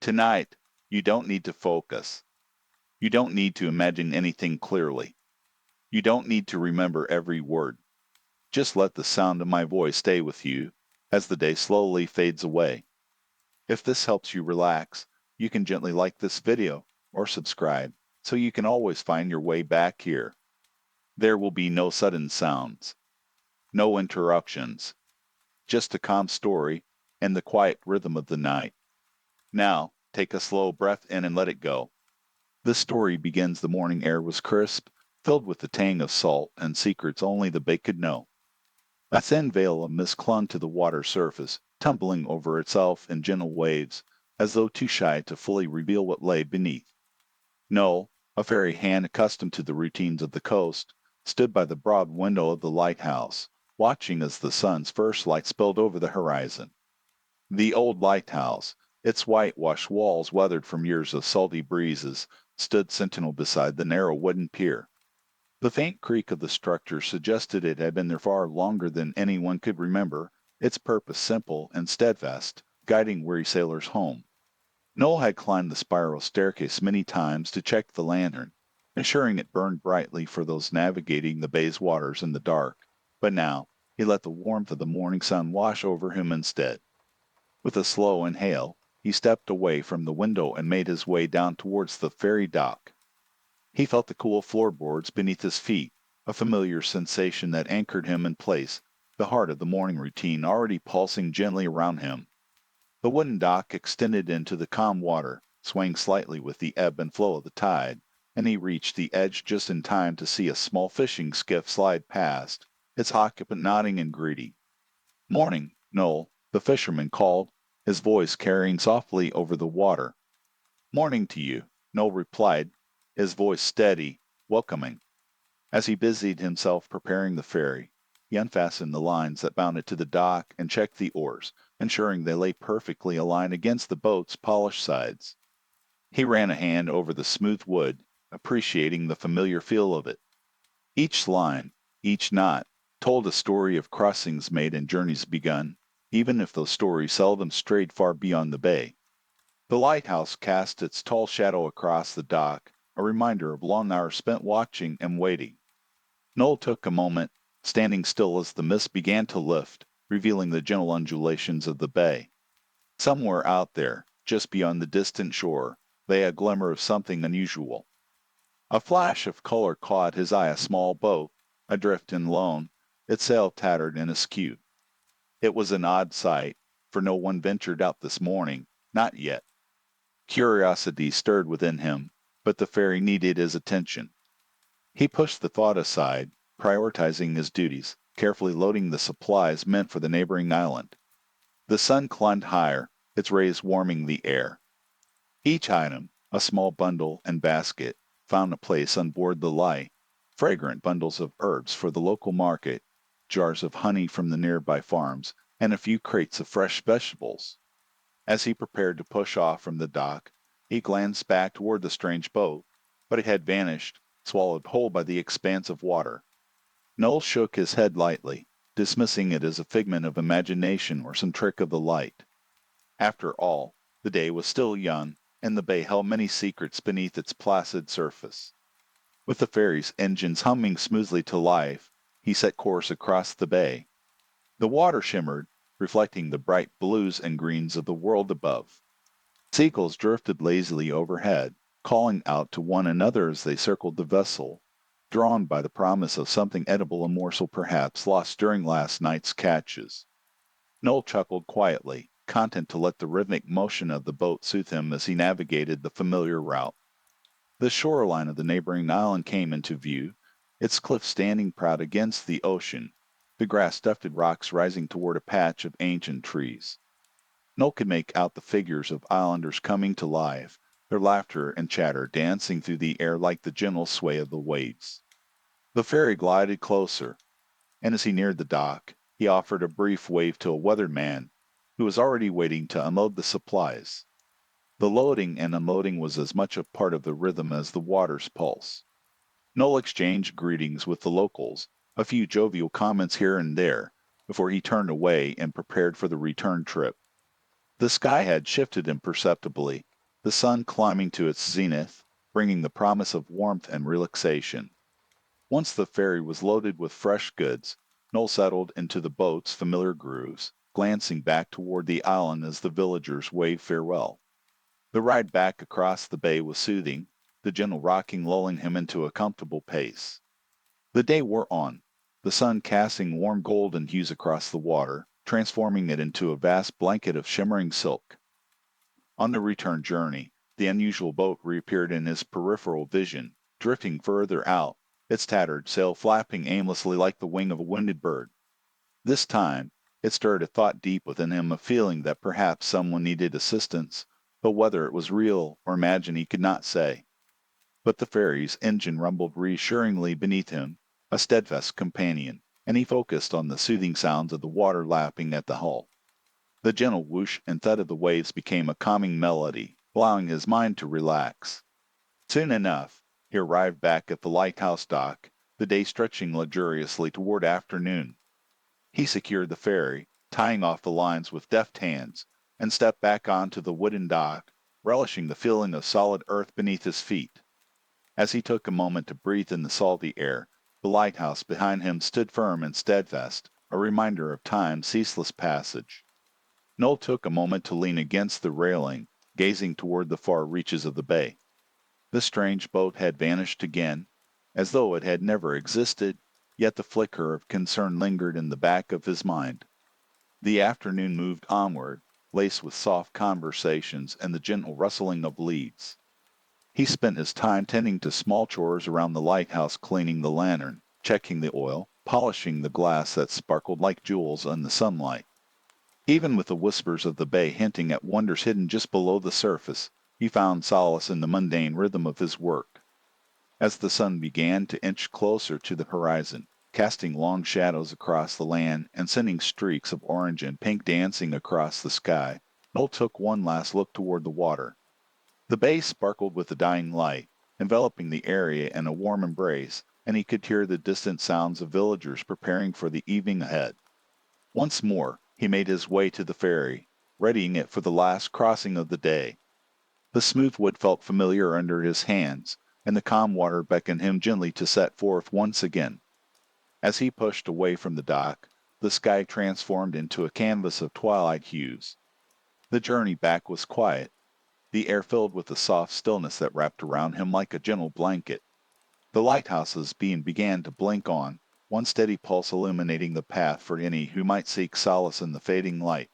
Tonight, you don't need to focus. You don't need to imagine anything clearly. You don't need to remember every word. Just let the sound of my voice stay with you as the day slowly fades away. If this helps you relax, you can gently like this video or subscribe so you can always find your way back here. There will be no sudden sounds, no interruptions, just a calm story and the quiet rhythm of the night. Now, take a slow breath in and let it go. This story begins the morning air was crisp, filled with the tang of salt and secrets only the bay could know. A thin veil of mist clung to the water's surface, tumbling over itself in gentle waves, as though too shy to fully reveal what lay beneath. Noel, a very hand accustomed to the routines of the coast, stood by the broad window of the lighthouse, watching as the sun's first light spilled over the horizon. The old lighthouse, its whitewashed walls weathered from years of salty breezes, stood sentinel beside the narrow wooden pier. The faint creak of the structure suggested it had been there far longer than anyone could remember, its purpose simple and steadfast, guiding weary sailors home. Noel had climbed the spiral staircase many times to check the lantern, ensuring it burned brightly for those navigating the bay's waters in the dark, but now he let the warmth of the morning sun wash over him instead. With a slow inhale, he stepped away from the window and made his way down towards the ferry dock. He felt the cool floorboards beneath his feet, a familiar sensation that anchored him in place, the heart of the morning routine already pulsing gently around him. The wooden dock extended into the calm water, swaying slightly with the ebb and flow of the tide, and he reached the edge just in time to see a small fishing skiff slide past, its occupant nodding and greeting. "Morning, Noel," the fisherman called, his voice carrying softly over the water. "Morning to you," Noel replied, his voice steady, welcoming. As he busied himself preparing the ferry, he unfastened the lines that bound it to the dock and checked the oars, ensuring they lay perfectly aligned against the boat's polished sides. He ran a hand over the smooth wood, appreciating the familiar feel of it. Each line, each knot, told a story of crossings made and journeys begun, even if those stories seldom strayed far beyond the bay. The lighthouse cast its tall shadow across the dock, a reminder of long hours spent watching and waiting. Noel took a moment, standing still as the mist began to lift, revealing the gentle undulations of the bay. Somewhere out there, just beyond the distant shore, lay a glimmer of something unusual. A flash of color caught his eye, a small boat, adrift and lone, its sail tattered and askew. It was an odd sight, for no one ventured out this morning, not yet. Curiosity stirred within him, but the ferry needed his attention. He pushed the thought aside, prioritizing his duties, carefully loading the supplies meant for the neighboring island. The sun climbed higher, its rays warming the air. Each item, a small bundle and basket, found a place on board the light. Fragrant bundles of herbs for the local market, jars of honey from the nearby farms, and a few crates of fresh vegetables. As he prepared to push off from the dock, he glanced back toward the strange boat, but it had vanished, swallowed whole by the expanse of water. Noel shook his head lightly, dismissing it as a figment of imagination or some trick of the light. After all, the day was still young, and the bay held many secrets beneath its placid surface. With the ferry's engines humming smoothly to life, he set course across the bay. The water shimmered, reflecting the bright blues and greens of the world above. Seagulls drifted lazily overhead, calling out to one another as they circled the vessel, drawn by the promise of something edible, a morsel perhaps lost during last night's catches. Noel chuckled quietly, content to let the rhythmic motion of the boat soothe him as he navigated the familiar route. The shoreline of the neighboring island came into view, its cliffs standing proud against the ocean, the grass-tufted rocks rising toward a patch of ancient trees. Noel could make out the figures of islanders coming to life, their laughter and chatter dancing through the air like the gentle sway of the waves. The ferry glided closer, and as he neared the dock, he offered a brief wave to a weathered man who was already waiting to unload the supplies. The loading and unloading was as much a part of the rhythm as the water's pulse. Noel exchanged greetings with the locals, a few jovial comments here and there, before he turned away and prepared for the return trip. The sky had shifted imperceptibly, the sun climbing to its zenith, bringing the promise of warmth and relaxation. Once the ferry was loaded with fresh goods, Noel settled into the boat's familiar grooves, glancing back toward the island as the villagers waved farewell. The ride back across the bay was soothing, the gentle rocking lulling him into a comfortable pace. The day wore on, the sun casting warm golden hues across the water, transforming it into a vast blanket of shimmering silk. On the return journey, the unusual boat reappeared in his peripheral vision, drifting further out, its tattered sail flapping aimlessly like the wing of a wounded bird. This time, it stirred a thought deep within him, a feeling that perhaps someone needed assistance, but whether it was real or imagined he could not say. But the ferry's engine rumbled reassuringly beneath him, a steadfast companion, and he focused on the soothing sounds of the water lapping at the hull. The gentle whoosh and thud of the waves became a calming melody, allowing his mind to relax. Soon enough, he arrived back at the lighthouse dock, the day stretching luxuriously toward afternoon. He secured the ferry, tying off the lines with deft hands, and stepped back onto the wooden dock, relishing the feeling of solid earth beneath his feet. As he took a moment to breathe in the salty air, the lighthouse behind him stood firm and steadfast, a reminder of time's ceaseless passage. Noel took a moment to lean against the railing, gazing toward the far reaches of the bay. The strange boat had vanished again, as though it had never existed, yet the flicker of concern lingered in the back of his mind. The afternoon moved onward, laced with soft conversations and the gentle rustling of leaves. He spent his time tending to small chores around the lighthouse, cleaning the lantern, checking the oil, polishing the glass that sparkled like jewels in the sunlight. Even with the whispers of the bay hinting at wonders hidden just below the surface, he found solace in the mundane rhythm of his work. As the sun began to inch closer to the horizon, casting long shadows across the land and sending streaks of orange and pink dancing across the sky, Noel took one last look toward the water. The bay sparkled with the dying light, enveloping the area in a warm embrace, and he could hear the distant sounds of villagers preparing for the evening ahead. Once more, he made his way to the ferry, readying it for the last crossing of the day. The smooth wood felt familiar under his hands, and the calm water beckoned him gently to set forth once again. As he pushed away from the dock, the sky transformed into a canvas of twilight hues. The journey back was quiet, the air filled with a soft stillness that wrapped around him like a gentle blanket. The lighthouses began to blink on, one steady pulse illuminating the path for any who might seek solace in the fading light.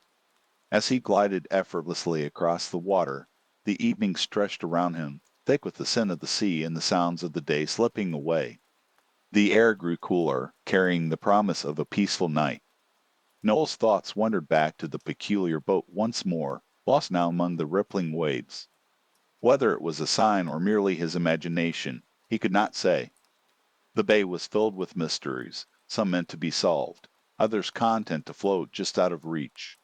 As he glided effortlessly across the water, the evening stretched around him, thick with the scent of the sea and the sounds of the day slipping away. The air grew cooler, carrying the promise of a peaceful night. Noel's thoughts wandered back to the peculiar boat once more, lost now among the rippling waves. Whether it was a sign or merely his imagination, he could not say. The bay was filled with mysteries, some meant to be solved, others content to float just out of reach.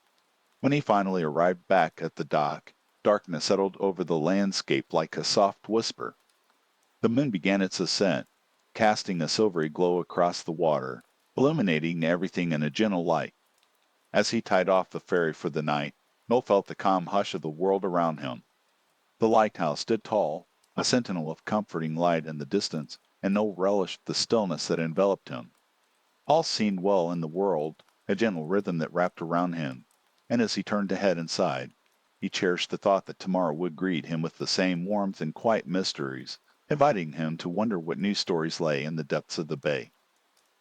When he finally arrived back at the dock, darkness settled over the landscape like a soft whisper. The moon began its ascent, casting a silvery glow across the water, illuminating everything in a gentle light. As he tied off the ferry for the night, Noel felt the calm hush of the world around him. The lighthouse stood tall, a sentinel of comforting light in the distance, and Noel relished the stillness that enveloped him. All seemed well in the world, a gentle rhythm that wrapped around him, and as he turned to head inside, he cherished the thought that tomorrow would greet him with the same warmth and quiet mysteries, inviting him to wonder what new stories lay in the depths of the bay.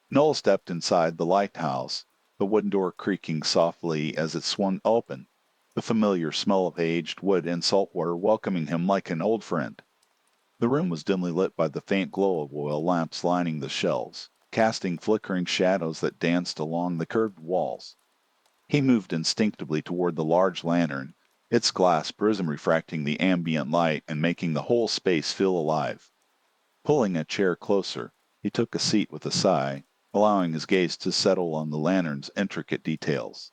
Noel stepped inside the lighthouse, the wooden door creaking softly as it swung open, the familiar smell of aged wood and salt water welcoming him like an old friend. The room was dimly lit by the faint glow of oil lamps lining the shelves, casting flickering shadows that danced along the curved walls. He moved instinctively toward the large lantern, its glass prism refracting the ambient light and making the whole space feel alive. Pulling a chair closer, he took a seat with a sigh, allowing his gaze to settle on the lantern's intricate details.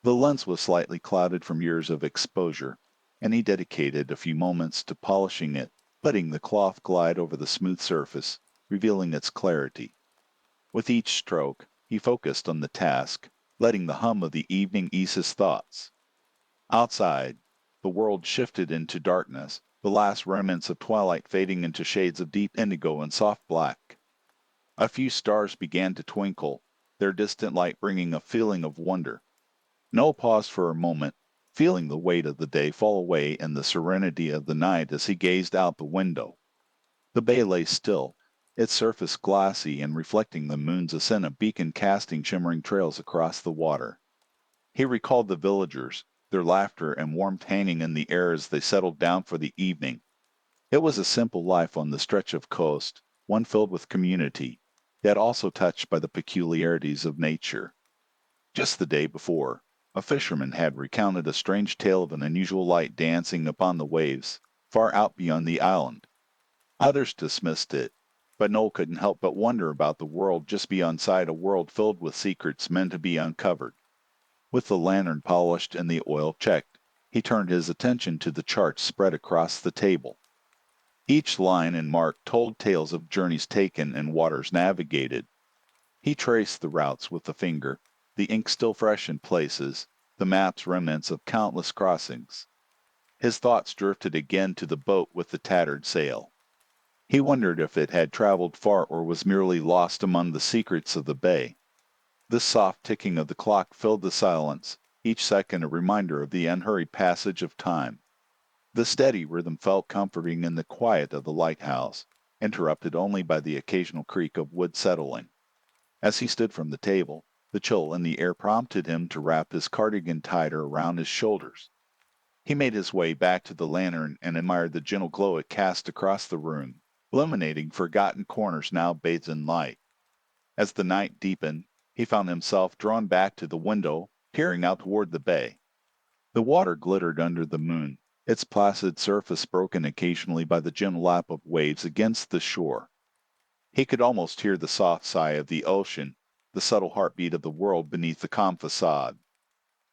The lens was slightly clouded from years of exposure, and he dedicated a few moments to polishing it, letting the cloth glide over the smooth surface, revealing its clarity. With each stroke, he focused on the task, letting the hum of the evening ease his thoughts. Outside, the world shifted into darkness, the last remnants of twilight fading into shades of deep indigo and soft black. A few stars began to twinkle, their distant light bringing a feeling of wonder. Noel paused for a moment, feeling the weight of the day fall away in the serenity of the night as he gazed out the window. The bay lay still, its surface glassy and reflecting the moon's ascent of beacon casting shimmering trails across the water. He recalled the villagers, their laughter and warmth hanging in the air as they settled down for the evening. It was a simple life on the stretch of coast, one filled with community, yet also touched by the peculiarities of nature. Just the day before, a fisherman had recounted a strange tale of an unusual light dancing upon the waves, far out beyond the island. Others dismissed it, but Noel couldn't help but wonder about the world just beyond sight, a world filled with secrets meant to be uncovered. With the lantern polished and the oil checked, he turned his attention to the charts spread across the table. Each line and mark told tales of journeys taken and waters navigated. He traced the routes with the finger, the ink still fresh in places, the map's remnants of countless crossings. His thoughts drifted again to the boat with the tattered sail. He wondered if it had traveled far or was merely lost among the secrets of the bay. The soft ticking of the clock filled the silence, each second a reminder of the unhurried passage of time. The steady rhythm felt comforting in the quiet of the lighthouse, interrupted only by the occasional creak of wood settling. As he stood from the table, the chill in the air prompted him to wrap his cardigan tighter around his shoulders. He made his way back to the lantern and admired the gentle glow it cast across the room, illuminating forgotten corners now bathed in light. As the night deepened, he found himself drawn back to the window, peering out toward the bay. The water glittered under the moon, its placid surface broken occasionally by the gentle lap of waves against the shore. He could almost hear the soft sigh of the ocean, the subtle heartbeat of the world beneath the calm facade.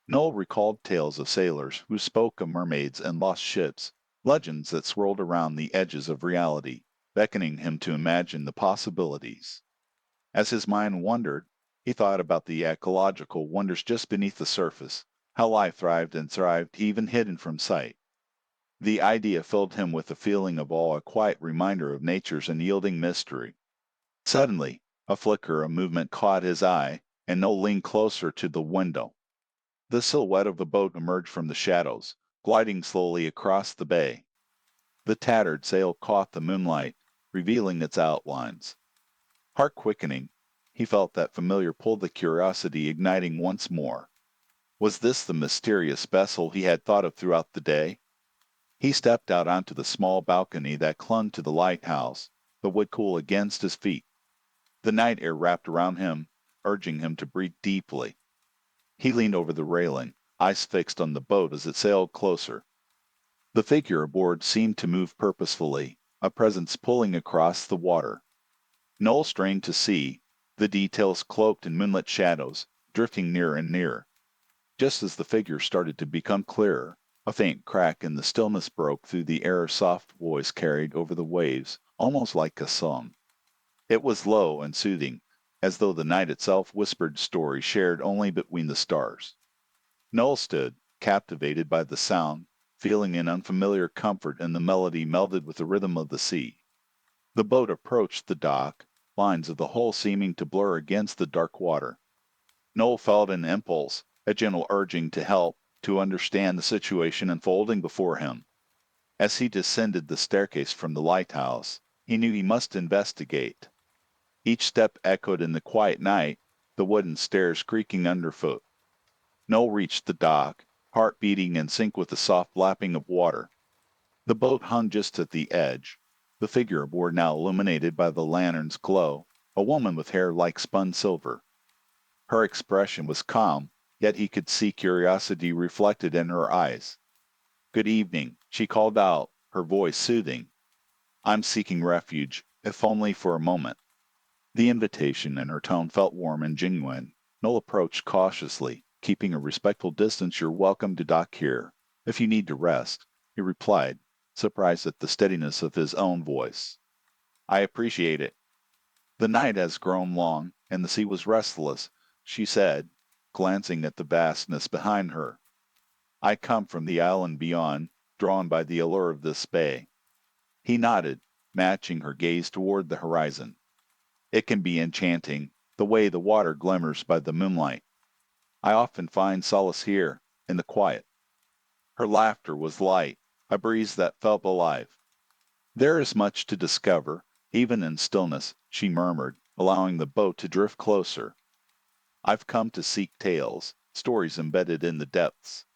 Noel recalled tales of sailors who spoke of mermaids and lost ships, legends that swirled around the edges of reality, beckoning him to imagine the possibilities. As his mind wandered, he thought about the ecological wonders just beneath the surface, how life thrived and thrived even hidden from sight. The idea filled him with a feeling of awe, a quiet reminder of nature's unyielding mystery. Suddenly, a flicker of movement caught his eye, and Noel leaned closer to the window. The silhouette of a boat emerged from the shadows, gliding slowly across the bay. The tattered sail caught the moonlight, revealing its outlines. Heart quickening, he felt that familiar pull, the curiosity igniting once more. Was this the mysterious vessel he had thought of throughout the day? He stepped out onto the small balcony that clung to the lighthouse, the wood cool against his feet. The night air wrapped around him, urging him to breathe deeply. He leaned over the railing, eyes fixed on the boat as it sailed closer. The figure aboard seemed to move purposefully, a presence pulling across the water. Noel strained to see, the details cloaked in moonlit shadows, drifting nearer and nearer. Just as the figure started to become clearer, a faint crack in the stillness broke through the air, a soft voice carried over the waves, almost like a song. It was low and soothing, as though the night itself whispered stories shared only between the stars. Noel stood, captivated by the sound, feeling an unfamiliar comfort in the melody melded with the rhythm of the sea. The boat approached the dock, lines of the hull seeming to blur against the dark water. Noel felt an impulse, a gentle urging to help, to understand the situation unfolding before him. As he descended the staircase from the lighthouse, he knew he must investigate. Each step echoed in the quiet night, the wooden stairs creaking underfoot. Noel reached the dock, heart beating in sync with the soft lapping of water. The boat hung just at the edge, the figure aboard now illuminated by the lantern's glow, a woman with hair like spun silver. Her expression was calm, yet he could see curiosity reflected in her eyes. "Good evening," she called out, her voice soothing. "I'm seeking refuge, if only for a moment." The invitation in her tone felt warm and genuine. Noel approached cautiously, keeping a respectful distance. "You're welcome to dock here, if you need to rest," he replied, surprised at the steadiness of his own voice. "I appreciate it." "The night has grown long, and the sea was restless," she said, glancing at the vastness behind her. I come from the island beyond, drawn by the allure of this bay. He nodded, matching her gaze toward the horizon. It can be enchanting, the way the water glimmers by the moonlight. I often find solace here, in the quiet. Her laughter was light, a breeze that felt alive. There is much to discover, even in stillness, she murmured, allowing the boat to drift closer. I've come to seek tales, stories embedded in the depths.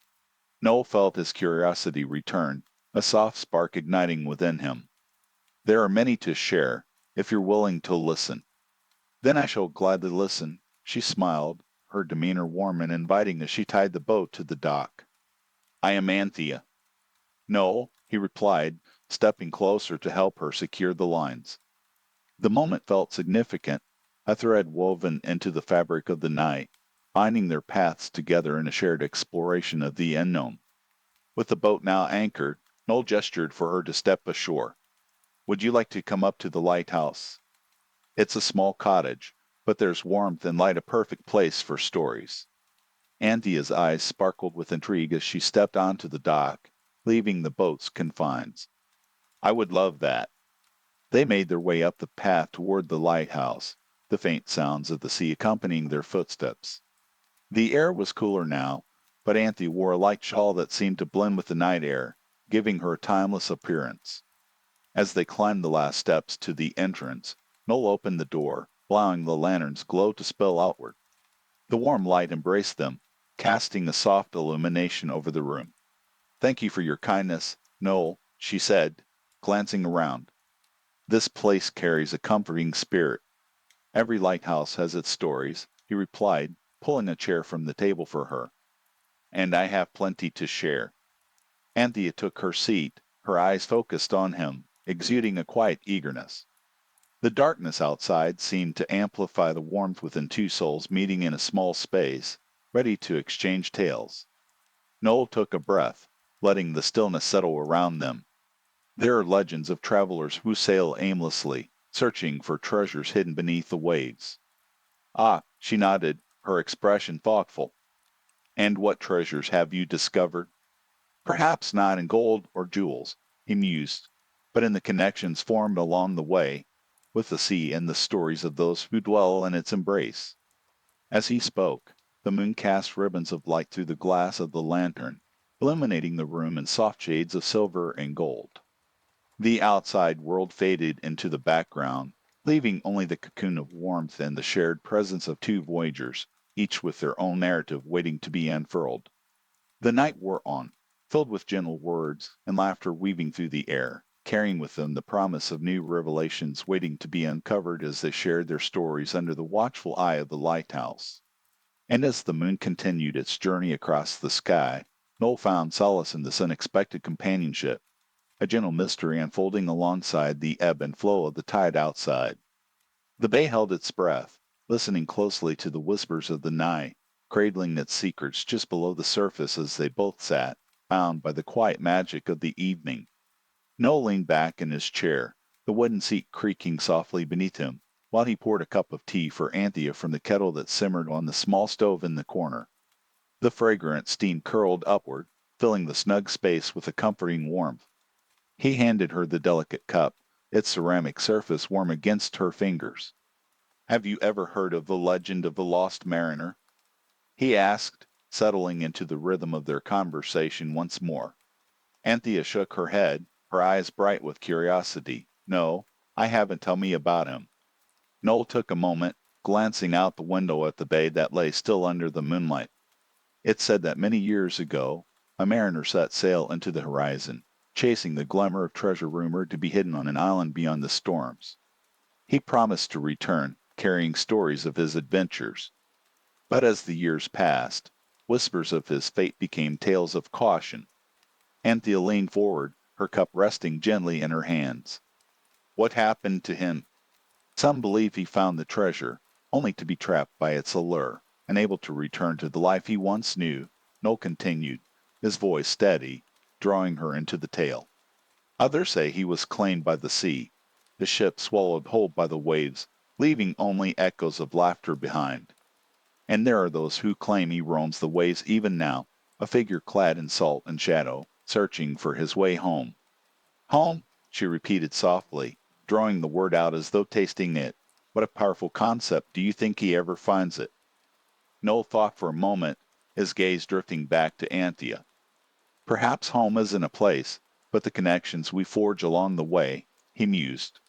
Noel felt his curiosity return, a soft spark igniting within him. There are many to share, if you're willing to listen. Then I shall gladly listen, she smiled, her demeanor warm and inviting as she tied the boat to the dock. I am Anthea. No, he replied, stepping closer to help her secure the lines. The moment felt significant, a thread woven into the fabric of the night, binding their paths together in a shared exploration of the unknown. With the boat now anchored, Noel gestured for her to step ashore. Would you like to come up to the lighthouse? It's a small cottage, but there's warmth and light, a perfect place for stories. Anthea's eyes sparkled with intrigue as she stepped onto the dock, leaving the boat's confines. I would love that. They made their way up the path toward the lighthouse, the faint sounds of the sea accompanying their footsteps. The air was cooler now, but Anthea wore a light shawl that seemed to blend with the night air, giving her a timeless appearance. As they climbed the last steps to the entrance, Noel opened the door, allowing the lantern's glow to spill outward. The warm light embraced them, casting a soft illumination over the room. Thank you for your kindness, Noel, she said, glancing around. This place carries a comforting spirit. Every lighthouse has its stories, he replied, pulling a chair from the table for her. And I have plenty to share. Anthea took her seat, her eyes focused on him, exuding a quiet eagerness. The darkness outside seemed to amplify the warmth within two souls meeting in a small space, ready to exchange tales. Noel took a breath, letting the stillness settle around them. There are legends of travelers who sail aimlessly, searching for treasures hidden beneath the waves. Ah, she nodded, her expression thoughtful. And what treasures have you discovered? Perhaps not in gold or jewels, he mused, but in the connections formed along the way, with the sea and the stories of those who dwell in its embrace. As he spoke, the moon cast ribbons of light through the glass of the lantern, illuminating the room in soft shades of silver and gold. The outside world faded into the background, leaving only the cocoon of warmth and the shared presence of two voyagers, each with their own narrative waiting to be unfurled. The night wore on, filled with gentle words and laughter weaving through the air, carrying with them the promise of new revelations waiting to be uncovered as they shared their stories under the watchful eye of the lighthouse. And as the moon continued its journey across the sky, Noel found solace in this unexpected companionship, a gentle mystery unfolding alongside the ebb and flow of the tide outside. The bay held its breath, listening closely to the whispers of the night, cradling its secrets just below the surface as they both sat, bound by the quiet magic of the evening. Noel leaned back in his chair, the wooden seat creaking softly beneath him, while he poured a cup of tea for Anthea from the kettle that simmered on the small stove in the corner. The fragrant steam curled upward, filling the snug space with a comforting warmth. He handed her the delicate cup, its ceramic surface warm against her fingers. Have you ever heard of the legend of the lost mariner? He asked, settling into the rhythm of their conversation once more. Anthea shook her head, her eyes bright with curiosity. No, I haven't. Tell me about him. Noel took a moment, glancing out the window at the bay that lay still under the moonlight. It's said that many years ago, a mariner set sail into the horizon, chasing the glimmer of treasure rumored to be hidden on an island beyond the storms. He promised to return, carrying stories of his adventures. But as the years passed, whispers of his fate became tales of caution. Anthea leaned forward, her cup resting gently in her hands. What happened to him? Some believe he found the treasure, only to be trapped by its allure, unable to return to the life he once knew. Noel continued, his voice steady, drawing her into the tale. Others say he was claimed by the sea, the ship swallowed whole by the waves, leaving only echoes of laughter behind. And there are those who claim he roams the waves even now, a figure clad in salt and shadow, searching for his way home. Home, she repeated softly, drawing the word out as though tasting it. What a powerful concept. Do you think he ever finds it? Noel thought for a moment, his gaze drifting back to Anthea. Perhaps home isn't a place, but the connections we forge along the way, he mused.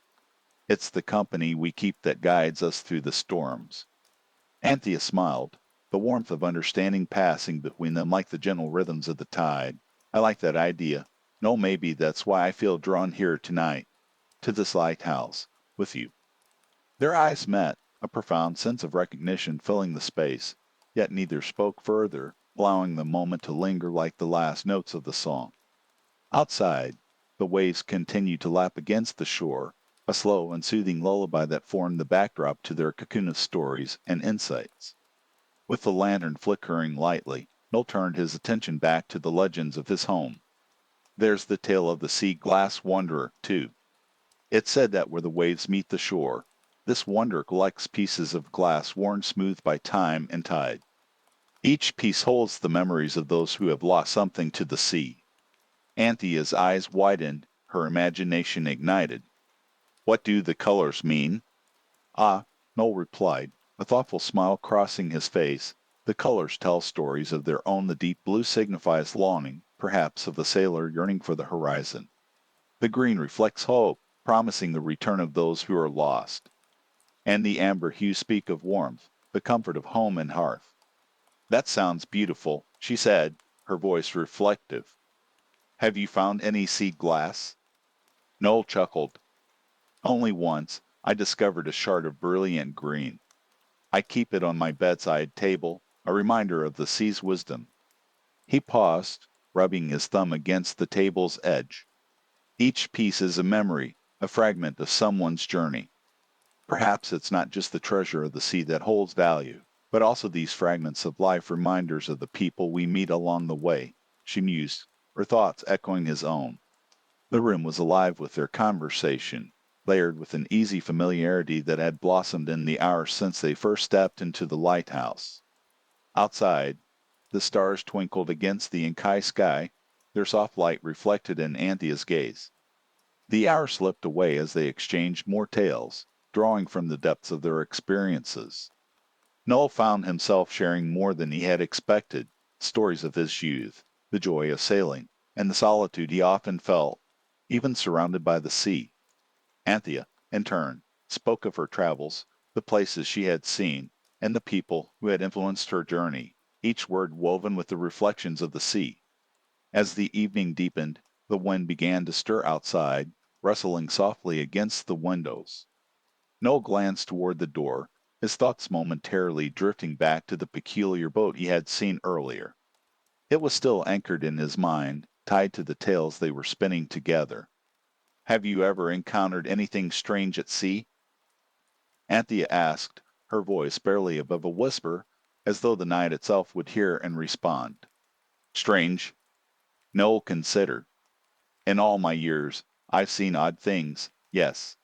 It's the company we keep that guides us through the storms. Anthea smiled, the warmth of understanding passing between them like the gentle rhythms of the tide. I like that idea. No, maybe that's why I feel drawn here tonight, to this lighthouse, with you. Their eyes met, a profound sense of recognition filling the space, yet neither spoke further, allowing the moment to linger like the last notes of the song. Outside, the waves continued to lap against the shore, a slow and soothing lullaby that formed the backdrop to their cocoon of stories and insights. With the lantern flickering lightly, Noel turned his attention back to the legends of his home. There's the tale of the sea glass wanderer, too. It's said that where the waves meet the shore, this wanderer collects pieces of glass worn smooth by time and tide. Each piece holds the memories of those who have lost something to the sea. Anthea's eyes widened, her imagination ignited. What do the colors mean? Ah, Noel replied, a thoughtful smile crossing his face. The colors tell stories of their own. The deep blue signifies longing, perhaps of a sailor yearning for the horizon. The green reflects hope, promising the return of those who are lost. And the amber hues speak of warmth, the comfort of home and hearth. That sounds beautiful, she said, her voice reflective. Have you found any seed glass? Noel chuckled. Only once. I discovered a shard of brilliant green. I keep it on my bedside table, a reminder of the sea's wisdom. He paused, rubbing his thumb against the table's edge. Each piece is a memory, a fragment of someone's journey. Perhaps it's not just the treasure of the sea that holds value, but also these fragments of life, reminders of the people we meet along the way, she mused, her thoughts echoing his own. The room was alive with their conversation, layered with an easy familiarity that had blossomed in the hours since they first stepped into the lighthouse. Outside, the stars twinkled against the Inkai sky, their soft light reflected in Anthea's gaze. The hours slipped away as they exchanged more tales, drawing from the depths of their experiences. Noel found himself sharing more than he had expected, stories of his youth, the joy of sailing, and the solitude he often felt, even surrounded by the sea. Anthea, in turn, spoke of her travels, the places she had seen, and the people who had influenced her journey, each word woven with the reflections of the sea. As the evening deepened, the wind began to stir outside, rustling softly against the windows. Noel glanced toward the door, his thoughts momentarily drifting back to the peculiar boat he had seen earlier. It was still anchored in his mind, tied to the tales they were spinning together. Have you ever encountered anything strange at sea? Anthea asked, her voice barely above a whisper, as though the night itself would hear and respond. Strange? Noel considered. In all my years, I've seen odd things, yes.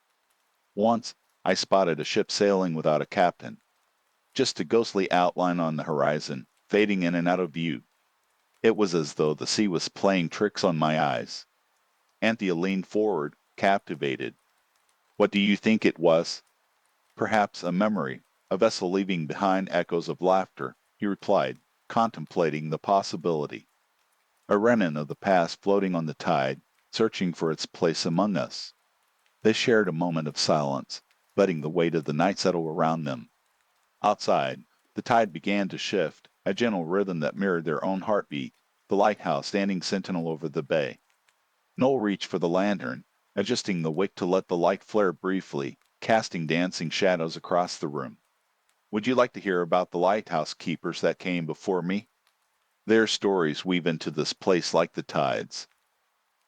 Once, I spotted a ship sailing without a captain, just a ghostly outline on the horizon, fading in and out of view. It was as though the sea was playing tricks on my eyes. Anthea leaned forward, captivated. What do you think it was? Perhaps a memory, a vessel leaving behind echoes of laughter, he replied, contemplating the possibility. A remnant of the past floating on the tide, searching for its place among us. They shared a moment of silence, letting the weight of the night settle around them. Outside, the tide began to shift, a gentle rhythm that mirrored their own heartbeat, the lighthouse standing sentinel over the bay. Noel reached for the lantern, adjusting the wick to let the light flare briefly, casting dancing shadows across the room. Would you like to hear about the lighthouse keepers that came before me? Their stories weave into this place like the tides.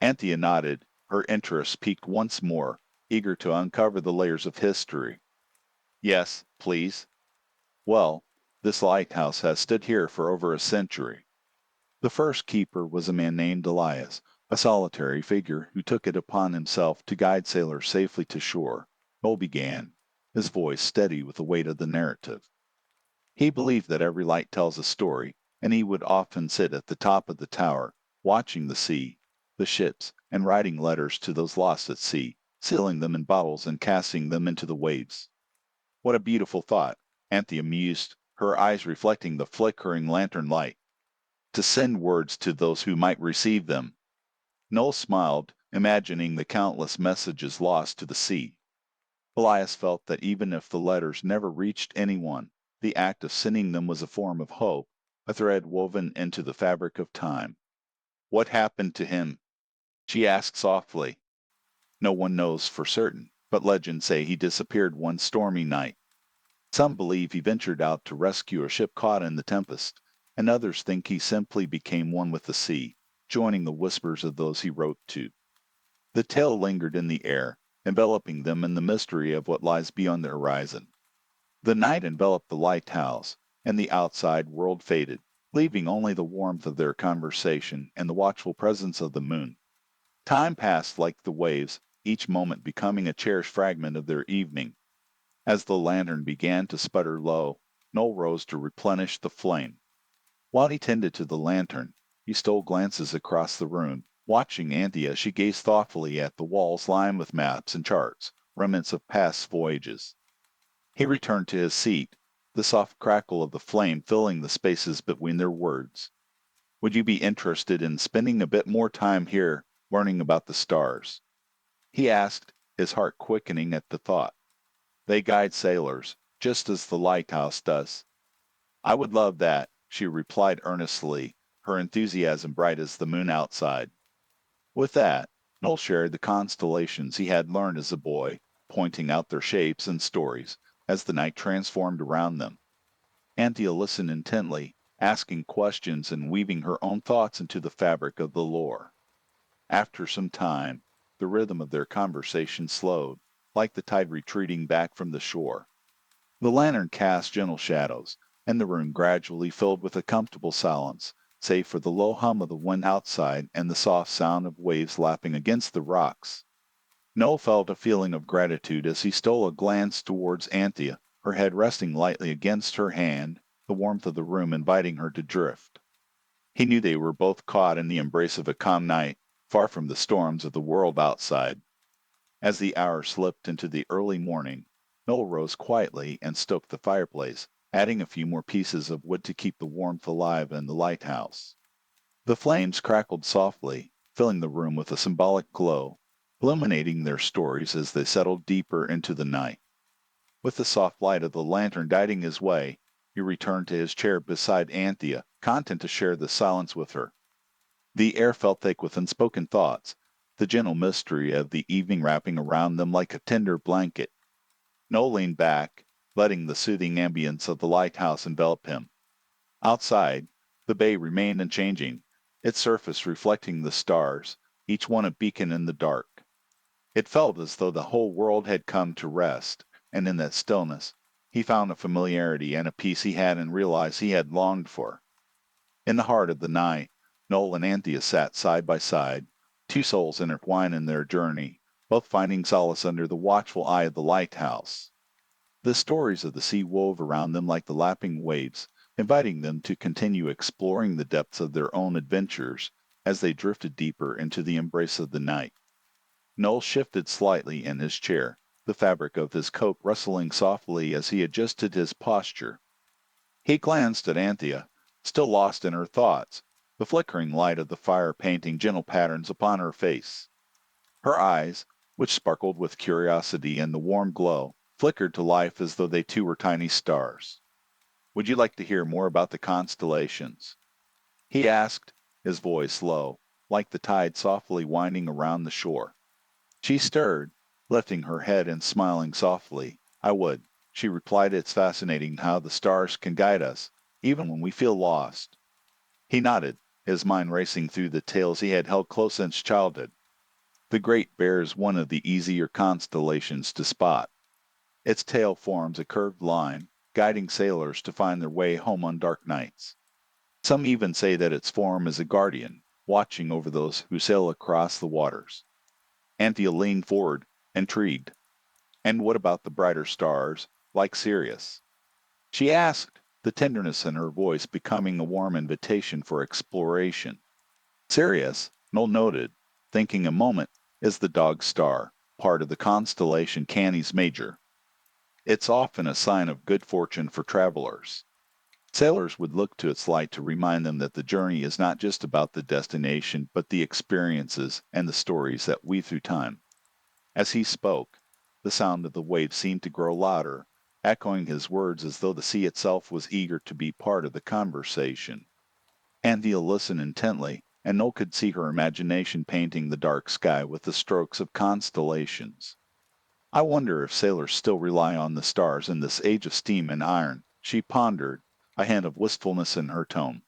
Anthea nodded, her interest piqued once more, eager to uncover the layers of history. Yes, please. Well, this lighthouse has stood here for over a century. The first keeper was a man named Elias, a solitary figure who took it upon himself to guide sailors safely to shore. Noel began, his voice steady with the weight of the narrative. He believed that every light tells a story, and he would often sit at the top of the tower, watching the sea, the ships, and writing letters to those lost at sea, sealing them in bottles and casting them into the waves. What a beautiful thought, Anthea mused, her eyes reflecting the flickering lantern light. To send words to those who might receive them. Noel smiled, imagining the countless messages lost to the sea. Elias felt that even if the letters never reached anyone, the act of sending them was a form of hope, a thread woven into the fabric of time. What happened to him? She asked softly. No one knows for certain, but legends say he disappeared one stormy night. Some believe he ventured out to rescue a ship caught in the tempest, and others think he simply became one with the sea, joining the whispers of those he wrote to. The tale lingered in the air, enveloping them in the mystery of what lies beyond the horizon. The night enveloped the lighthouse, and the outside world faded, leaving only the warmth of their conversation and the watchful presence of the moon. Time passed like the waves, each moment becoming a cherished fragment of their evening. As the lantern began to sputter low, Noel rose to replenish the flame. While he tended to the lantern, he stole glances across the room, watching Anthea as she gazed thoughtfully at the walls lined with maps and charts, remnants of past voyages. He returned to his seat, the soft crackle of the flame filling the spaces between their words. Would you be interested in spending a bit more time here, learning about the stars? He asked, his heart quickening at the thought. They guide sailors, just as the lighthouse does. I would love that, she replied earnestly, her enthusiasm bright as the moon outside. With that, Noel shared the constellations he had learned as a boy, pointing out their shapes and stories as the night transformed around them. Anthea listened intently, asking questions and weaving her own thoughts into the fabric of the lore. After some time, the rhythm of their conversation slowed, like the tide retreating back from the shore. The lantern cast gentle shadows, and the room gradually filled with a comfortable silence, save for the low hum of the wind outside and the soft sound of waves lapping against the rocks. Noel felt a feeling of gratitude as he stole a glance towards Anthea, her head resting lightly against her hand, the warmth of the room inviting her to drift. He knew they were both caught in the embrace of a calm night, far from the storms of the world outside. As the hours slipped into the early morning, Noel rose quietly and stoked the fireplace, adding a few more pieces of wood to keep the warmth alive in the lighthouse. The flames crackled softly, filling the room with a symbolic glow, illuminating their stories as they settled deeper into the night. With the soft light of the lantern guiding his way, he returned to his chair beside Anthea, content to share the silence with her. The air felt thick with unspoken thoughts, the gentle mystery of the evening wrapping around them like a tender blanket. Noel leaned back, letting the soothing ambience of the lighthouse envelop him. Outside, the bay remained unchanging, its surface reflecting the stars, each one a beacon in the dark. It felt as though the whole world had come to rest, and in that stillness he found a familiarity and a peace he hadn't realized he had longed for. In the heart of the night, Noel and Anthea sat side by side, two souls intertwined in their journey, both finding solace under the watchful eye of the lighthouse. The stories of the sea wove around them like the lapping waves, inviting them to continue exploring the depths of their own adventures as they drifted deeper into the embrace of the night. Noel shifted slightly in his chair, the fabric of his coat rustling softly as he adjusted his posture. He glanced at Anthea, still lost in her thoughts, the flickering light of the fire painting gentle patterns upon her face. Her eyes, which sparkled with curiosity in the warm glow, flickered to life as though they too were tiny stars. Would you like to hear more about the constellations? He asked, his voice low, like the tide softly winding around the shore. She stirred, lifting her head and smiling softly. I would, she replied. It's fascinating how the stars can guide us, even when we feel lost. He nodded, his mind racing through the tales he had held close since childhood. The Great Bear is one of the easier constellations to spot. Its tail forms a curved line, guiding sailors to find their way home on dark nights. Some even say that its form is a guardian, watching over those who sail across the waters. Anthea leaned forward, intrigued. And what about the brighter stars, like Sirius? She asked, the tenderness in her voice becoming a warm invitation for exploration. Sirius, Noel noted, thinking a moment, is the dog star, part of the constellation Canis Major. It's often a sign of good fortune for travelers. Sailors would look to its light to remind them that the journey is not just about the destination, but the experiences and the stories that weave through time. As he spoke, the sound of the waves seemed to grow louder, echoing his words as though the sea itself was eager to be part of the conversation. Anthea listened intently, and Noel could see her imagination painting the dark sky with the strokes of constellations. I wonder if sailors still rely on the stars in this age of steam and iron, she pondered, a hint of wistfulness in her tone.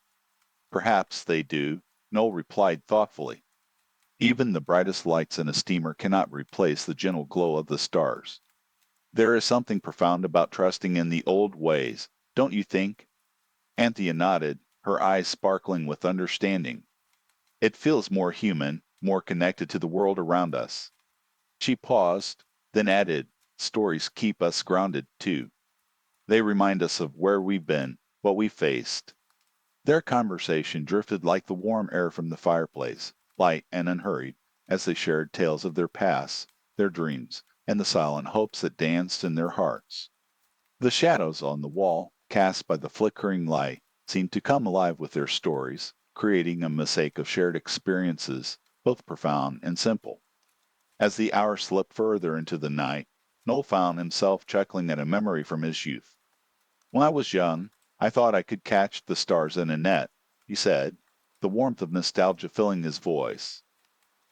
Perhaps they do, Noel replied thoughtfully. Even the brightest lights in a steamer cannot replace the gentle glow of the stars. There is something profound about trusting in the old ways, don't you think? Anthea nodded, her eyes sparkling with understanding. It feels more human, more connected to the world around us. She paused, then added, stories keep us grounded, too. They remind us of where we've been, what we faced. Their conversation drifted like the warm air from the fireplace, light and unhurried, as they shared tales of their past, their dreams, and the silent hopes that danced in their hearts. The shadows on the wall, cast by the flickering light, seemed to come alive with their stories, creating a mosaic of shared experiences, both profound and simple. As the hours slipped further into the night, Noel found himself chuckling at a memory from his youth. When I was young, I thought I could catch the stars in a net, he said, the warmth of nostalgia filling his voice.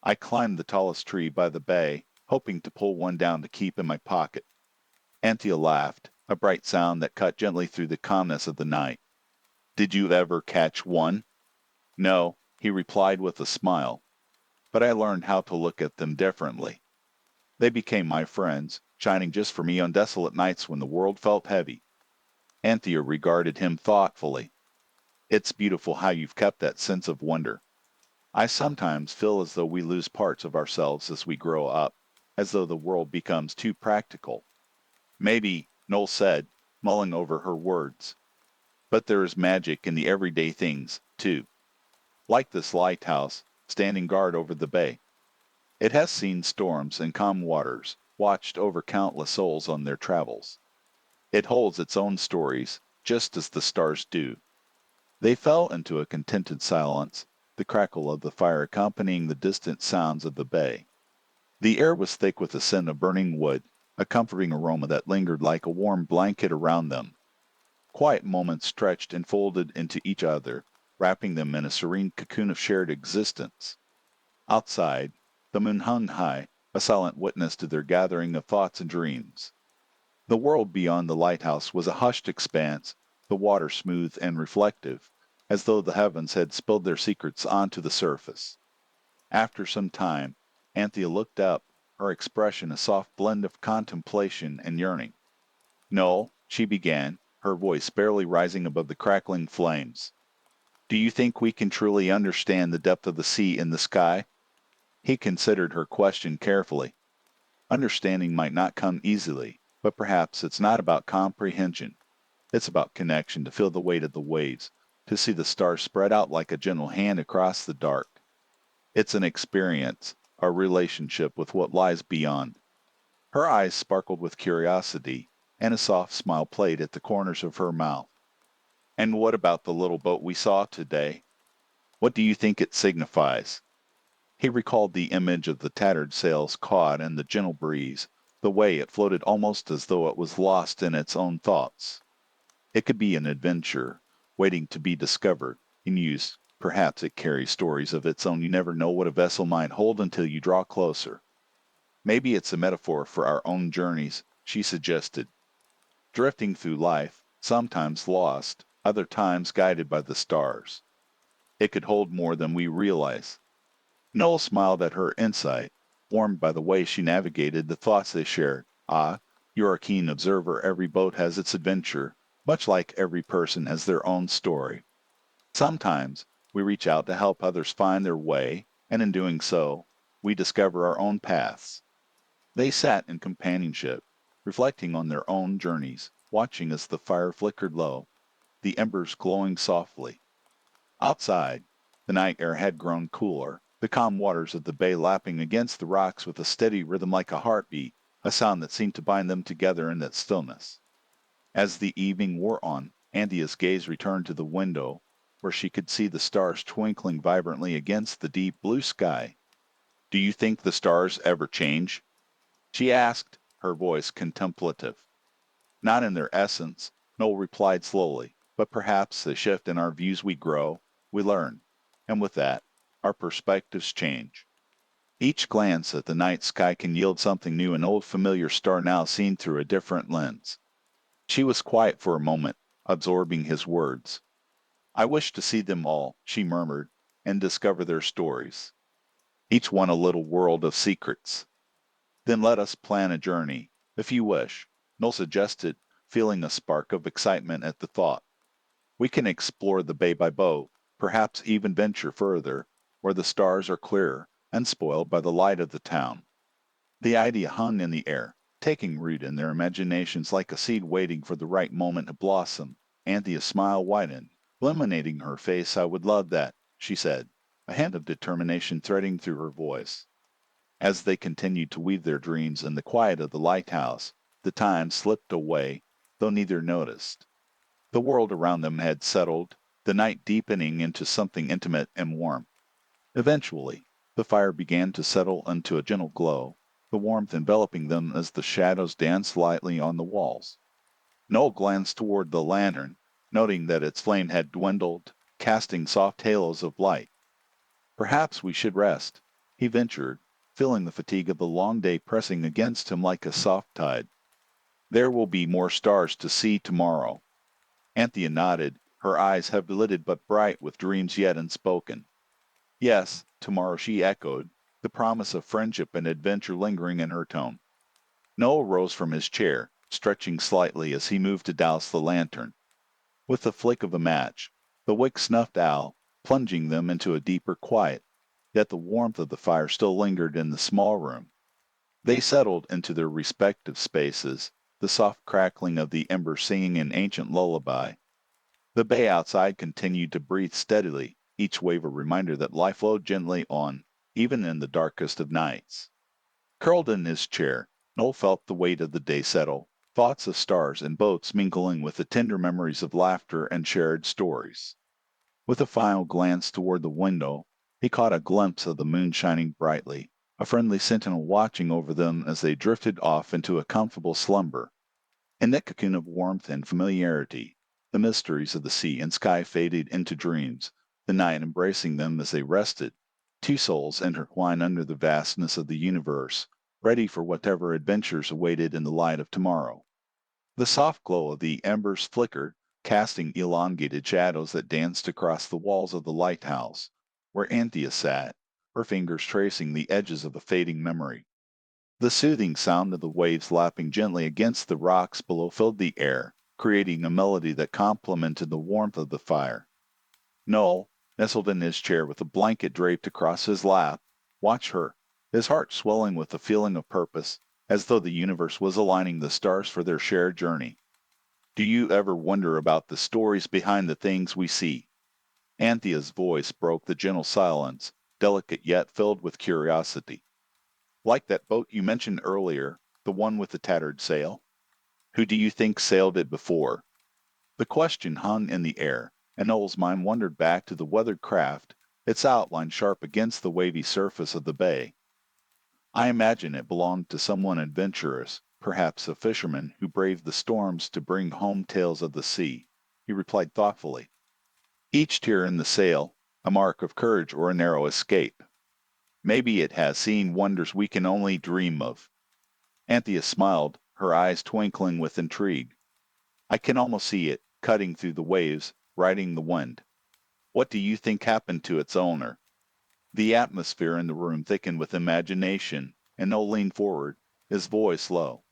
I climbed the tallest tree by the bay, hoping to pull one down to keep in my pocket. Anthea laughed, a bright sound that cut gently through the calmness of the night. Did you ever catch one? No, he replied with a smile, but I learned how to look at them differently. They became my friends, shining just for me on desolate nights when the world felt heavy. Anthea regarded him thoughtfully. It's beautiful how you've kept that sense of wonder. I sometimes feel as though we lose parts of ourselves as we grow up, as though the world becomes too practical. Maybe, Noel said, mulling over her words. But there is magic in the everyday things, too. Like this lighthouse, standing guard over the bay. It has seen storms and calm waters, watched over countless souls on their travels. It holds its own stories, just as the stars do. They fell into a contented silence, the crackle of the fire accompanying the distant sounds of the bay. The air was thick with the scent of burning wood, a comforting aroma that lingered like a warm blanket around them. Quiet moments stretched and folded into each other, wrapping them in a serene cocoon of shared existence. Outside, the moon hung high, a silent witness to their gathering of thoughts and dreams. The world beyond the lighthouse was a hushed expanse, the water smooth and reflective, as though the heavens had spilled their secrets onto the surface. After some time, Anthea looked up, her expression a soft blend of contemplation and yearning. "Noel," she began, her voice barely rising above the crackling flames, "do you think we can truly understand the depth of the sea and the sky?" He considered her question carefully. Understanding might not come easily, but perhaps it's not about comprehension. It's about connection, to feel the weight of the waves, to see the stars spread out like a gentle hand across the dark. It's an experience, a relationship with what lies beyond. Her eyes sparkled with curiosity, and a soft smile played at the corners of her mouth. And what about the little boat we saw today? What do you think it signifies? He recalled the image of the tattered sails caught in the gentle breeze, the way it floated almost as though it was lost in its own thoughts. It could be an adventure, waiting to be discovered. He mused, perhaps it carries stories of its own. You never know what a vessel might hold until you draw closer. Maybe it's a metaphor for our own journeys, she suggested. Drifting through life, sometimes lost, other times guided by the stars. It could hold more than we realize. Noel smiled at her insight, warmed by the way she navigated the thoughts they shared. Ah, you're a keen observer. Every boat has its adventure, much like every person has their own story. Sometimes we reach out to help others find their way, and in doing so, we discover our own paths. They sat in companionship, reflecting on their own journeys, watching as the fire flickered low. the embers glowing softly. Outside, the night air had grown cooler, the calm waters of the bay lapping against the rocks with a steady rhythm like a heartbeat, a sound that seemed to bind them together in that stillness. As the evening wore on, Anthea's gaze returned to the window, where she could see the stars twinkling vibrantly against the deep blue sky. "Do you think the stars ever change?" she asked, her voice contemplative. "Not in their essence," Noel replied slowly, "but perhaps they shift in our views. We grow, we learn, and with that, our perspectives change. Each glance at the night sky can yield something new, an old familiar star now seen through a different lens." She was quiet for a moment, absorbing his words. "I wish to see them all," she murmured, "and discover their stories. Each one a little world of secrets." "Then let us plan a journey, if you wish," Noel suggested, feeling a spark of excitement at the thought. "We can explore the bay by boat, perhaps even venture further, where the stars are clearer, unspoiled by the light of the town." The idea hung in the air, taking root in their imaginations like a seed waiting for the right moment to blossom. Anthea's smile widened, illuminating her face. "I would love that," she said, a hint of determination threading through her voice. As they continued to weave their dreams in the quiet of the lighthouse, the time slipped away, though neither noticed. The world around them had settled, the night deepening into something intimate and warm. Eventually, the fire began to settle into a gentle glow, the warmth enveloping them as the shadows danced lightly on the walls. Noel glanced toward the lantern, noting that its flame had dwindled, casting soft halos of light. "Perhaps we should rest," he ventured, feeling the fatigue of the long day pressing against him like a soft tide. "There will be more stars to see tomorrow." Anthea nodded, her eyes heavy-lidded but bright with dreams yet unspoken. "Yes, tomorrow," she echoed, the promise of friendship and adventure lingering in her tone. Noel rose from his chair, stretching slightly as he moved to douse the lantern. With the flick of a match, the wick snuffed out, plunging them into a deeper quiet, yet the warmth of the fire still lingered in the small room. They settled into their respective spaces, the soft crackling of the embers singing an ancient lullaby. The bay outside continued to breathe steadily, each wave a reminder that life flowed gently on, even in the darkest of nights. Curled in his chair, Noel felt the weight of the day settle, thoughts of stars and boats mingling with the tender memories of laughter and shared stories. With a final glance toward the window, he caught a glimpse of the moon shining brightly, a friendly sentinel watching over them as they drifted off into a comfortable slumber. In that cocoon of warmth and familiarity, the mysteries of the sea and sky faded into dreams, the night embracing them as they rested, two souls intertwined under the vastness of the universe, ready for whatever adventures awaited in the light of tomorrow. The soft glow of the embers flickered, casting elongated shadows that danced across the walls of the lighthouse, where Anthea sat, her fingers tracing the edges of a fading memory. The soothing sound of the waves lapping gently against the rocks below filled the air, creating a melody that complemented the warmth of the fire. Noel, nestled in his chair with a blanket draped across his lap, watched her, his heart swelling with a feeling of purpose, as though the universe was aligning the stars for their shared journey. "Do you ever wonder about the stories behind the things we see?" Anthea's voice broke the gentle silence, delicate yet filled with curiosity. "Like that boat you mentioned earlier, the one with the tattered sail? Who do you think sailed it before?" The question hung in the air, and Noel's mind wandered back to the weathered craft, its outline sharp against the wavy surface of the bay. "I imagine it belonged to someone adventurous, perhaps a fisherman who braved the storms to bring home tales of the sea," he replied thoughtfully. "Each tear in the sail, a mark of courage or a narrow escape. Maybe it has seen wonders we can only dream of." Anthea smiled, her eyes twinkling with intrigue. "I can almost see it, cutting through the waves, riding the wind. What do you think happened to its owner?" The atmosphere in the room thickened with imagination, and Noel leaned forward, his voice low.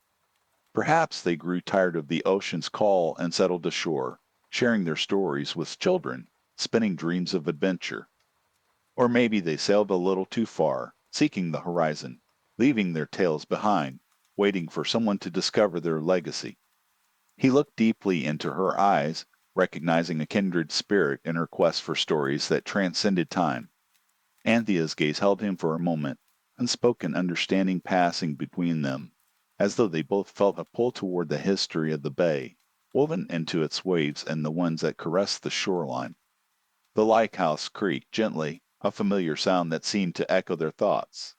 "Perhaps they grew tired of the ocean's call and settled ashore, sharing their stories with children, spinning dreams of adventure. Or maybe they sailed a little too far, seeking the horizon, leaving their tales behind, waiting for someone to discover their legacy." He looked deeply into her eyes, recognizing a kindred spirit in her quest for stories that transcended time. Anthea's gaze held him for a moment, unspoken understanding passing between them, as though they both felt a pull toward the history of the bay, woven into its waves and the ones that caressed the shoreline. The lighthouse creaked gently, a familiar sound that seemed to echo their thoughts.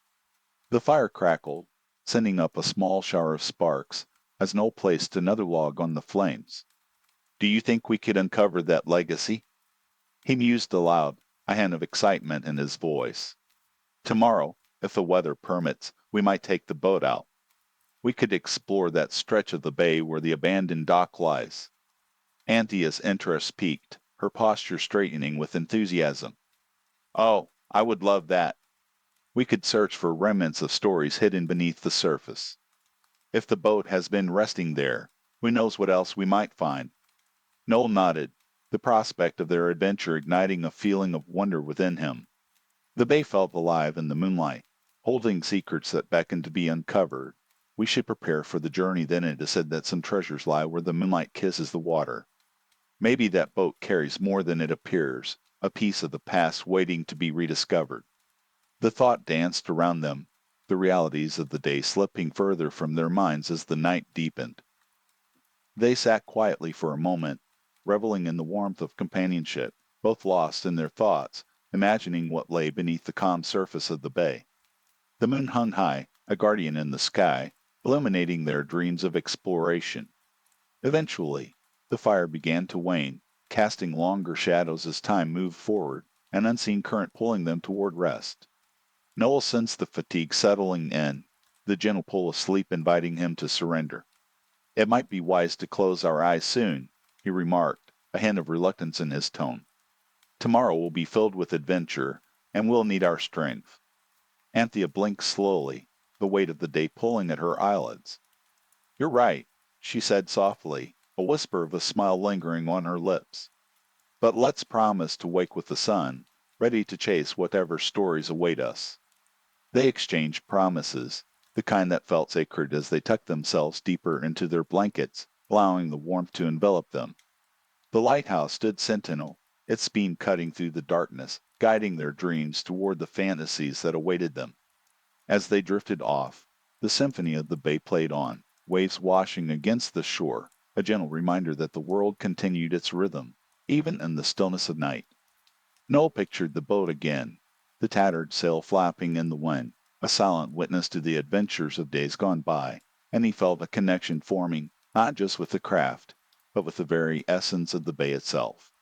The fire crackled, sending up a small shower of sparks, as Noel placed another log on the flames. "Do you think we could uncover that legacy?" He mused aloud, a hint of excitement in his voice. "Tomorrow, if the weather permits, we might take the boat out. We could explore that stretch of the bay where the abandoned dock lies." Anthea's interest peaked, her posture straightening with enthusiasm. "Oh, I would love that. We could search for remnants of stories hidden beneath the surface. If the boat has been resting there, who knows what else we might find?" Noel nodded, the prospect of their adventure igniting a feeling of wonder within him. The bay felt alive in the moonlight, holding secrets that beckoned to be uncovered. "We should prepare for the journey, then it is said that some treasures lie where the moonlight kisses the water. Maybe that boat carries more than it appears, a piece of the past waiting to be rediscovered." The thought danced around them, the realities of the day slipping further from their minds as the night deepened. They sat quietly for a moment, reveling in the warmth of companionship, both lost in their thoughts, imagining what lay beneath the calm surface of the bay. The moon hung high, a guardian in the sky, illuminating their dreams of exploration. Eventually, the fire began to wane, casting longer shadows as time moved forward, an unseen current pulling them toward rest. Noel sensed the fatigue settling in, the gentle pull of sleep inviting him to surrender. "It might be wise to close our eyes soon," he remarked, a hint of reluctance in his tone. "Tomorrow will be filled with adventure, and we'll need our strength." Anthea blinked slowly, the weight of the day pulling at her eyelids. "You're right," she said softly, a whisper of a smile lingering on her lips. "But let's promise to wake with the sun, ready to chase whatever stories await us." They exchanged promises, the kind that felt sacred as they tucked themselves deeper into their blankets, allowing the warmth to envelop them. The lighthouse stood sentinel, its beam cutting through the darkness, guiding their dreams toward the fantasies that awaited them. As they drifted off, the symphony of the bay played on, waves washing against the shore, a gentle reminder that the world continued its rhythm, even in the stillness of night. Noel pictured the boat again, the tattered sail flapping in the wind, a silent witness to the adventures of days gone by, and he felt a connection forming, not just with the craft, but with the very essence of the bay itself.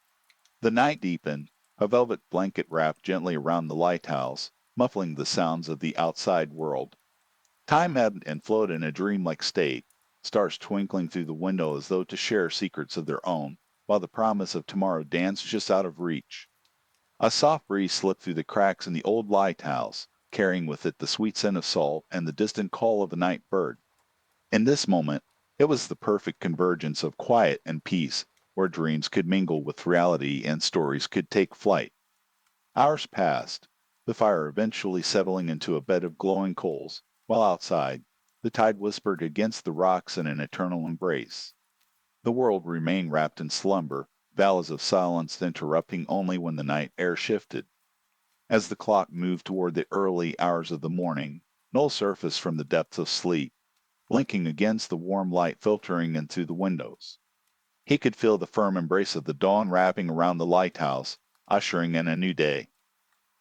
The night deepened, a velvet blanket wrapped gently around the lighthouse, muffling the sounds of the outside world. Time ebbed and flowed in a dreamlike state, stars twinkling through the window as though to share secrets of their own, while the promise of tomorrow danced just out of reach. A soft breeze slipped through the cracks in the old lighthouse, carrying with it the sweet scent of salt and the distant call of a night bird. In this moment, it was the perfect convergence of quiet and peace, where dreams could mingle with reality and stories could take flight. Hours passed, the fire eventually settling into a bed of glowing coals, while outside, the tide whispered against the rocks in an eternal embrace. The world remained wrapped in slumber, valleys of silence interrupting only when the night air shifted. As the clock moved toward the early hours of the morning, Noel surfaced from the depths of sleep, blinking against the warm light filtering in through the windows. He could feel the firm embrace of the dawn wrapping around the lighthouse, ushering in a new day.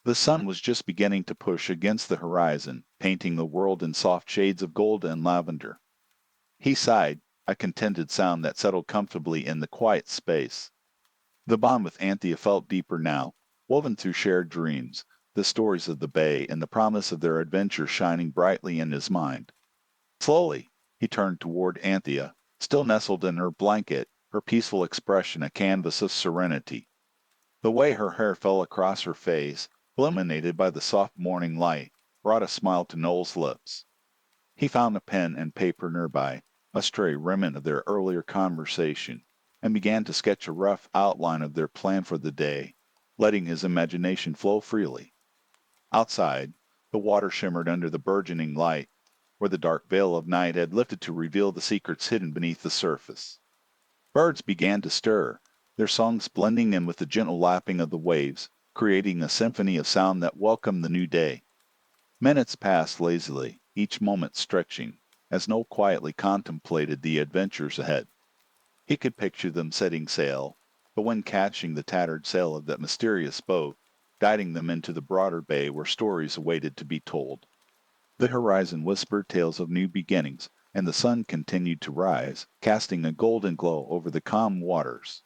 The sun was just beginning to push against the horizon, painting the world in soft shades of gold and lavender. He sighed, a contented sound that settled comfortably in the quiet space. The bond with Anthea felt deeper now, woven through shared dreams, the stories of the bay and the promise of their adventure shining brightly in his mind. Slowly, he turned toward Anthea, still nestled in her blanket, her peaceful expression a canvas of serenity. The way her hair fell across her face, illuminated by the soft morning light, brought a smile to Noel's lips. He found a pen and paper nearby, a stray remnant of their earlier conversation, and began to sketch a rough outline of their plan for the day, letting his imagination flow freely. Outside, the water shimmered under the burgeoning light, where the dark veil of night had lifted to reveal the secrets hidden beneath the surface. Birds began to stir, their songs blending in with the gentle lapping of the waves, creating a symphony of sound that welcomed the new day. Minutes passed lazily, each moment stretching, as Noel quietly contemplated the adventures ahead. He could picture them setting sail, but when catching the tattered sail of that mysterious boat, guiding them into the broader bay where stories awaited to be told. The horizon whispered tales of new beginnings, and the sun continued to rise, casting a golden glow over the calm waters.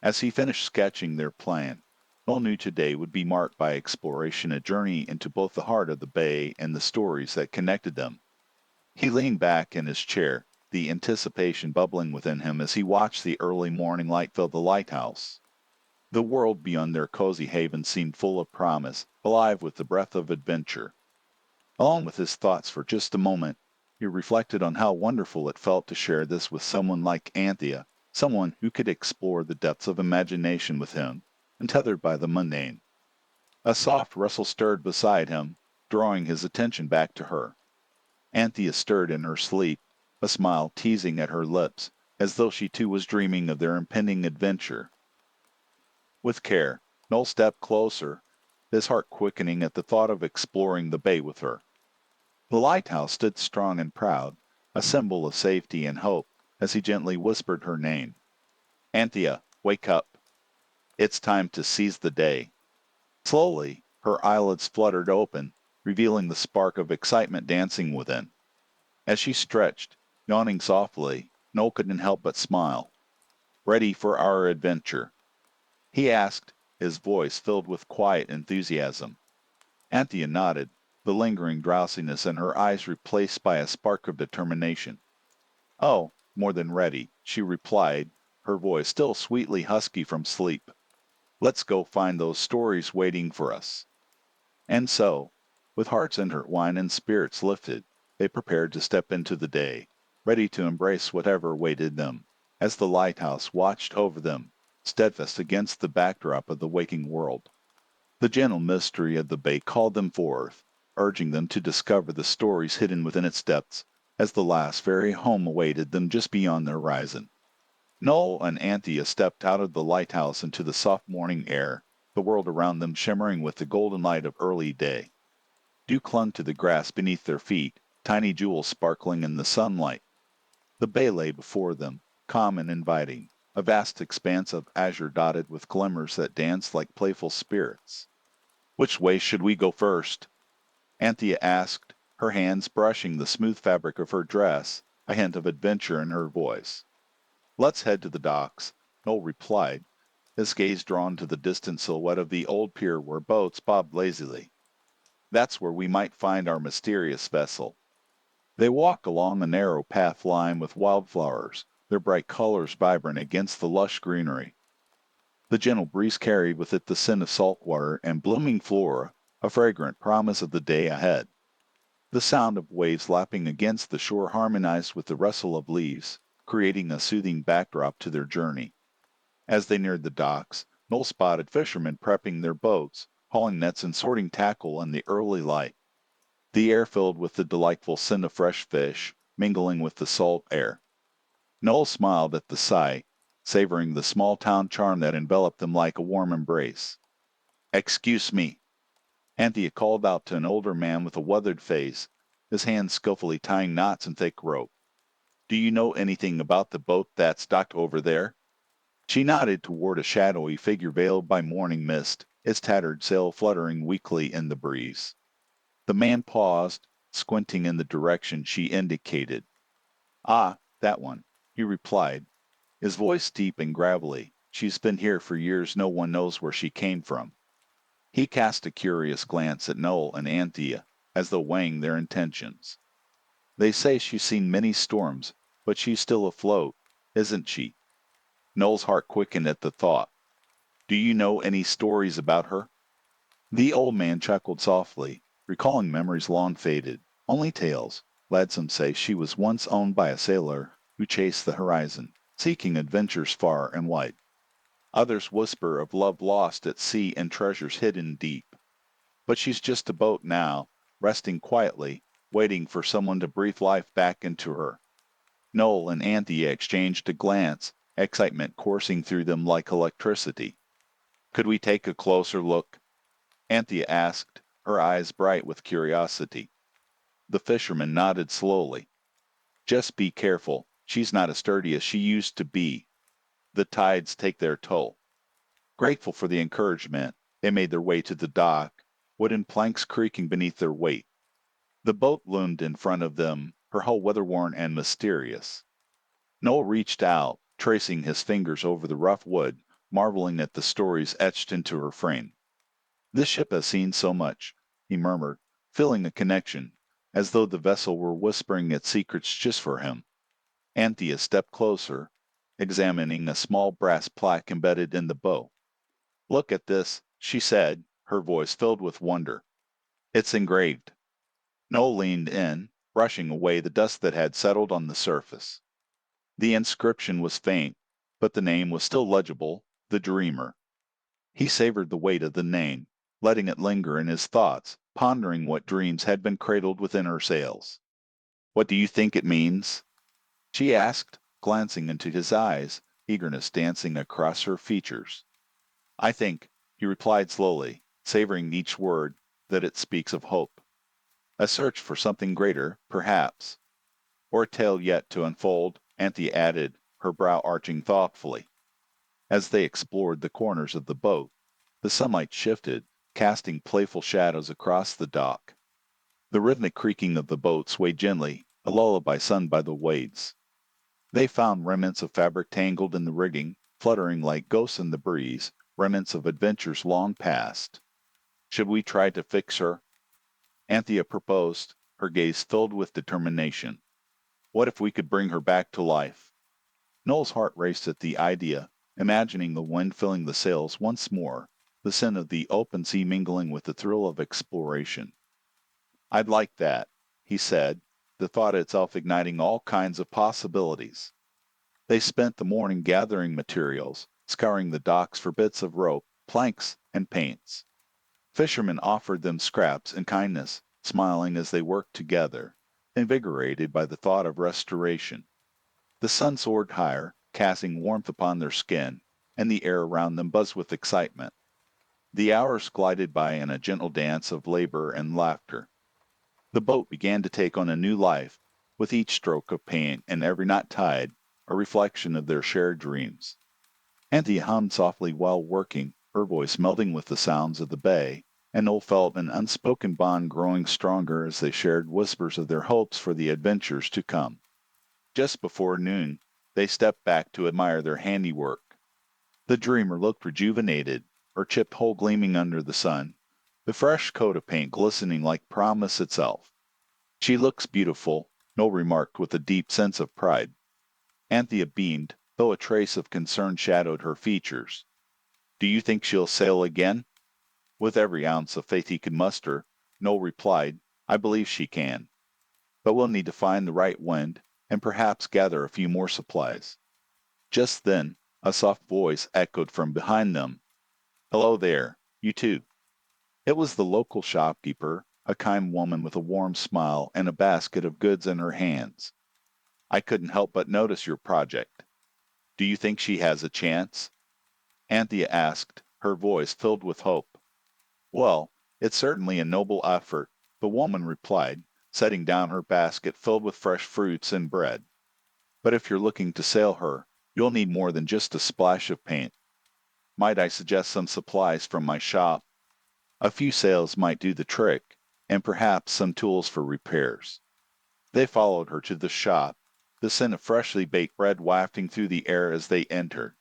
As he finished sketching their plan, Noel knew today would be marked by exploration, a journey into both the heart of the bay and the stories that connected them. He leaned back in his chair, the anticipation bubbling within him as he watched the early morning light fill the lighthouse. The world beyond their cozy haven seemed full of promise, alive with the breath of adventure. Alone with his thoughts for just a moment, he reflected on how wonderful it felt to share this with someone like Anthea, someone who could explore the depths of imagination with him, untethered by the mundane. A soft rustle stirred beside him, drawing his attention back to her. Anthea stirred in her sleep, a smile teasing at her lips, as though she too was dreaming of their impending adventure. With care, Noel stepped closer, his heart quickening at the thought of exploring the bay with her. The lighthouse stood strong and proud, a symbol of safety and hope, as he gently whispered her name. Anthea, wake up. It's time to seize the day. Slowly, her eyelids fluttered open, revealing the spark of excitement dancing within. As she stretched, yawning softly, Noel couldn't help but smile. Ready for our adventure? He asked, his voice filled with quiet enthusiasm. Anthea nodded, the lingering drowsiness in her eyes replaced by a spark of determination. Oh, more than ready, she replied, her voice still sweetly husky from sleep. Let's go find those stories waiting for us. And so, with hearts intertwined and spirits lifted, they prepared to step into the day, ready to embrace whatever waited them, as the lighthouse watched over them, steadfast against the backdrop of the waking world. The gentle mystery of the bay called them forth, urging them to discover the stories hidden within its depths, as the last ferry home awaited them just beyond the horizon. Noel and Anthea stepped out of the lighthouse into the soft morning air, the world around them shimmering with the golden light of early day. Dew clung to the grass beneath their feet, tiny jewels sparkling in the sunlight. The bay lay before them, calm and inviting, a vast expanse of azure dotted with glimmers that danced like playful spirits. Which way should we go first? Anthea asked, her hands brushing the smooth fabric of her dress, a hint of adventure in her voice. Let's head to the docks, Noel replied, his gaze drawn to the distant silhouette of the old pier where boats bobbed lazily. That's where we might find our mysterious vessel. They walked along a narrow path lined with wildflowers, their bright colors vibrant against the lush greenery. The gentle breeze carried with it the scent of salt water and blooming flora, a fragrant promise of the day ahead. The sound of waves lapping against the shore harmonized with the rustle of leaves, creating a soothing backdrop to their journey. As they neared the docks, Noel spotted fishermen prepping their boats, hauling nets and sorting tackle in the early light. The air filled with the delightful scent of fresh fish, mingling with the salt air. Noel smiled at the sight, savoring the small town charm that enveloped them like a warm embrace. Excuse me, Anthea called out to an older man with a weathered face, his hands skillfully tying knots in thick rope. Do you know anything about the boat that's docked over there? She nodded toward a shadowy figure veiled by morning mist, its tattered sail fluttering weakly in the breeze. The man paused, squinting in the direction she indicated. Ah, that one, he replied, his voice deep and gravelly. She's been here for years, no one knows where she came from. He cast a curious glance at Noel and Anthea, as though weighing their intentions. They say she's seen many storms, but she's still afloat, isn't she? Noel's heart quickened at the thought. Do you know any stories about her? The old man chuckled softly, recalling memories long faded. Only tales. Some say she was once owned by a sailor who chased the horizon, seeking adventures far and wide. Others whisper of love lost at sea and treasures hidden deep. But she's just a boat now, resting quietly, waiting for someone to breathe life back into her. Noel and Anthea exchanged a glance, excitement coursing through them like electricity. "Could we take a closer look?" Anthea asked, her eyes bright with curiosity. The fisherman nodded slowly. "Just be careful. She's not as sturdy as she used to be. The tides take their toll." Grateful for the encouragement, they made their way to the dock, wooden planks creaking beneath their weight. The boat loomed in front of them, her hull weather-worn and mysterious. Noel reached out, tracing his fingers over the rough wood, marveling at the stories etched into her frame. "This ship has seen so much," he murmured, feeling a connection, as though the vessel were whispering its secrets just for him. Anthea stepped closer, examining a small brass plaque embedded in the bow. "Look at this," she said, her voice filled with wonder. "It's engraved." Noel leaned in, brushing away the dust that had settled on the surface. The inscription was faint, but the name was still legible, The Dreamer. He savored the weight of the name, letting it linger in his thoughts, pondering what dreams had been cradled within her sails. "What do you think it means?" she asked, glancing into his eyes, eagerness dancing across her features. "I think," he replied slowly, savoring each word, "that it speaks of hope. A search for something greater, perhaps. Or a tale yet to unfold," Anthea added, her brow arching thoughtfully. As they explored the corners of the boat, the sunlight shifted, casting playful shadows across the dock. The rhythmic creaking of the boat swayed gently, a lullaby sung by the waves. They found remnants of fabric tangled in the rigging, fluttering like ghosts in the breeze, remnants of adventures long past. "Should we try to fix her?" Anthea proposed, her gaze filled with determination. "What if we could bring her back to life?" Noel's heart raced at the idea, imagining the wind filling the sails once more, the scent of the open sea mingling with the thrill of exploration. "I'd like that," he said, the thought itself igniting all kinds of possibilities. They spent the morning gathering materials, scouring the docks for bits of rope, planks, and paints. Fishermen offered them scraps in kindness, smiling as they worked together, invigorated by the thought of restoration. The sun soared higher, casting warmth upon their skin, and the air around them buzzed with excitement. The hours glided by in a gentle dance of labor and laughter. The boat began to take on a new life, with each stroke of paint and every knot tied, a reflection of their shared dreams. Anthea hummed softly while working, her voice melding with the sounds of the bay, and Noel felt an unspoken bond growing stronger as they shared whispers of their hopes for the adventures to come. Just before noon, they stepped back to admire their handiwork. The dreamer looked rejuvenated, her chipped hull gleaming under the sun, the fresh coat of paint glistening like promise itself. "She looks beautiful," Noel remarked with a deep sense of pride. Anthea beamed, though a trace of concern shadowed her features. "Do you think she'll sail again?" With every ounce of faith he could muster, Noel replied, "I believe she can. But we'll need to find the right wind, and perhaps gather a few more supplies." Just then, a soft voice echoed from behind them. "Hello there, you too." It was the local shopkeeper, a kind woman with a warm smile and a basket of goods in her hands. "I couldn't help but notice your project. Do you think she has a chance?" Anthea asked, her voice filled with hope. "Well, it's certainly a noble effort," the woman replied, setting down her basket filled with fresh fruits and bread. "But if you're looking to sail her, you'll need more than just a splash of paint. Might I suggest some supplies from my shop? A few sails might do the trick, and perhaps some tools for repairs." They followed her to the shop, the scent of freshly baked bread wafting through the air as they entered.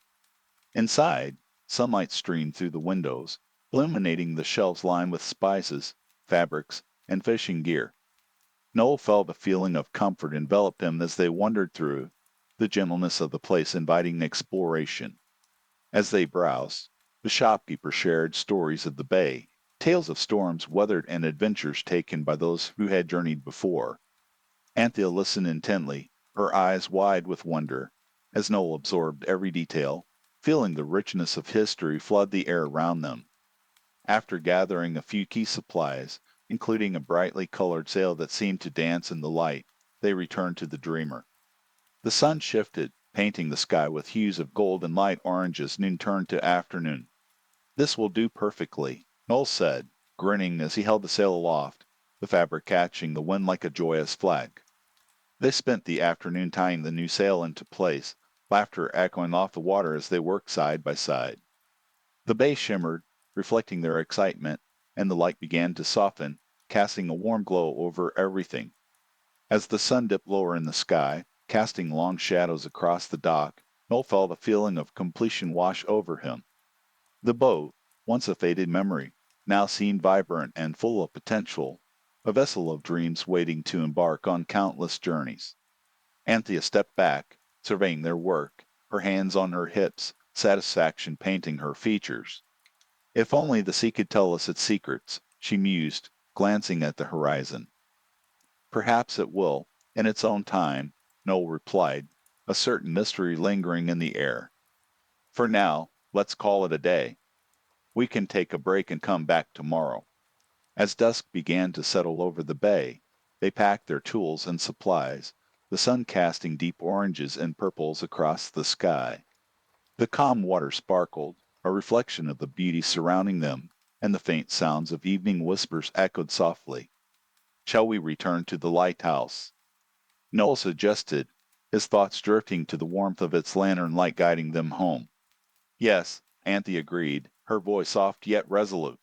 Inside, sunlight streamed through the windows, illuminating the shelves lined with spices, fabrics, and fishing gear. Noel felt a feeling of comfort envelop him as they wandered through, the gentleness of the place inviting exploration. As they browsed, the shopkeeper shared stories of the bay, tales of storms weathered and adventures taken by those who had journeyed before. Anthea listened intently, her eyes wide with wonder, as Noel absorbed every detail, feeling the richness of history flood the air around them. After gathering a few key supplies, including a brightly colored sail that seemed to dance in the light, they returned to the Dreamer. The sun shifted, painting the sky with hues of gold and light orange as noon turned to afternoon. "This will do perfectly," Noel said, grinning as he held the sail aloft, the fabric catching the wind like a joyous flag. They spent the afternoon tying the new sail into place, laughter echoing off the water as they worked side by side. The bay shimmered, reflecting their excitement, and the light began to soften, casting a warm glow over everything. As the sun dipped lower in the sky, casting long shadows across the dock, Noel felt a feeling of completion wash over him. The boat, once a faded memory, now seemed vibrant and full of potential, a vessel of dreams waiting to embark on countless journeys. Anthea stepped back, surveying their work, her hands on her hips, satisfaction painting her features. "If only the sea could tell us its secrets," she mused, glancing at the horizon. "Perhaps it will, in its own time," Noel replied, a certain mystery lingering in the air. "For now, let's call it a day. We can take a break and come back tomorrow." As dusk began to settle over the bay, they packed their tools and supplies, the sun casting deep oranges and purples across the sky. The calm water sparkled, a reflection of the beauty surrounding them, and the faint sounds of evening whispers echoed softly. "Shall we return to the lighthouse?" Noel suggested, his thoughts drifting to the warmth of its lantern light guiding them home. "Yes," Anthea agreed, her voice soft yet resolute.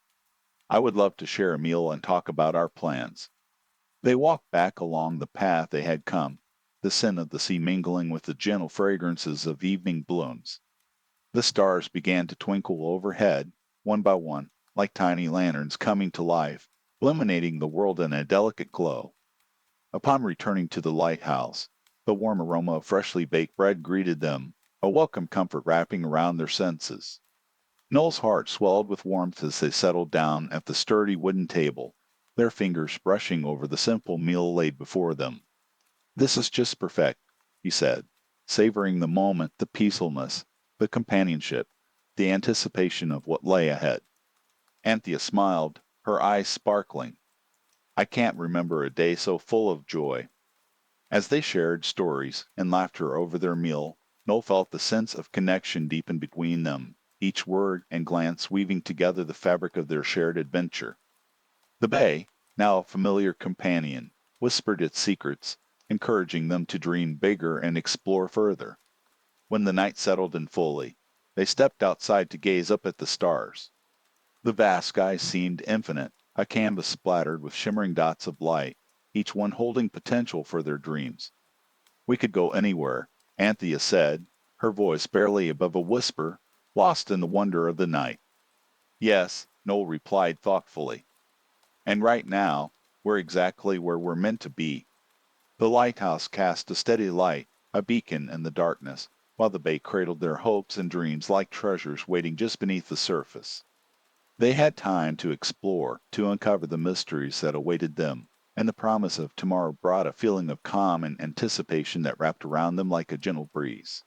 "I would love to share a meal and talk about our plans." They walked back along the path they had come, the scent of the sea mingling with the gentle fragrances of evening blooms. The stars began to twinkle overhead, one by one, like tiny lanterns coming to life, illuminating the world in a delicate glow. Upon returning to the lighthouse, the warm aroma of freshly baked bread greeted them, a welcome comfort wrapping around their senses. Noel's heart swelled with warmth as they settled down at the sturdy wooden table, their fingers brushing over the simple meal laid before them. "This is just perfect," he said, savoring the moment, the peacefulness, the companionship, the anticipation of what lay ahead. Anthea smiled, her eyes sparkling. "I can't remember a day so full of joy." As they shared stories and laughter over their meal, Noel felt the sense of connection deepen between them, each word and glance weaving together the fabric of their shared adventure. The bay, now a familiar companion, whispered its secrets, encouraging them to dream bigger and explore further. When the night settled in fully, they stepped outside to gaze up at the stars. The vast sky seemed infinite, a canvas splattered with shimmering dots of light, each one holding potential for their dreams. "We could go anywhere," Anthea said, her voice barely above a whisper, lost in the wonder of the night. "Yes," Noel replied thoughtfully. "And right now, we're exactly where we're meant to be." The lighthouse cast a steady light, a beacon in the darkness, while the bay cradled their hopes and dreams like treasures waiting just beneath the surface. They had time to explore, to uncover the mysteries that awaited them, and the promise of tomorrow brought a feeling of calm and anticipation that wrapped around them like a gentle breeze.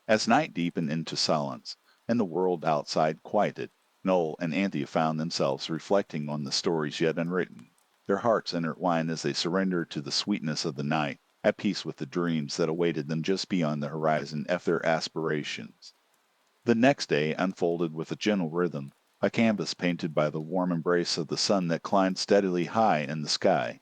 As night deepened into silence, and the world outside quieted, Noel and Anthea found themselves reflecting on the stories yet unwritten, their hearts intertwined as they surrendered to the sweetness of the night, at peace with the dreams that awaited them just beyond the horizon of their aspirations. The next day unfolded with a gentle rhythm, a canvas painted by the warm embrace of the sun that climbed steadily high in the sky.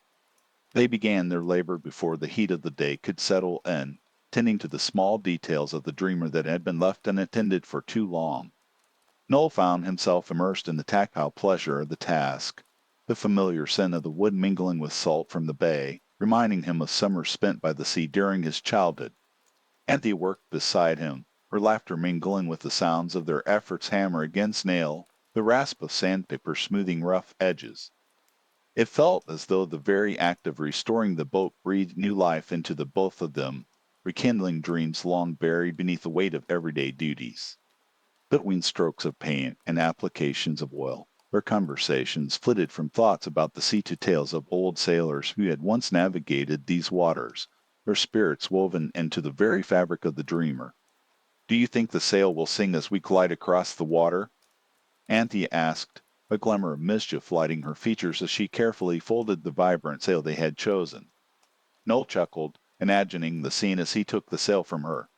They began their labor before the heat of the day could settle in, tending to the small details of the dreamer that had been left unattended for too long. Noel found himself immersed in the tactile pleasure of the task, the familiar scent of the wood mingling with salt from the bay, reminding him of summers spent by the sea during his childhood. Anthea worked beside him, her laughter mingling with the sounds of their efforts hammer against nail, the rasp of sandpaper smoothing rough edges. It felt as though the very act of restoring the boat breathed new life into the both of them, rekindling dreams long buried beneath the weight of everyday duties. Between strokes of paint and applications of oil, their conversations flitted from thoughts about the sea to tales of old sailors who had once navigated these waters, their spirits woven into the very fabric of the dreamer. "Do you think the sail will sing as we glide across the water?" Anthea asked, a glimmer of mischief lighting her features as she carefully folded the vibrant sail they had chosen. Noel chuckled, imagining the scene as he took the sail from her.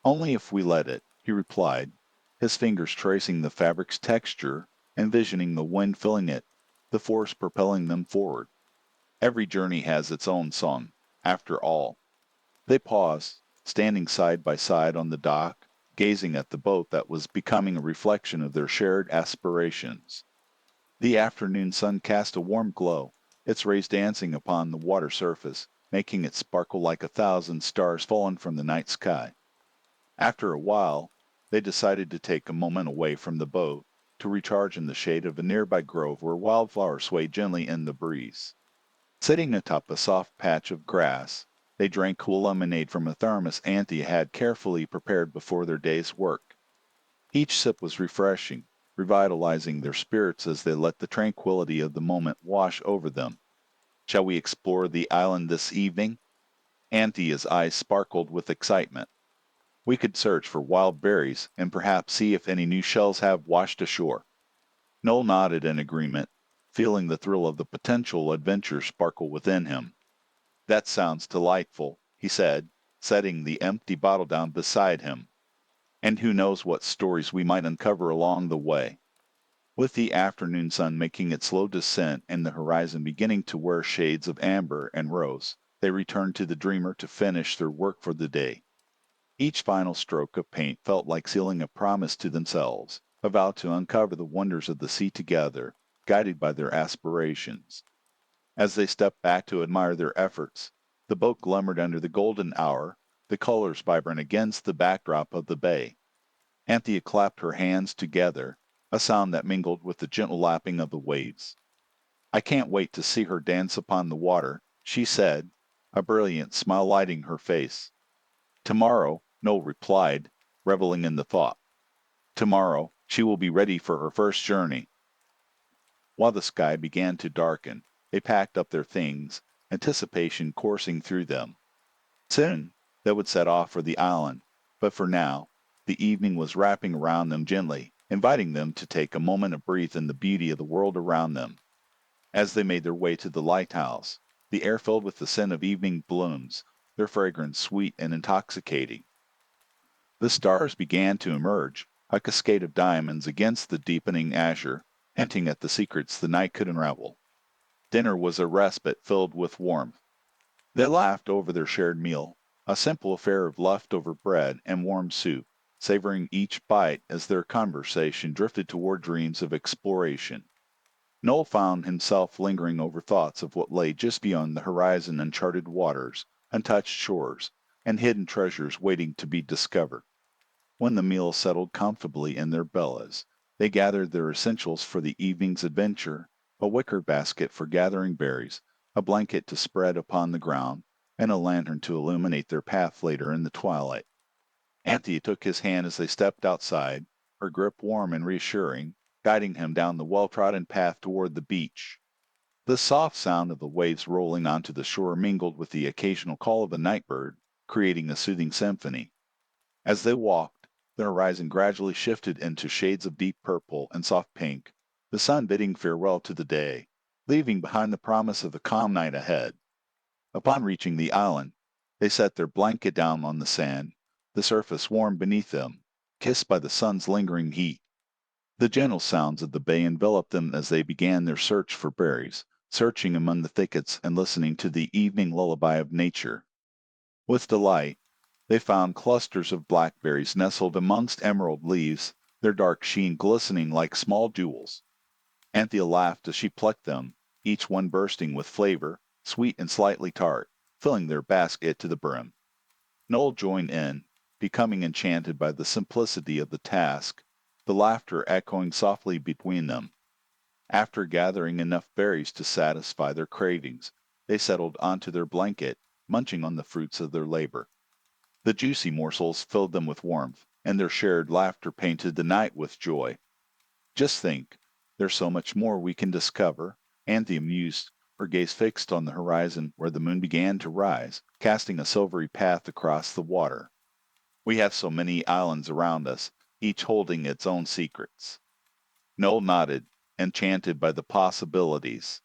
Only if we let it, he replied, his fingers tracing the fabric's texture, envisioning the wind filling it, the force propelling them forward. Every journey has its own song, after all. They paused, standing side by side on the dock, gazing at the boat that was becoming a reflection of their shared aspirations. The afternoon sun cast a warm glow, its rays dancing upon the water surface, making it sparkle like 1,000 stars fallen from the night sky. After a while, they decided to take a moment away from the boat to recharge in the shade of a nearby grove where wildflowers swayed gently in the breeze. Sitting atop a soft patch of grass, they drank cool lemonade from a thermos Auntie had carefully prepared before their day's work. Each sip was refreshing, revitalizing their spirits as they let the tranquility of the moment wash over them. "Shall we explore the island this evening?" Auntie's eyes sparkled with excitement. "We could search for wild berries and perhaps see if any new shells have washed ashore." Noel nodded in agreement, feeling the thrill of the potential adventure sparkle within him. "That sounds delightful," he said, setting the empty bottle down beside him. "And who knows what stories we might uncover along the way." With the afternoon sun making its slow descent and the horizon beginning to wear shades of amber and rose, they returned to the Dreamer to finish their work for the day. Each final stroke of paint felt like sealing a promise to themselves, a vow to uncover the wonders of the sea together, guided by their aspirations. As they stepped back to admire their efforts, the boat glimmered under the golden hour, the colors vibrant against the backdrop of the bay. Anthea clapped her hands together, a sound that mingled with the gentle lapping of the waves. "I can't wait to see her dance upon the water," she said, a brilliant smile lighting her face. "Tomorrow," Noel replied, reveling in the thought. "Tomorrow she will be ready for her first journey." While the sky began to darken, they packed up their things, anticipation coursing through them. Soon they would set off for the island, but for now, the evening was wrapping around them gently, inviting them to take a moment to breathe in the beauty of the world around them. As they made their way to the lighthouse, the air filled with the scent of evening blooms, their fragrance sweet and intoxicating. The stars began to emerge, a cascade of diamonds against the deepening azure, hinting at the secrets the night could unravel. Dinner was a respite filled with warmth. They laughed over their shared meal, a simple affair of leftover bread and warm soup, savoring each bite as their conversation drifted toward dreams of exploration. Noel found himself lingering over thoughts of what lay just beyond the horizon, uncharted waters, untouched shores, and hidden treasures waiting to be discovered. When the meal settled comfortably in their bellies, they gathered their essentials for the evening's adventure, a wicker basket for gathering berries, a blanket to spread upon the ground, and a lantern to illuminate their path later in the twilight. Auntie took his hand as they stepped outside, her grip warm and reassuring, guiding him down the well-trodden path toward the beach. The soft sound of the waves rolling onto the shore mingled with the occasional call of a night bird, creating a soothing symphony. As they walked, the horizon gradually shifted into shades of deep purple and soft pink, the sun bidding farewell to the day, leaving behind the promise of a calm night ahead. Upon reaching the island, they set their blanket down on the sand, the surface warm beneath them, kissed by the sun's lingering heat. The gentle sounds of the bay enveloped them as they began their search for berries, searching among the thickets and listening to the evening lullaby of nature. With delight, they found clusters of blackberries nestled amongst emerald leaves, their dark sheen glistening like small jewels. Anthea laughed as she plucked them, each one bursting with flavor, sweet and slightly tart, filling their basket to the brim. Noel joined in, becoming enchanted by the simplicity of the task, the laughter echoing softly between them. After gathering enough berries to satisfy their cravings, they settled onto their blanket, munching on the fruits of their labor. The juicy morsels filled them with warmth, and their shared laughter painted the night with joy. "Just think, there's so much more we can discover," Anthea mused, her gaze fixed on the horizon where the moon began to rise, casting a silvery path across the water. "We have so many islands around us, each holding its own secrets." Noel nodded, enchanted by the possibilities.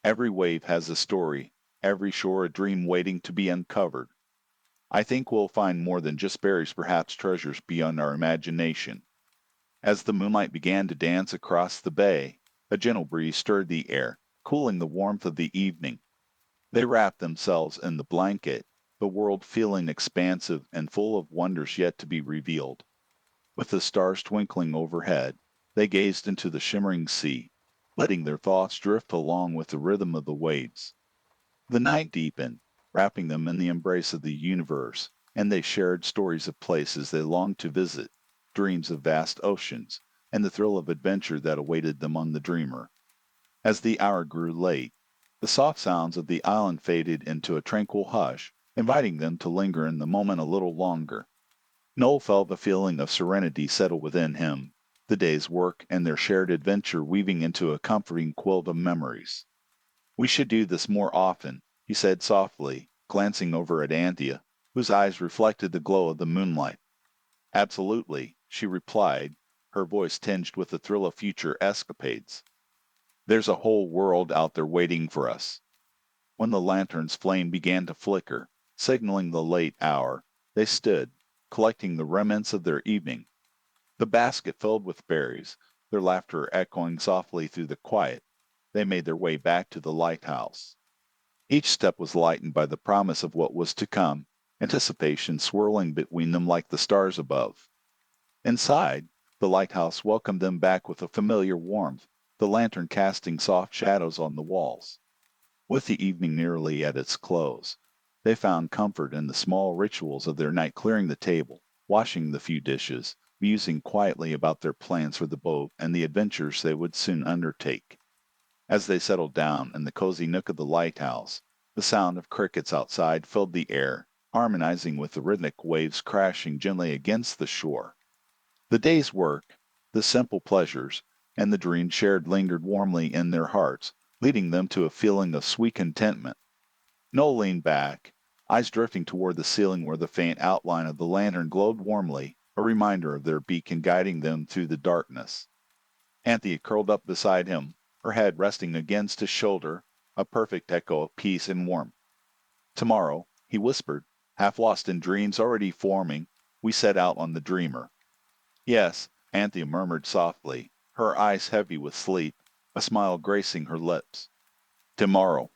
"Every wave has a story, every shore a dream waiting to be uncovered." I think we'll find more than just berries, perhaps treasures beyond our imagination. As the moonlight began to dance across the bay, a gentle breeze stirred the air, cooling the warmth of the evening. They wrapped themselves in the blanket, the world feeling expansive and full of wonders yet to be revealed. With the stars twinkling overhead, they gazed into the shimmering sea, letting their thoughts drift along with the rhythm of the waves. The night deepened, wrapping them in the embrace of the universe, and they shared stories of places they longed to visit, dreams of vast oceans, and the thrill of adventure that awaited them on the Dreamer. As the hour grew late, the soft sounds of the island faded into a tranquil hush, inviting them to linger in the moment a little longer. Noel felt the feeling of serenity settle within him, the day's work and their shared adventure weaving into a comforting quilt of memories. "We should do this more often," he said softly, glancing over at Anthea, whose eyes reflected the glow of the moonlight. "Absolutely," she replied, her voice tinged with the thrill of future escapades. "There's a whole world out there waiting for us." When the lantern's flame began to flicker, signaling the late hour, they stood, collecting the remnants of their evening. The basket filled with berries, their laughter echoing softly through the quiet, they made their way back to the lighthouse. Each step was lightened by the promise of what was to come, anticipation swirling between them like the stars above. Inside, the lighthouse welcomed them back with a familiar warmth, the lantern casting soft shadows on the walls. With the evening nearly at its close, they found comfort in the small rituals of their night, clearing the table, washing the few dishes, musing quietly about their plans for the boat and the adventures they would soon undertake. As they settled down in the cozy nook of the lighthouse, the sound of crickets outside filled the air, harmonizing with the rhythmic waves crashing gently against the shore. The day's work, the simple pleasures, and the dreams shared lingered warmly in their hearts, leading them to a feeling of sweet contentment. Noel leaned back, eyes drifting toward the ceiling where the faint outline of the lantern glowed warmly, a reminder of their beacon guiding them through the darkness. Anthea curled up beside him, her head resting against his shoulder, a perfect echo of peace and warmth. "Tomorrow," he whispered, half lost in dreams already forming, "we set out on the Dreamer." "Yes," Anthea murmured softly, her eyes heavy with sleep, a smile gracing her lips. "Tomorrow."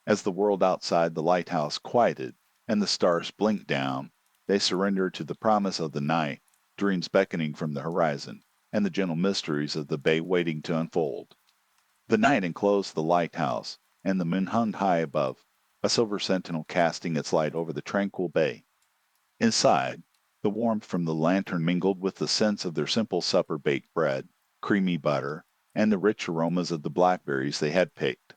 As the world outside the lighthouse quieted and the stars blinked down, they surrendered to the promise of the night, dreams beckoning from the horizon, and the gentle mysteries of the bay waiting to unfold. The night enclosed the lighthouse, and the moon hung high above, a silver sentinel casting its light over the tranquil bay. Inside, the warmth from the lantern mingled with the scents of their simple supper, baked bread, creamy butter, and the rich aromas of the blackberries they had picked.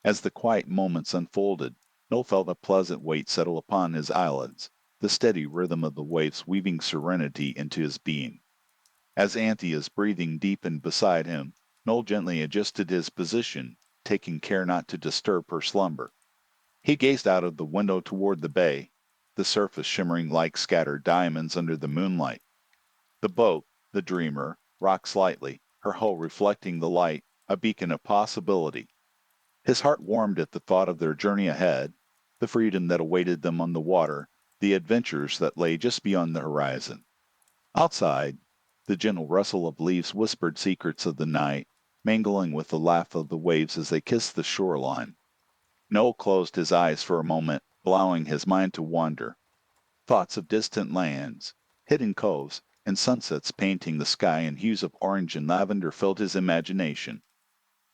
As the quiet moments unfolded, Noel felt a pleasant weight settle upon his eyelids, the steady rhythm of the waves weaving serenity into his being. As Anthea's breathing deepened beside him, Noel gently adjusted his position, taking care not to disturb her slumber. He gazed out of the window toward the bay, the surface shimmering like scattered diamonds under the moonlight. The boat, the Dreamer, rocked slightly, her hull reflecting the light, a beacon of possibility. His heart warmed at the thought of their journey ahead, the freedom that awaited them on the water, the adventures that lay just beyond the horizon. Outside, the gentle rustle of leaves whispered secrets of the night, mingling with the laugh of the waves as they kissed the shoreline. Noel closed his eyes for a moment, allowing his mind to wander. Thoughts of distant lands, hidden coves, and sunsets painting the sky in hues of orange and lavender filled his imagination.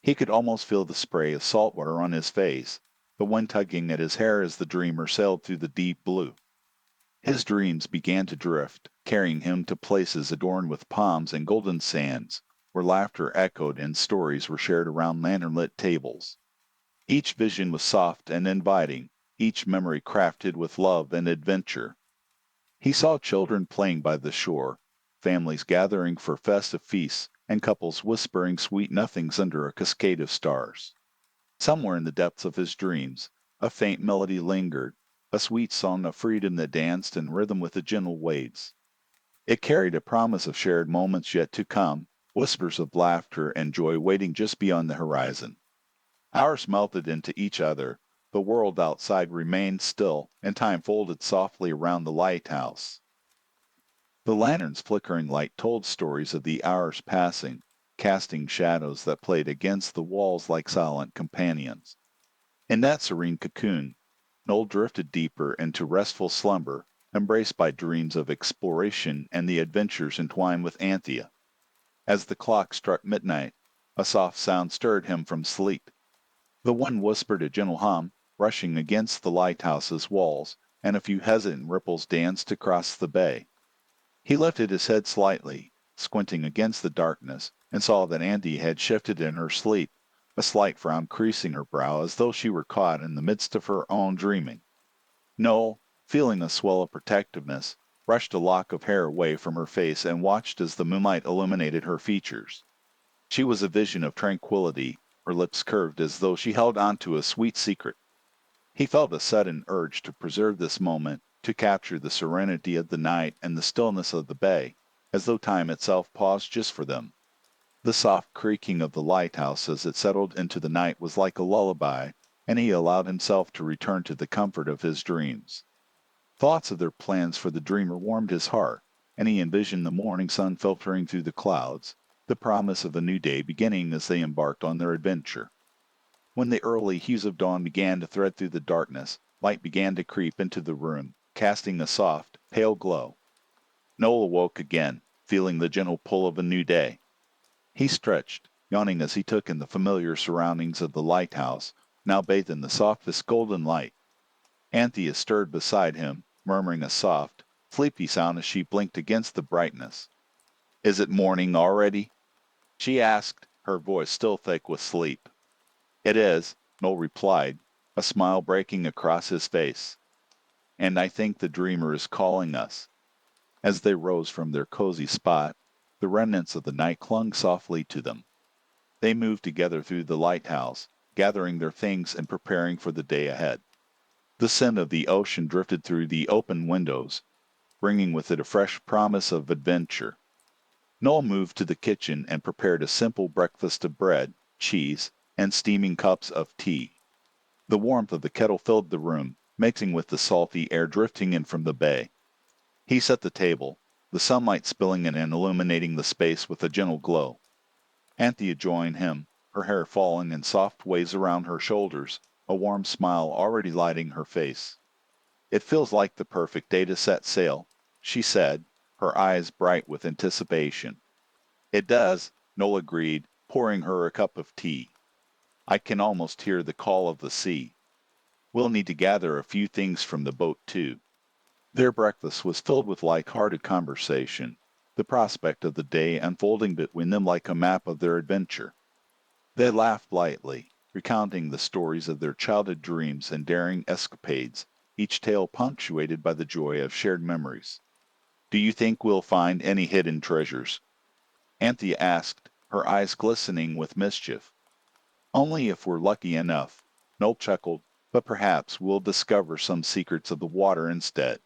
He could almost feel the spray of salt water on his face, the wind tugging at his hair as the Dreamer sailed through the deep blue. His dreams began to drift, carrying him to places adorned with palms and golden sands, where laughter echoed and stories were shared around lantern-lit tables. Each vision was soft and inviting, each memory crafted with love and adventure. He saw children playing by the shore, families gathering for festive feasts, and couples whispering sweet nothings under a cascade of stars. Somewhere in the depths of his dreams, a faint melody lingered, a sweet song of freedom that danced in rhythm with the gentle waves. It carried a promise of shared moments yet to come, whispers of laughter and joy waiting just beyond the horizon. Hours melted into each other, The world outside remained still, and time folded softly around the lighthouse. The lantern's flickering light told stories of the hours passing, casting shadows that played against the walls like silent companions. In that serene cocoon, Noel drifted deeper into restful slumber, embraced by dreams of exploration and the adventures entwined with Anthea. As the clock struck midnight, a soft sound stirred him from sleep. The wind whispered a gentle hum, rushing against the lighthouse's walls, and a few hesitant ripples danced across the bay. He lifted his head slightly, squinting against the darkness, and saw that Anthea had shifted in her sleep, a slight frown creasing her brow as though she were caught in the midst of her own dreaming. Noel, feeling a swell of protectiveness, brushed a lock of hair away from her face and watched as the moonlight illuminated her features. She was a vision of tranquility, her lips curved as though she held on to a sweet secret. He felt a sudden urge to preserve this moment, to capture the serenity of the night and the stillness of the bay, as though time itself paused just for them. The soft creaking of the lighthouse as it settled into the night was like a lullaby, and he allowed himself to return to the comfort of his dreams. Thoughts of their plans for the dreamer warmed his heart, and he envisioned the morning sun filtering through the clouds, the promise of a new day beginning as they embarked on their adventure. When the early hues of dawn began to thread through the darkness, light began to creep into the room, casting a soft, pale glow. Noel awoke again, feeling the gentle pull of a new day. He stretched, yawning as he took in the familiar surroundings of the lighthouse, now bathed in the softest golden light. Anthea stirred beside him, murmuring a soft, sleepy sound as she blinked against the brightness. "Is it morning already?" she asked, her voice still thick with sleep. "It is," Noel replied, a smile breaking across his face. "And I think the dreamer is calling us." As they rose from their cozy spot, the remnants of the night clung softly to them. They moved together through the lighthouse, gathering their things and preparing for the day ahead. The scent of the ocean drifted through the open windows, bringing with it a fresh promise of adventure. Noel moved to the kitchen and prepared a simple breakfast of bread, cheese, and steaming cups of tea. The warmth of the kettle filled the room, mixing with the salty air drifting in from the bay. He set the table, the sunlight spilling in and illuminating the space with a gentle glow. Anthea joined him, her hair falling in soft waves around her shoulders, a warm smile already lighting her face. "It feels like the perfect day to set sail," she said, her eyes bright with anticipation. "It does," Noel agreed, pouring her a cup of tea. "I can almost hear the call of the sea. We'll need to gather a few things from the boat, too." Their breakfast was filled with light-hearted conversation, the prospect of the day unfolding between them like a map of their adventure. They laughed lightly, recounting the stories of their childhood dreams and daring escapades, each tale punctuated by the joy of shared memories. "Do you think we'll find any hidden treasures?" Anthea asked, her eyes glistening with mischief. "Only if we're lucky enough," Noel chuckled, "but perhaps we'll discover some secrets of the water instead."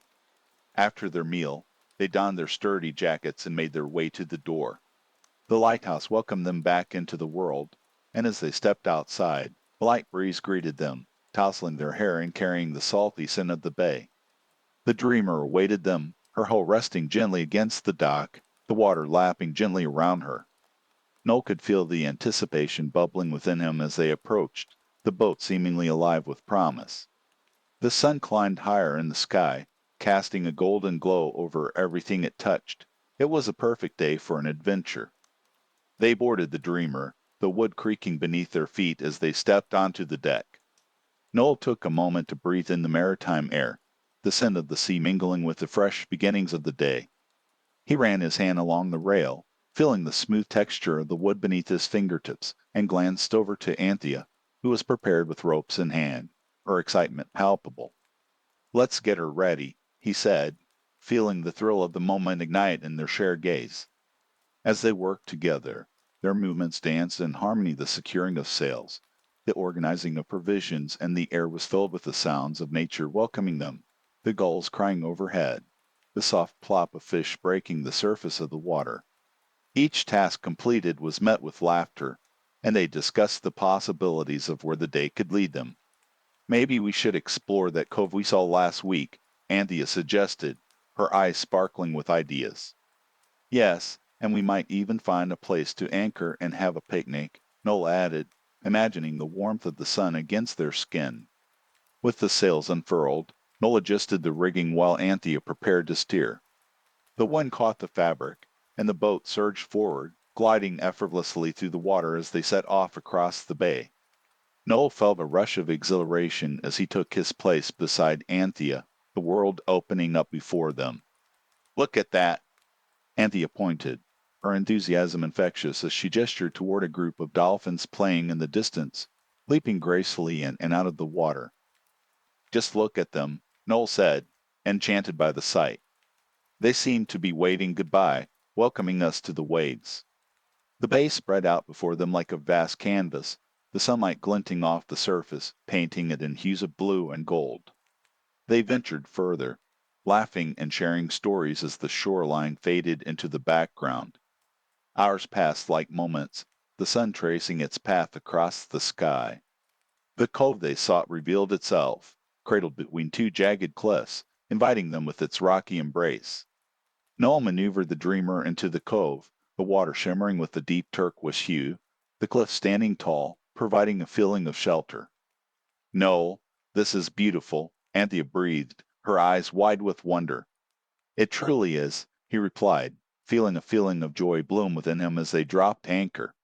After their meal, they donned their sturdy jackets and made their way to the door. The lighthouse welcomed them back into the world, and as they stepped outside, a light breeze greeted them, tousling their hair and carrying the salty scent of the bay. The dreamer awaited them, her hull resting gently against the dock, the water lapping gently around her. Noel could feel the anticipation bubbling within him as they approached, the boat seemingly alive with promise. The sun climbed higher in the sky, casting a golden glow over everything it touched. It was a perfect day for an adventure. They boarded the Dreamer, the wood creaking beneath their feet as they stepped onto the deck. Noel took a moment to breathe in the maritime air, the scent of the sea mingling with the fresh beginnings of the day. He ran his hand along the rail, feeling the smooth texture of the wood beneath his fingertips, and glanced over to Anthea, who was prepared with ropes in hand, her excitement palpable. "Let's get her ready," he said, feeling the thrill of the moment ignite in their shared gaze. As they worked together, their movements danced in harmony, the securing of sails, the organizing of provisions, and the air was filled with the sounds of nature welcoming them, the gulls crying overhead, the soft plop of fish breaking the surface of the water. Each task completed was met with laughter, and they discussed the possibilities of where the day could lead them. Maybe we should explore that cove we saw last week, Anthea suggested, her eyes sparkling with ideas. Yes, and we might even find a place to anchor and have a picnic, Noel added, imagining the warmth of the sun against their skin. With the sails unfurled, Noel adjusted the rigging while Anthea prepared to steer. The wind caught the fabric, and the boat surged forward, gliding effortlessly through the water as they set off across the bay. Noel felt a rush of exhilaration as he took his place beside Anthea, the world opening up before them. "Look at that!" Anthea pointed, her enthusiasm infectious as she gestured toward a group of dolphins playing in the distance, leaping gracefully in and out of the water. "Just look at them," Noel said, enchanted by the sight. "They seem to be waving goodbye, welcoming us to the waves." The bay spread out before them like a vast canvas, the sunlight glinting off the surface, painting it in hues of blue and gold. They ventured further, laughing and sharing stories as the shoreline faded into the background. Hours passed like moments, the sun tracing its path across the sky. The cove they sought revealed itself, cradled between two jagged cliffs, inviting them with its rocky embrace. Noel maneuvered the dreamer into the cove, the water shimmering with a deep turquoise hue, the cliffs standing tall, providing a feeling of shelter. "Noel, this is beautiful," Anthea breathed, her eyes wide with wonder. "It truly is," he replied, feeling a feeling of joy bloom within him as they dropped anchor.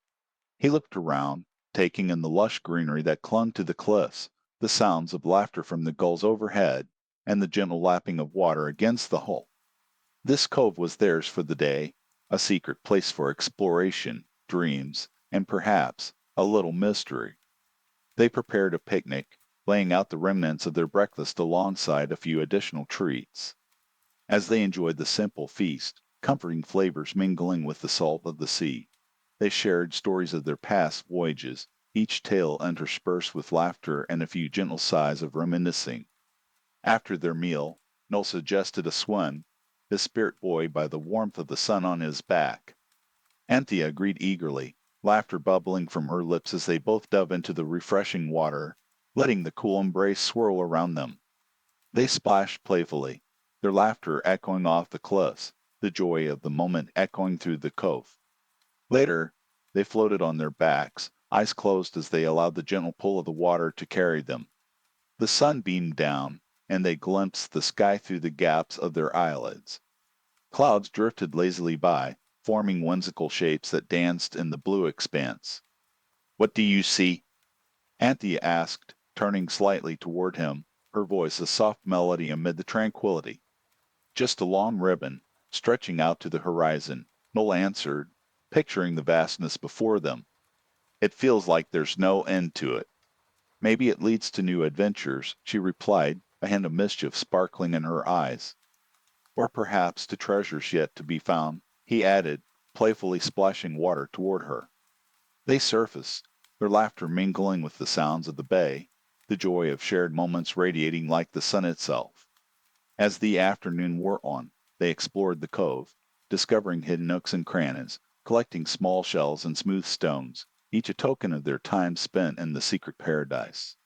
He looked around, taking in the lush greenery that clung to the cliffs, the sounds of laughter from the gulls overhead, and the gentle lapping of water against the hull. This cove was theirs for the day, a secret place for exploration, dreams, and perhaps a little mystery. They prepared a picnic, laying out the remnants of their breakfast alongside a few additional treats. As they enjoyed the simple feast, comforting flavors mingling with the salt of the sea, they shared stories of their past voyages, each tale interspersed with laughter and a few gentle sighs of reminiscing. After their meal, Noel suggested a swim, his spirit buoyed by the warmth of the sun on his back. Anthea agreed eagerly, laughter bubbling from her lips as they both dove into the refreshing water, letting the cool embrace swirl around them. They splashed playfully, their laughter echoing off the cliffs, the joy of the moment echoing through the cove. Later, they floated on their backs, eyes closed as they allowed the gentle pull of the water to carry them. The sun beamed down, and they glimpsed the sky through the gaps of their eyelids. Clouds drifted lazily by, forming whimsical shapes that danced in the blue expanse. "What do you see?" Anthea asked, turning slightly toward him, her voice a soft melody amid the tranquility. "Just a long ribbon, stretching out to the horizon," Noel answered, picturing the vastness before them. "It feels like there's no end to it." "Maybe it leads to new adventures," she replied, a hint of mischief sparkling in her eyes. "Or perhaps to treasures yet to be found," he added, playfully splashing water toward her. They surfaced, their laughter mingling with the sounds of the bay, the joy of shared moments radiating like the sun itself. As the afternoon wore on, they explored the cove, discovering hidden nooks and crannies, collecting small shells and smooth stones, each a token of their time spent in the secret paradise.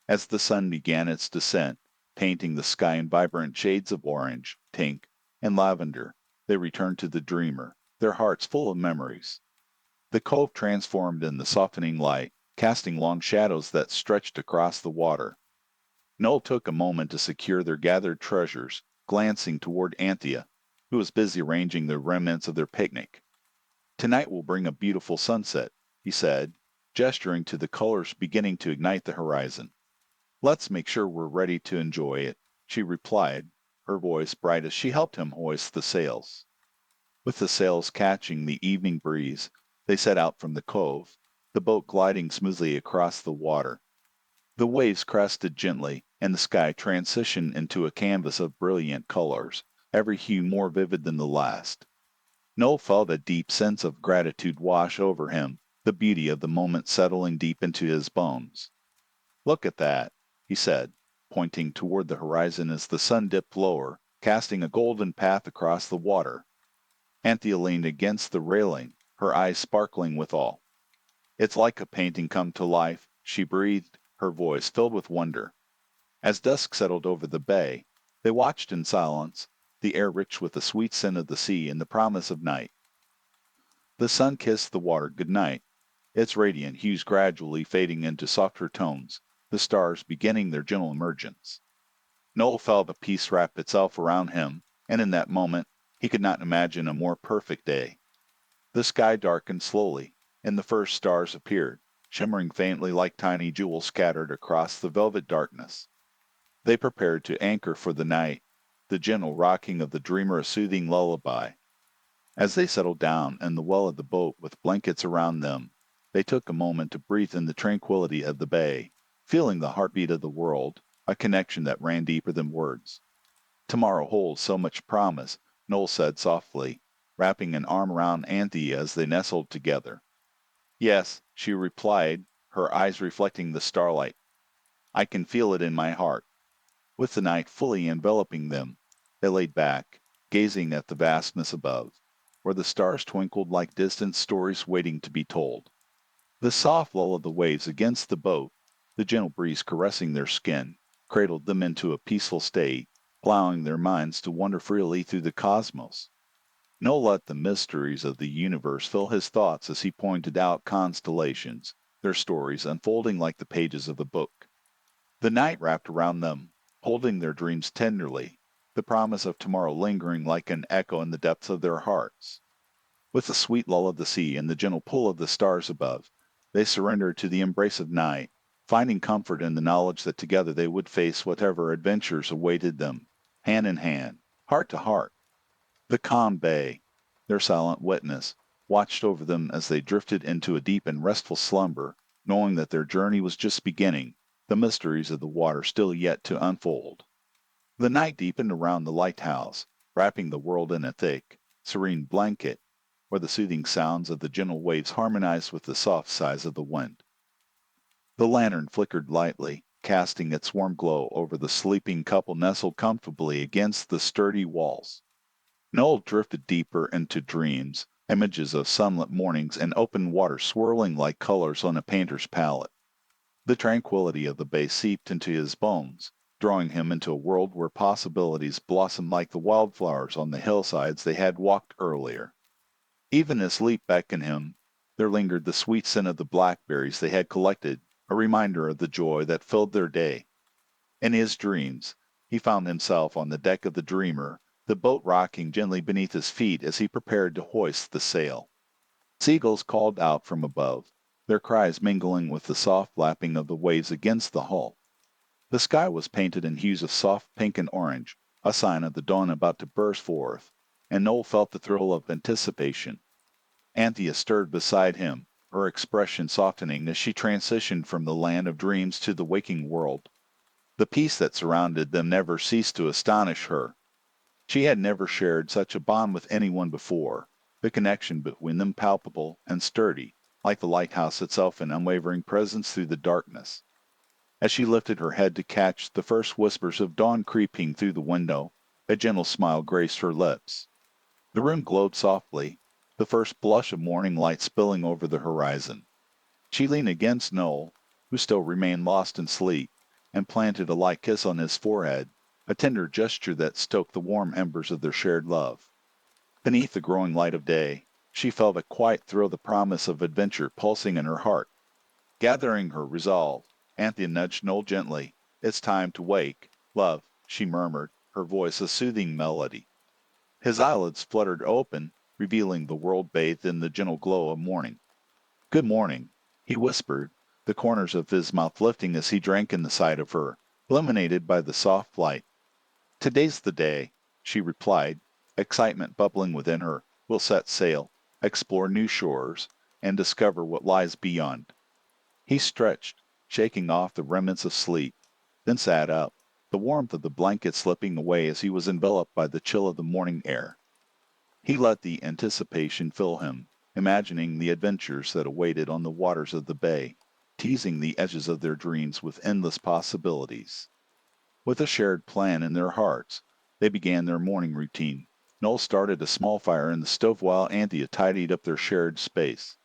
As the sun began its descent, painting the sky in vibrant shades of orange, pink, and lavender, they returned to the dreamer, their hearts full of memories. The cove transformed in the softening light, casting long shadows that stretched across the water. Noel took a moment to secure their gathered treasures, glancing toward Anthea, who was busy arranging the remnants of their picnic. "Tonight will bring a beautiful sunset," he said, gesturing to the colors beginning to ignite the horizon. "Let's make sure we're ready to enjoy it," she replied, her voice bright as she helped him hoist the sails. With the sails catching the evening breeze, they set out from the cove, the boat gliding smoothly across the water. The waves crested gently, and the sky transitioned into a canvas of brilliant colors, every hue more vivid than the last. Noel felt a deep sense of gratitude wash over him, the beauty of the moment settling deep into his bones. "Look at that," he said, pointing toward the horizon as the sun dipped lower, casting a golden path across the water. Anthea leaned against the railing, her eyes sparkling with awe. "It's like a painting come to life," she breathed, her voice filled with wonder. As dusk settled over the bay, they watched in silence, the air rich with the sweet scent of the sea and the promise of night. The sun kissed the water good night, its radiant hues gradually fading into softer tones, the stars beginning their gentle emergence. Noel felt a peace wrap itself around him, and in that moment he could not imagine a more perfect day. The sky darkened slowly, and the first stars appeared, shimmering faintly like tiny jewels scattered across the velvet darkness. They prepared to anchor for the night, the gentle rocking of the dreamer a soothing lullaby. As they settled down in the well of the boat with blankets around them, they took a moment to breathe in the tranquility of the bay, feeling the heartbeat of the world, a connection that ran deeper than words. Tomorrow holds so much promise, Noel said softly, wrapping an arm around Anthea as they nestled together. Yes, she replied, her eyes reflecting the starlight. I can feel it in my heart. With the night fully enveloping them, they laid back, gazing at the vastness above, where the stars twinkled like distant stories waiting to be told. The soft lull of the waves against the boat, the gentle breeze caressing their skin, cradled them into a peaceful state, allowing their minds to wander freely through the cosmos. Noel let the mysteries of the universe fill his thoughts as he pointed out constellations, their stories unfolding like the pages of a book. The night wrapped around them, holding their dreams tenderly, the promise of tomorrow lingering like an echo in the depths of their hearts. With the sweet lull of the sea and the gentle pull of the stars above, they surrendered to the embrace of night, finding comfort in the knowledge that together they would face whatever adventures awaited them, hand in hand, heart to heart. The calm bay, their silent witness, watched over them as they drifted into a deep and restful slumber, knowing that their journey was just beginning, the mysteries of the water still yet to unfold. The night deepened around the lighthouse, wrapping the world in a thick, serene blanket, where the soothing sounds of the gentle waves harmonized with the soft sighs of the wind. The lantern flickered lightly, casting its warm glow over the sleeping couple nestled comfortably against the sturdy walls. Noel drifted deeper into dreams, images of sunlit mornings and open water swirling like colors on a painter's palette. The tranquility of the bay seeped into his bones, drawing him into a world where possibilities blossomed like the wildflowers on the hillsides they had walked earlier. Even as sleep beckoned him, there lingered the sweet scent of the blackberries they had collected, a reminder of the joy that filled their day. In his dreams, he found himself on the deck of the Dreamer, the boat rocking gently beneath his feet as he prepared to hoist the sail. Seagulls called out from above, their cries mingling with the soft lapping of the waves against the hull. The sky was painted in hues of soft pink and orange, a sign of the dawn about to burst forth, and Noel felt the thrill of anticipation. Anthea stirred beside him, her expression softening as she transitioned from the land of dreams to the waking world. The peace that surrounded them never ceased to astonish her. She had never shared such a bond with anyone before, the connection between them palpable and sturdy, like the lighthouse itself in unwavering presence through the darkness. As she lifted her head to catch the first whispers of dawn creeping through the window, a gentle smile graced her lips. The room glowed softly, the first blush of morning light spilling over the horizon. She leaned against Noel, who still remained lost in sleep, and planted a light kiss on his forehead, a tender gesture that stoked the warm embers of their shared love. Beneath the growing light of day, she felt a quiet thrill the promise of adventure pulsing in her heart. Gathering her resolve, Anthea nudged Noel gently. It's time to wake. Love, she murmured, her voice a soothing melody. His eyelids fluttered open, revealing the world bathed in the gentle glow of morning. Good morning, he whispered, the corners of his mouth lifting as he drank in the sight of her, illuminated by the soft light. Today's the day, she replied, excitement bubbling within her. We'll set sail, explore new shores, and discover what lies beyond. He stretched, shaking off the remnants of sleep, then sat up, the warmth of the blanket slipping away as he was enveloped by the chill of the morning air. He let the anticipation fill him, imagining the adventures that awaited on the waters of the bay, teasing the edges of their dreams with endless possibilities. With a shared plan in their hearts, they began their morning routine. Noel started a small fire in the stove while Anthea tidied up their shared space.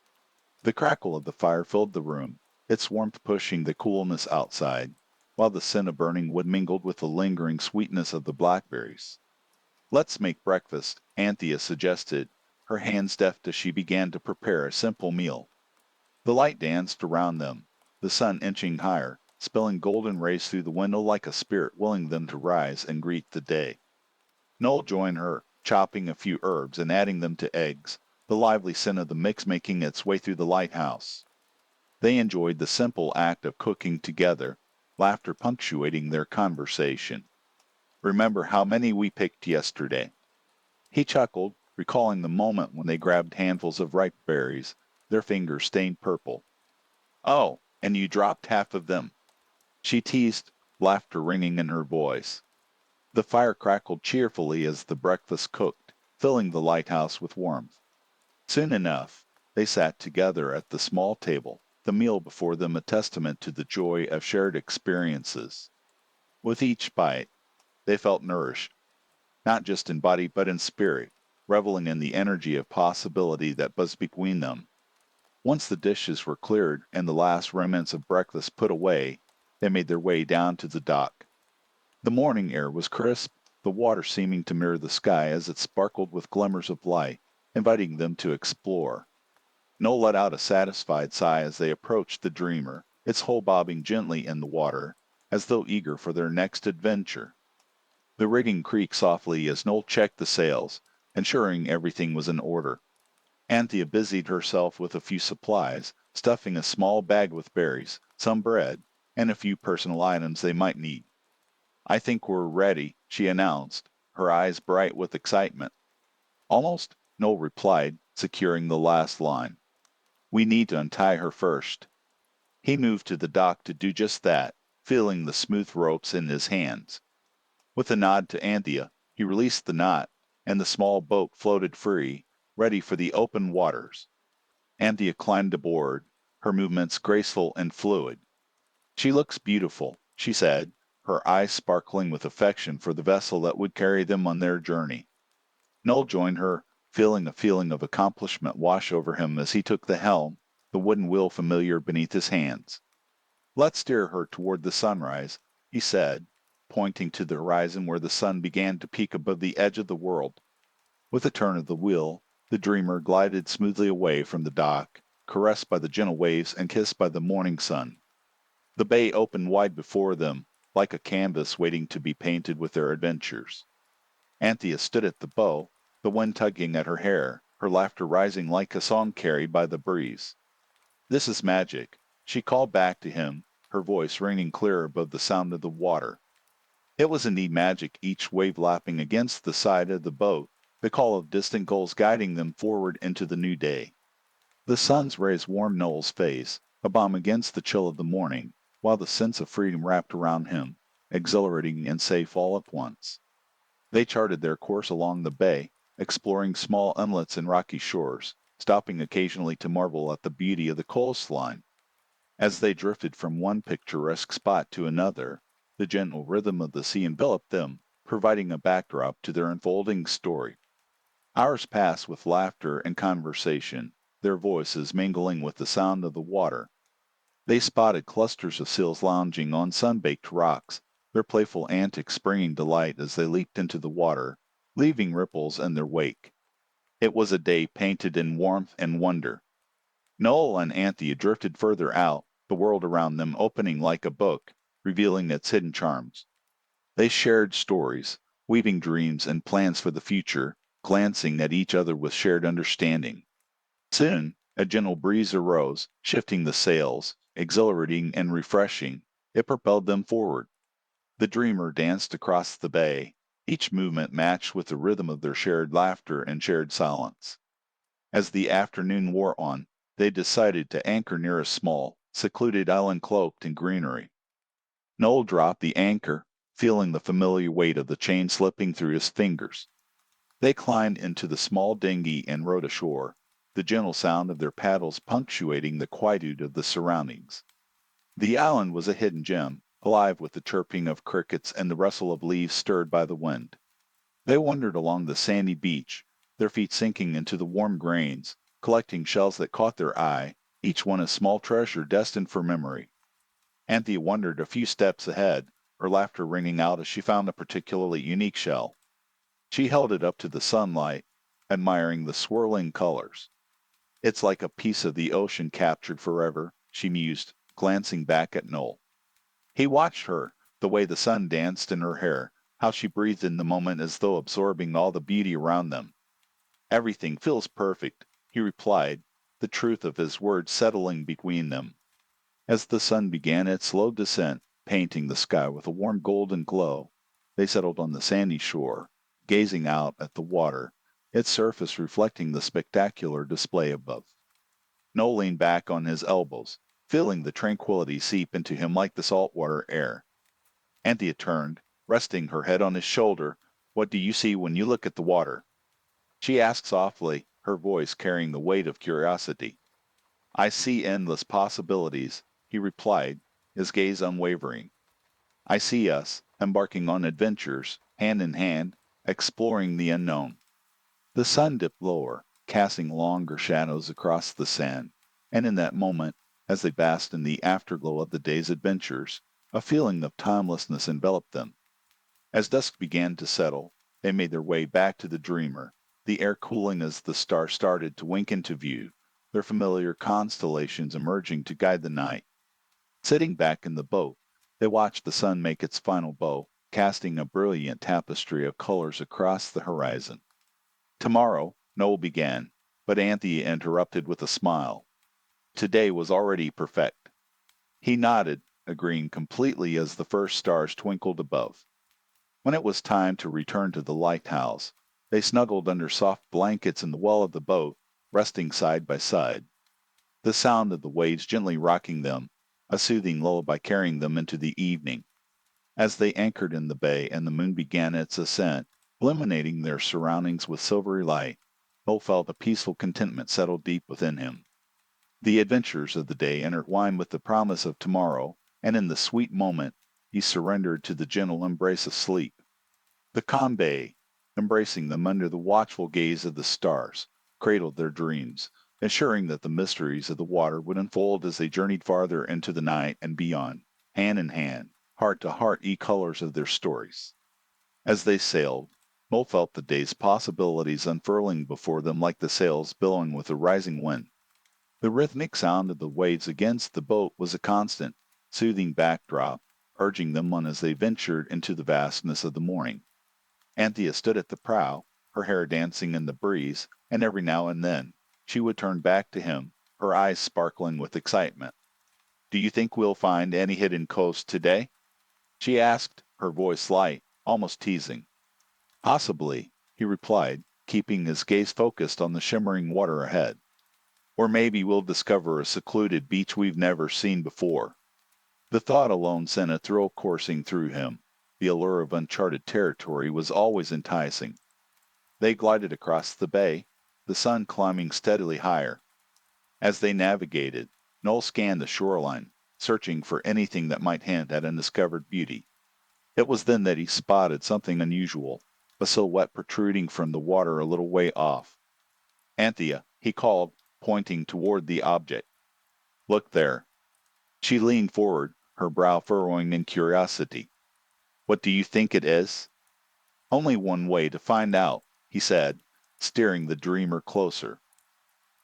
The crackle of the fire filled the room, its warmth pushing the coolness outside, while the scent of burning wood mingled with the lingering sweetness of the blackberries. "Let's make breakfast," Anthea suggested, her hands deft as she began to prepare a simple meal. The light danced around them, the sun inching higher, spilling golden rays through the window like a spirit willing them to rise and greet the day. Noel joined her, chopping a few herbs and adding them to eggs, the lively scent of the mix making its way through the lighthouse. They enjoyed the simple act of cooking together, laughter punctuating their conversation. "Remember how many we picked yesterday?" He chuckled, recalling the moment when they grabbed handfuls of ripe berries, their fingers stained purple. "Oh, and you dropped half of them," she teased, laughter ringing in her voice. The fire crackled cheerfully as the breakfast cooked, filling the lighthouse with warmth. Soon enough, they sat together at the small table, the meal before them a testament to the joy of shared experiences. With each bite, they felt nourished, not just in body but in spirit, reveling in the energy of possibility that buzzed between them. Once the dishes were cleared and the last remnants of breakfast put away, they made their way down to the dock. The morning air was crisp, the water seeming to mirror the sky as it sparkled with glimmers of light, inviting them to explore. Noel let out a satisfied sigh as they approached the Dreamer, its hull bobbing gently in the water, as though eager for their next adventure. The rigging creaked softly as Noel checked the sails, ensuring everything was in order. Anthea busied herself with a few supplies, stuffing a small bag with berries, some bread, and a few personal items they might need. "I think we're ready," she announced, her eyes bright with excitement. "Almost," Noel replied, securing the last line. "We need to untie her first." He moved to the dock to do just that, feeling the smooth ropes in his hands. With a nod to Anthea, he released the knot, and the small boat floated free, ready for the open waters. Anthea climbed aboard, her movements graceful and fluid. "She looks beautiful," she said, her eyes sparkling with affection for the vessel that would carry them on their journey. Noel joined her, feeling a feeling of accomplishment wash over him as he took the helm, the wooden wheel familiar beneath his hands. "Let's steer her toward the sunrise," he said, pointing to the horizon where the sun began to peak above the edge of the world. With a turn of the wheel, the Dreamer glided smoothly away from the dock, caressed by the gentle waves and kissed by the morning sun. The bay opened wide before them, like a canvas waiting to be painted with their adventures. Anthea stood at the bow, the wind tugging at her hair, her laughter rising like a song carried by the breeze. "This is magic," she called back to him, her voice ringing clear above the sound of the water. It was indeed magic, each wave lapping against the side of the boat, the call of distant gulls guiding them forward into the new day. The sun's rays warmed Noel's face, a balm against the chill of the morning, while the sense of freedom wrapped around him, exhilarating and safe all at once. They charted their course along the bay, exploring small inlets and rocky shores, stopping occasionally to marvel at the beauty of the coastline. As they drifted from one picturesque spot to another, the gentle rhythm of the sea enveloped them, providing a backdrop to their unfolding story. Hours passed with laughter and conversation, their voices mingling with the sound of the water. They spotted clusters of seals lounging on sun-baked rocks, their playful antics bringing delight as they leaped into the water, leaving ripples in their wake. It was a day painted in warmth and wonder. Noel and Anthea drifted further out, the world around them opening like a book, revealing its hidden charms. They shared stories, weaving dreams and plans for the future, glancing at each other with shared understanding. Soon, a gentle breeze arose, shifting the sails, exhilarating and refreshing. It propelled them forward. The Dreamer danced across the bay, each movement matched with the rhythm of their shared laughter and shared silence. As the afternoon wore on, they decided to anchor near a small, secluded island cloaked in greenery. Noel dropped the anchor, feeling the familiar weight of the chain slipping through his fingers. They climbed into the small dinghy and rowed ashore, the gentle sound of their paddles punctuating the quietude of the surroundings. The island was a hidden gem, alive with the chirping of crickets and the rustle of leaves stirred by the wind. They wandered along the sandy beach, their feet sinking into the warm grains, collecting shells that caught their eye, each one a small treasure destined for memory. Anthea wondered a few steps ahead, her laughter ringing out as she found a particularly unique shell. She held it up to the sunlight, admiring the swirling colors. It's like a piece of the ocean captured forever, she mused, glancing back at Noel. He watched her, the way the sun danced in her hair, how she breathed in the moment as though absorbing all the beauty around them. Everything feels perfect, he replied, the truth of his words settling between them. As the sun began its slow descent, painting the sky with a warm golden glow, they settled on the sandy shore, gazing out at the water, its surface reflecting the spectacular display above. Noel leaned back on his elbows, feeling the tranquility seep into him like the saltwater air. Anthea turned, resting her head on his shoulder. What do you see when you look at the water? She asked softly, her voice carrying the weight of curiosity. I see endless possibilities, he replied, his gaze unwavering. I see us, embarking on adventures, hand in hand, exploring the unknown. The sun dipped lower, casting longer shadows across the sand, and in that moment, as they basked in the afterglow of the day's adventures, a feeling of timelessness enveloped them. As dusk began to settle, they made their way back to the dreamer, the air cooling as the stars started to wink into view, their familiar constellations emerging to guide the night. Sitting back in the boat, they watched the sun make its final bow, casting a brilliant tapestry of colors across the horizon. Tomorrow, Noel began, but Anthea interrupted with a smile. Today was already perfect. He nodded, agreeing completely as the first stars twinkled above. When it was time to return to the lighthouse, they snuggled under soft blankets in the well of the boat, resting side by side. The sound of the waves gently rocking them, a soothing lullaby carrying them into the evening. As they anchored in the bay and the moon began its ascent, illuminating their surroundings with silvery light, Noel felt a peaceful contentment settle deep within him. The adventures of the day intertwined with the promise of tomorrow, and in the sweet moment he surrendered to the gentle embrace of sleep. The calm bay, embracing them under the watchful gaze of the stars, cradled their dreams, assuring that the mysteries of the water would unfold as they journeyed farther into the night and beyond, hand in hand, heart to heart colors of their stories. As they sailed, Noel felt the day's possibilities unfurling before them like the sails billowing with a rising wind. The rhythmic sound of the waves against the boat was a constant, soothing backdrop, urging them on as they ventured into the vastness of the morning. Anthea stood at the prow, her hair dancing in the breeze, and every now and then she would turn back to him, her eyes sparkling with excitement. Do you think we'll find any hidden coast today? She asked, her voice light, almost teasing. Possibly, he replied, keeping his gaze focused on the shimmering water ahead. Or maybe we'll discover a secluded beach we've never seen before. The thought alone sent a thrill coursing through him. The allure of uncharted territory was always enticing. They glided across the bay, the sun climbing steadily higher. As they navigated, Noel scanned the shoreline, searching for anything that might hint at undiscovered beauty. It was then that he spotted something unusual, a silhouette protruding from the water a little way off. Anthea, he called, pointing toward the object. Look there. She leaned forward, her brow furrowing in curiosity. What do you think it is? Only one way to find out, he said, steering the dreamer closer.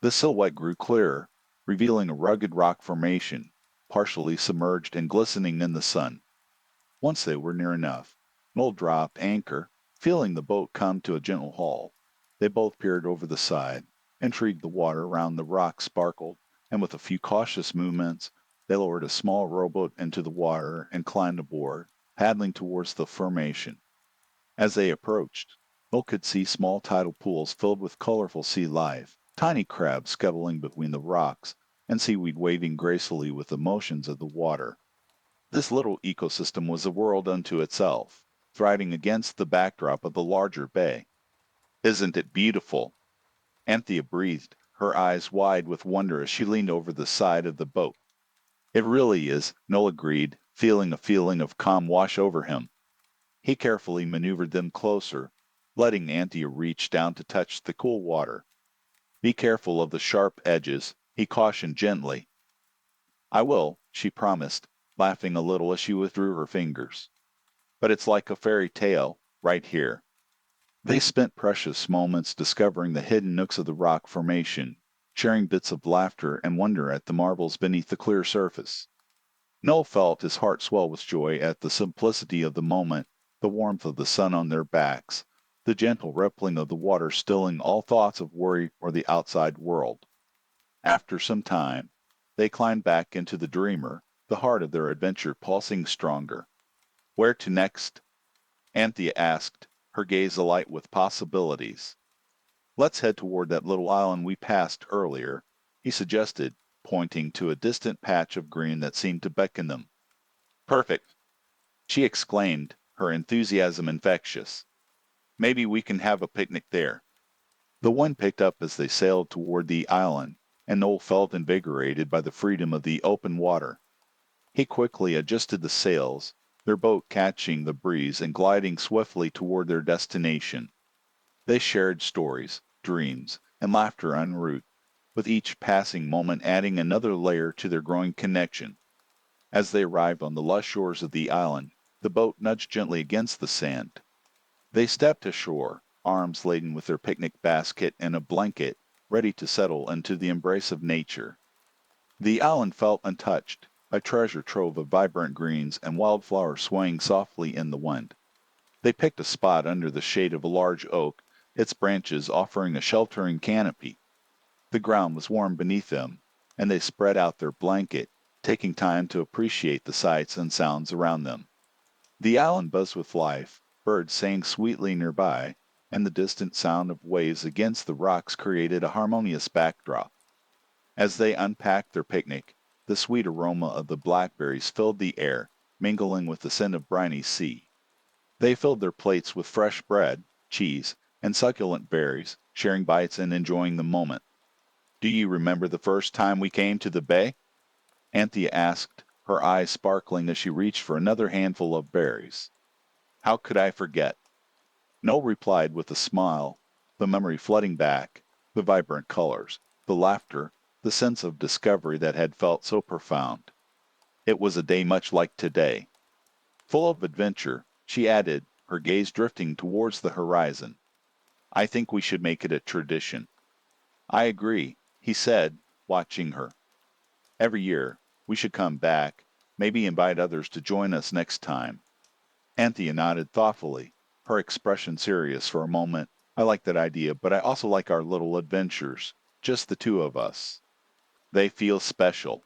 The silhouette grew clearer, revealing a rugged rock formation, partially submerged and glistening in the sun. Once they were near enough, Noel dropped anchor, feeling the boat come to a gentle haul. They both peered over the side. Intrigued, the water around the rock sparkled, and with a few cautious movements, they lowered a small rowboat into the water and climbed aboard, paddling towards the formation. As they approached, Noel could see small tidal pools filled with colorful sea life, tiny crabs scuttling between the rocks, and seaweed waving gracefully with the motions of the water. This little ecosystem was a world unto itself, thriving against the backdrop of the larger bay. Isn't it beautiful? Anthea breathed, her eyes wide with wonder as she leaned over the side of the boat. It really is, Noel agreed, feeling a feeling of calm wash over him. He carefully maneuvered them closer, letting Anthea reach down to touch the cool water. Be careful of the sharp edges, He cautioned gently. I will, she promised, laughing a little as she withdrew her fingers. But it's like a fairy tale, right here. They spent precious moments discovering the hidden nooks of the rock formation, sharing bits of laughter and wonder at the marvels beneath the clear surface. Noel felt his heart swell with joy at the simplicity of the moment, the warmth of the sun on their backs, the gentle rippling of the water stilling all thoughts of worry or the outside world. After some time, they climbed back into the dreamer, the heart of their adventure pulsing stronger. Where to next? Anthea asked, her gaze alight with possibilities. Let's head toward that little island we passed earlier, he suggested, pointing to a distant patch of green that seemed to beckon them. Perfect, she exclaimed, her enthusiasm infectious. Maybe we can have a picnic there. The wind picked up as they sailed toward the island, and Noel felt invigorated by the freedom of the open water. He quickly adjusted the sails, their boat catching the breeze and gliding swiftly toward their destination. They shared stories, dreams, and laughter en route, with each passing moment adding another layer to their growing connection. As they arrived on the lush shores of the island, the boat nudged gently against the sand. They stepped ashore, arms laden with their picnic basket and a blanket, ready to settle into the embrace of nature. The island felt untouched, a treasure trove of vibrant greens and wildflowers swaying softly in the wind. They picked a spot under the shade of a large oak, its branches offering a sheltering canopy. The ground was warm beneath them, and they spread out their blanket, taking time to appreciate the sights and sounds around them. The island buzzed with life, birds sang sweetly nearby, and the distant sound of waves against the rocks created a harmonious backdrop. As they unpacked their picnic, the sweet aroma of the blackberries filled the air, mingling with the scent of briny sea. They filled their plates with fresh bread, cheese, and succulent berries, sharing bites and enjoying the moment. Do you remember the first time we came to the bay? Anthea asked, her eyes sparkling as she reached for another handful of berries. How could I forget? Noel replied with a smile, the memory flooding back, the vibrant colors, the laughter, the sense of discovery that had felt so profound. It was a day much like today. Full of adventure, she added, her gaze drifting towards the horizon. I think we should make it a tradition. I agree, he said, watching her. Every year, we should come back, maybe invite others to join us next time. Anthea nodded thoughtfully, her expression serious for a moment. I like that idea, but I also like our little adventures, just the two of us. They feel special.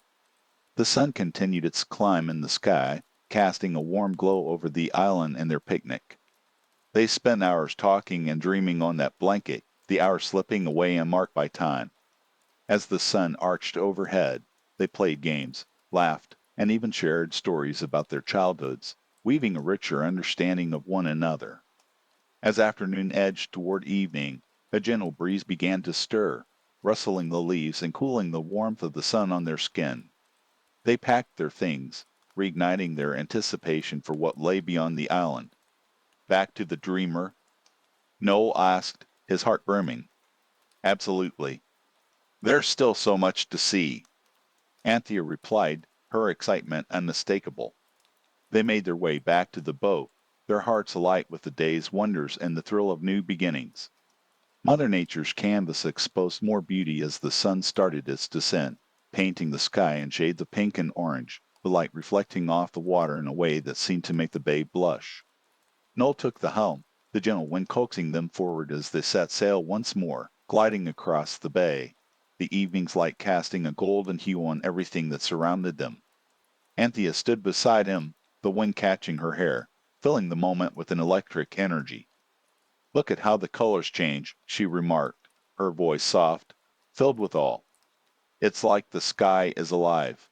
The sun continued its climb in the sky, casting a warm glow over the island and their picnic. They spent hours talking and dreaming on that blanket, the hours slipping away unmarked by time. As the sun arched overhead, they played games, laughed, and even shared stories about their childhoods, weaving a richer understanding of one another. As afternoon edged toward evening, a gentle breeze began to stir, rustling the leaves and cooling the warmth of the sun on their skin. They packed their things, reigniting their anticipation for what lay beyond the island. Back to the dreamer? Noel asked, his heart brimming. Absolutely. There's still so much to see. Anthea replied, her excitement unmistakable. They made their way back to the boat, their hearts alight with the day's wonders and the thrill of new beginnings. Mother Nature's canvas exposed more beauty as the sun started its descent, painting the sky in shades of pink and orange, the light reflecting off the water in a way that seemed to make the bay blush. Noel took the helm, the gentle wind coaxing them forward as they set sail once more, gliding across the bay, the evening's light casting a golden hue on everything that surrounded them. Anthea stood beside him, the wind catching her hair, filling the moment with an electric energy. Look at how the colors change, she remarked, her voice soft, filled with awe. It's like the sky is alive.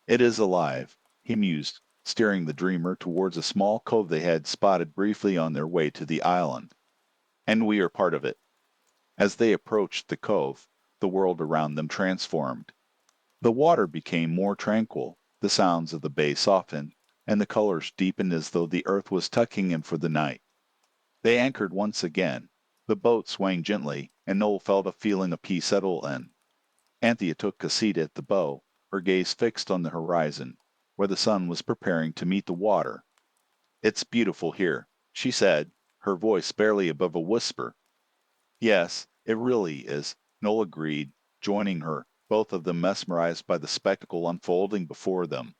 It is alive, he mused, steering the dreamer towards a small cove they had spotted briefly on their way to the island. And we are part of it. As they approached the cove, the world around them transformed. The water became more tranquil, the sounds of the bay softened, and the colors deepened as though the earth was tucking in for the night. They anchored once again, the boat swaying gently, and Noel felt a feeling of peace settle in. Anthea took a seat at the bow, her gaze fixed on the horizon, where the sun was preparing to meet the water. "It's beautiful here," she said, her voice barely above a whisper. "Yes, it really is," Noel agreed, joining her, both of them mesmerized by the spectacle unfolding before them.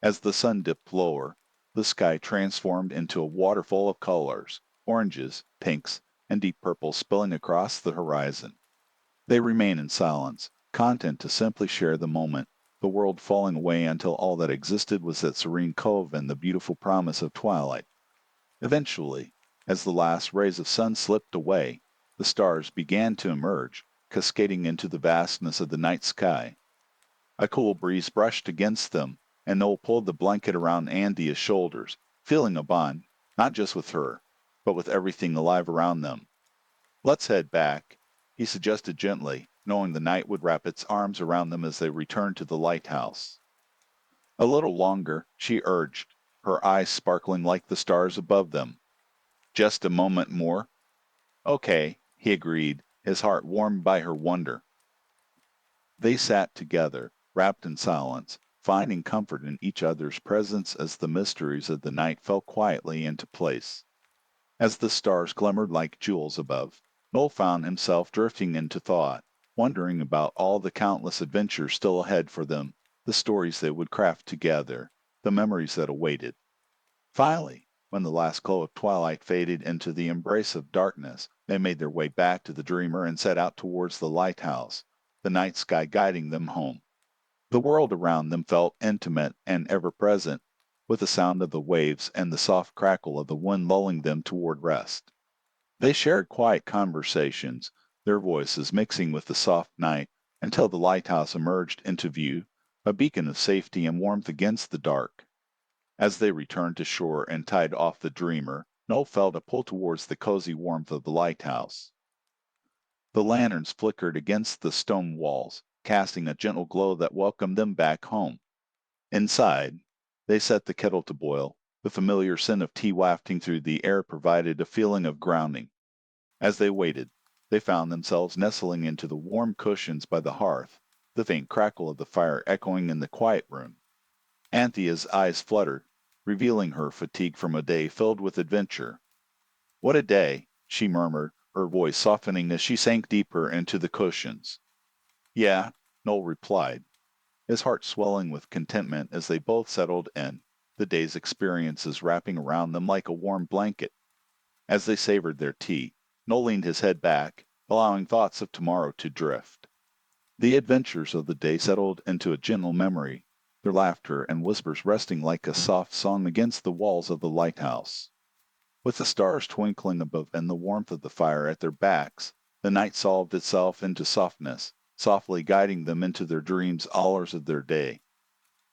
As the sun dipped lower, the sky transformed into a waterfall of colors, oranges, pinks, and deep purples spilling across the horizon. They remained in silence, content to simply share the moment, the world falling away until all that existed was that serene cove and the beautiful promise of twilight. Eventually, as the last rays of sun slipped away, the stars began to emerge, cascading into the vastness of the night sky. A cool breeze brushed against them, and Noel pulled the blanket around Anthea's shoulders, feeling a bond, not just with her, but with everything alive around them. "Let's head back," he suggested gently, knowing the night would wrap its arms around them as they returned to the lighthouse. "A little longer," she urged, her eyes sparkling like the stars above them. "Just a moment more?" "Okay," he agreed, his heart warmed by her wonder. They sat together, wrapped in silence, finding comfort in each other's presence as the mysteries of the night fell quietly into place. As the stars glimmered like jewels above, Noel found himself drifting into thought, wondering about all the countless adventures still ahead for them, the stories they would craft together, the memories that awaited. Finally, when the last glow of twilight faded into the embrace of darkness, they made their way back to the dreamer and set out towards the lighthouse, the night sky guiding them home. The world around them felt intimate and ever present, with the sound of the waves and the soft crackle of the wind lulling them toward rest. They shared quiet conversations, their voices mixing with the soft night, until the lighthouse emerged into view, a beacon of safety and warmth against the dark. As they returned to shore and tied off the dreamer, Noel felt a pull towards the cozy warmth of the lighthouse. The lanterns flickered against the stone walls, casting a gentle glow that welcomed them back home. Inside, they set the kettle to boil. The familiar scent of tea wafting through the air provided a feeling of grounding. As they waited, they found themselves nestling into the warm cushions by the hearth, the faint crackle of the fire echoing in the quiet room. Anthea's eyes fluttered, revealing her fatigue from a day filled with adventure. "What a day!" she murmured, her voice softening as she sank deeper into the cushions. "Yeah," Noel replied, his heart swelling with contentment as they both settled in, the day's experiences wrapping around them like a warm blanket. As they savored their tea, Noel leaned his head back, allowing thoughts of tomorrow to drift. The adventures of the day settled into a gentle memory, their laughter and whispers resting like a soft song against the walls of the lighthouse. With the stars twinkling above and the warmth of the fire at their backs, the night solved itself into softness, softly guiding them into their dreams hours of their day.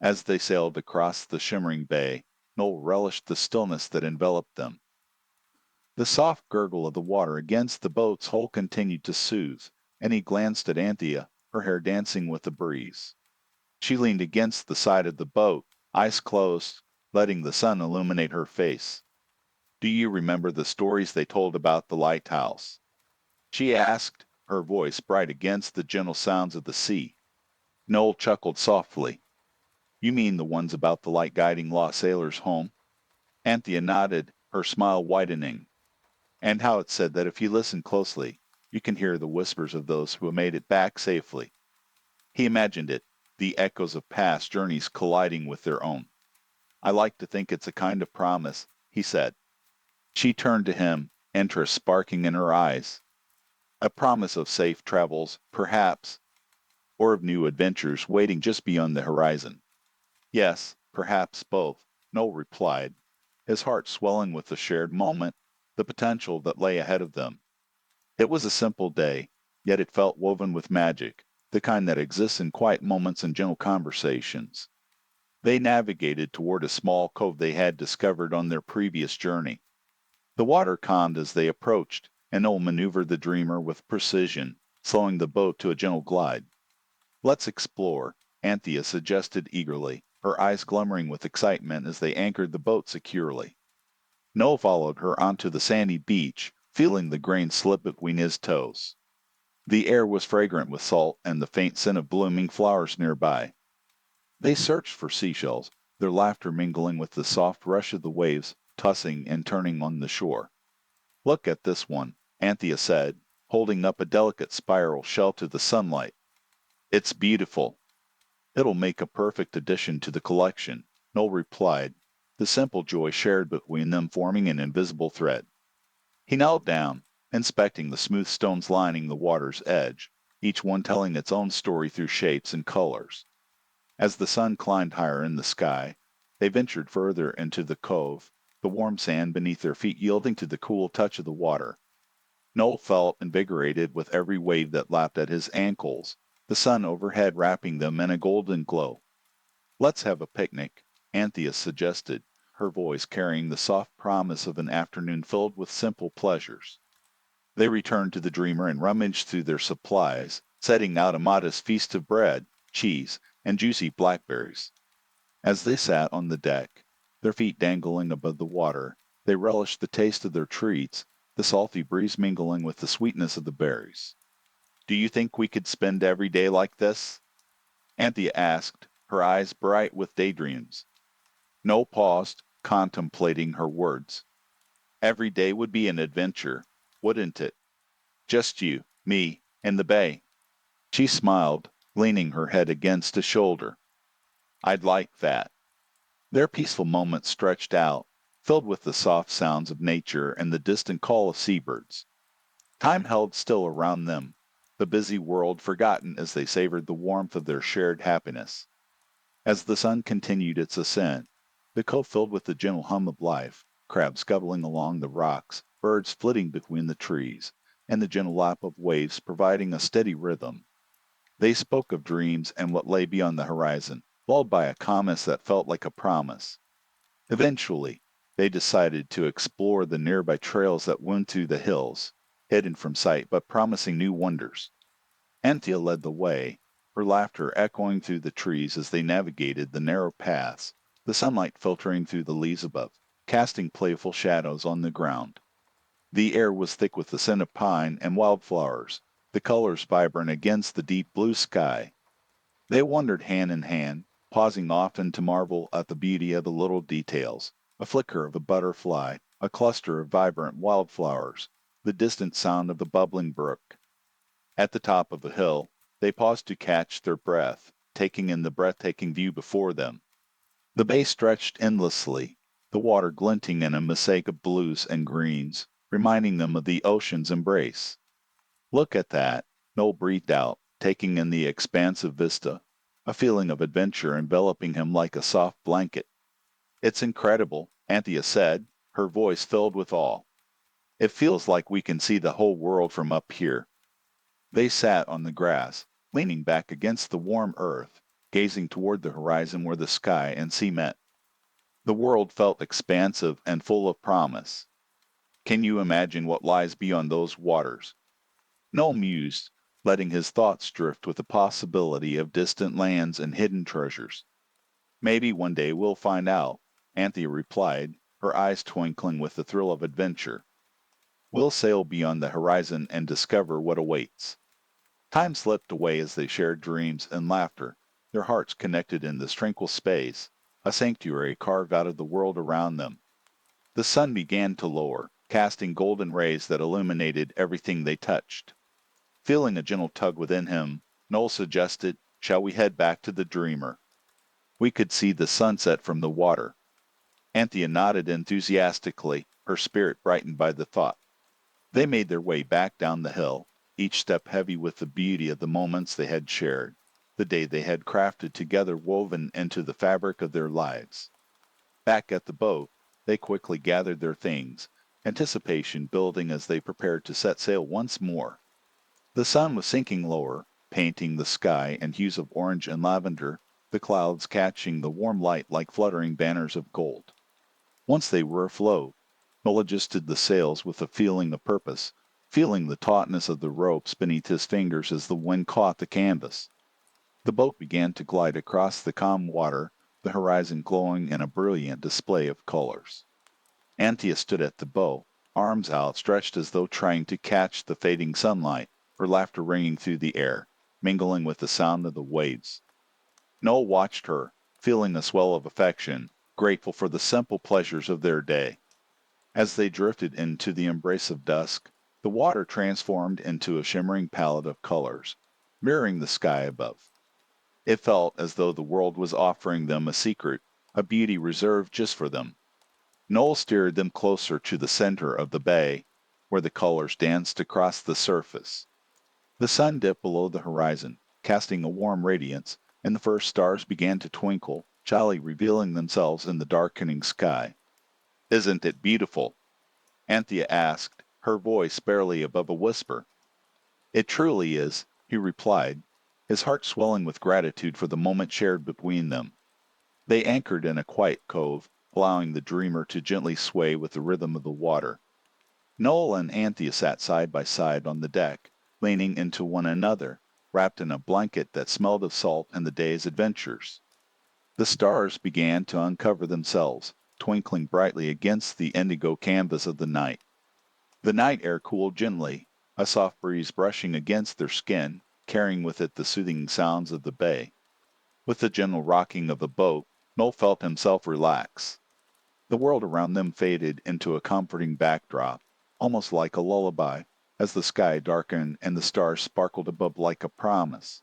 As they sailed across the shimmering bay, Noel relished the stillness that enveloped them. The soft gurgle of the water against the boat's hull continued to soothe, and he glanced at Anthea, her hair dancing with the breeze. She leaned against the side of the boat, eyes closed, letting the sun illuminate her face. "Do you remember the stories they told about the lighthouse?" she asked, her voice bright against the gentle sounds of the sea. Noel chuckled softly. "You mean the ones about the light guiding lost sailors home?" Anthea nodded, her smile widening. "And how it said that if you listen closely, you can hear the whispers of those who have made it back safely." He imagined it, the echoes of past journeys colliding with their own. "I like to think it's a kind of promise," he said. She turned to him, interest sparking in her eyes. "A promise of safe travels, perhaps, or of new adventures waiting just beyond the horizon." "Yes, perhaps both," Noel replied, his heart swelling with the shared moment, the potential that lay ahead of them. It was a simple day, yet it felt woven with magic, the kind that exists in quiet moments and gentle conversations. They navigated toward a small cove they had discovered on their previous journey. The water calmed as they approached, and Noel maneuvered the dreamer with precision, slowing the boat to a gentle glide. "Let's explore," Anthea suggested eagerly, her eyes glimmering with excitement as they anchored the boat securely. Noel followed her onto the sandy beach, feeling the grain slip between his toes. The air was fragrant with salt and the faint scent of blooming flowers nearby. They searched for seashells, their laughter mingling with the soft rush of the waves tossing and turning on the shore. "Look at this one," Anthea said, holding up a delicate spiral shell to the sunlight. "It's beautiful." "It'll make a perfect addition to the collection," Noel replied, the simple joy shared between them forming an invisible thread. He knelt down, inspecting the smooth stones lining the water's edge, each one telling its own story through shapes and colors. As the sun climbed higher in the sky, they ventured further into the cove, the warm sand beneath their feet yielding to the cool touch of the water. Noel felt invigorated with every wave that lapped at his ankles, the sun overhead wrapping them in a golden glow. "Let's have a picnic," Anthea suggested, her voice carrying the soft promise of an afternoon filled with simple pleasures. They returned to the Dreamer and rummaged through their supplies, setting out a modest feast of bread, cheese, and juicy blackberries. As they sat on the deck, their feet dangling above the water, they relished the taste of their treats, the salty breeze mingling with the sweetness of the berries. "Do you think we could spend every day like this?" Anthea asked, her eyes bright with daydreams. Noel paused, contemplating her words. "Every day would be an adventure, wouldn't it? Just you, me, and the bay." She smiled, leaning her head against his shoulder. "I'd like that." Their peaceful moments stretched out, filled with the soft sounds of nature and the distant call of seabirds. Time held still around them, the busy world forgotten as they savored the warmth of their shared happiness. As the sun continued its ascent, the cove filled with the gentle hum of life, crabs scuttling along the rocks, birds flitting between the trees, and the gentle lap of waves providing a steady rhythm. They spoke of dreams and what lay beyond the horizon, lulled by a calmness that felt like a promise. Eventually, they decided to explore the nearby trails that wound through the hills, hidden from sight but promising new wonders. Anthea led the way, her laughter echoing through the trees as they navigated the narrow paths, the sunlight filtering through the leaves above, casting playful shadows on the ground. The air was thick with the scent of pine and wildflowers, the colors vibrant against the deep blue sky. They wandered hand in hand, pausing often to marvel at the beauty of the little details, a flicker of a butterfly, a cluster of vibrant wildflowers, the distant sound of the bubbling brook. At the top of a hill, they paused to catch their breath, taking in the breathtaking view before them. The bay stretched endlessly, the water glinting in a mosaic of blues and greens, reminding them of the ocean's embrace. "Look at that," Noel breathed out, taking in the expansive vista, a feeling of adventure enveloping him like a soft blanket. "It's incredible," Anthea said, her voice filled with awe. "It feels like we can see the whole world from up here." They sat on the grass, leaning back against the warm earth, gazing toward the horizon where the sky and sea met. The world felt expansive and full of promise. "Can you imagine what lies beyond those waters?" Noel mused, letting his thoughts drift with the possibility of distant lands and hidden treasures. "Maybe one day we'll find out," Anthea replied, her eyes twinkling with the thrill of adventure. "We'll sail beyond the horizon and discover what awaits." Time slipped away as they shared dreams and laughter, their hearts connected in this tranquil space, a sanctuary carved out of the world around them. The sun began to lower, casting golden rays that illuminated everything they touched. Feeling a gentle tug within him, Noel suggested, "Shall we head back to the Dreamer? We could see the sunset from the water." Anthea nodded enthusiastically, her spirit brightened by the thought. They made their way back down the hill, each step heavy with the beauty of the moments they had shared, the day they had crafted together woven into the fabric of their lives. Back at the boat, they quickly gathered their things, anticipation building as they prepared to set sail once more. The sun was sinking lower, painting the sky in hues of orange and lavender, the clouds catching the warm light like fluttering banners of gold. Once they were afloat, Noel adjusted the sails with a feeling of purpose, feeling the tautness of the ropes beneath his fingers as the wind caught the canvas. The boat began to glide across the calm water, the horizon glowing in a brilliant display of colors. Anthea stood at the bow, arms outstretched as though trying to catch the fading sunlight. her laughter ringing through the air, mingling with the sound of the waves. Noel watched her, feeling a swell of affection, grateful for the simple pleasures of their day. As they drifted into the embrace of dusk, the water transformed into a shimmering palette of colors, mirroring the sky above. It felt as though the world was offering them a secret, a beauty reserved just for them. Noel steered them closer to the center of the bay, where the colors danced across the surface. The sun dipped below the horizon, casting a warm radiance, and the first stars began to twinkle, shyly revealing themselves in the darkening sky. "Isn't it beautiful?" Anthea asked, her voice barely above a whisper. "It truly is," he replied, his heart swelling with gratitude for the moment shared between them. They anchored in a quiet cove, allowing the dreamer to gently sway with the rhythm of the water. Noel and Anthea sat side by side on the deck, leaning into one another, wrapped in a blanket that smelled of salt and the day's adventures. The stars began to uncover themselves, twinkling brightly against the indigo canvas of the night. The night air cooled gently, a soft breeze brushing against their skin, carrying with it the soothing sounds of the bay. With the gentle rocking of the boat, Noel felt himself relax. The world around them faded into a comforting backdrop, almost like a lullaby, as the sky darkened and the stars sparkled above like a promise.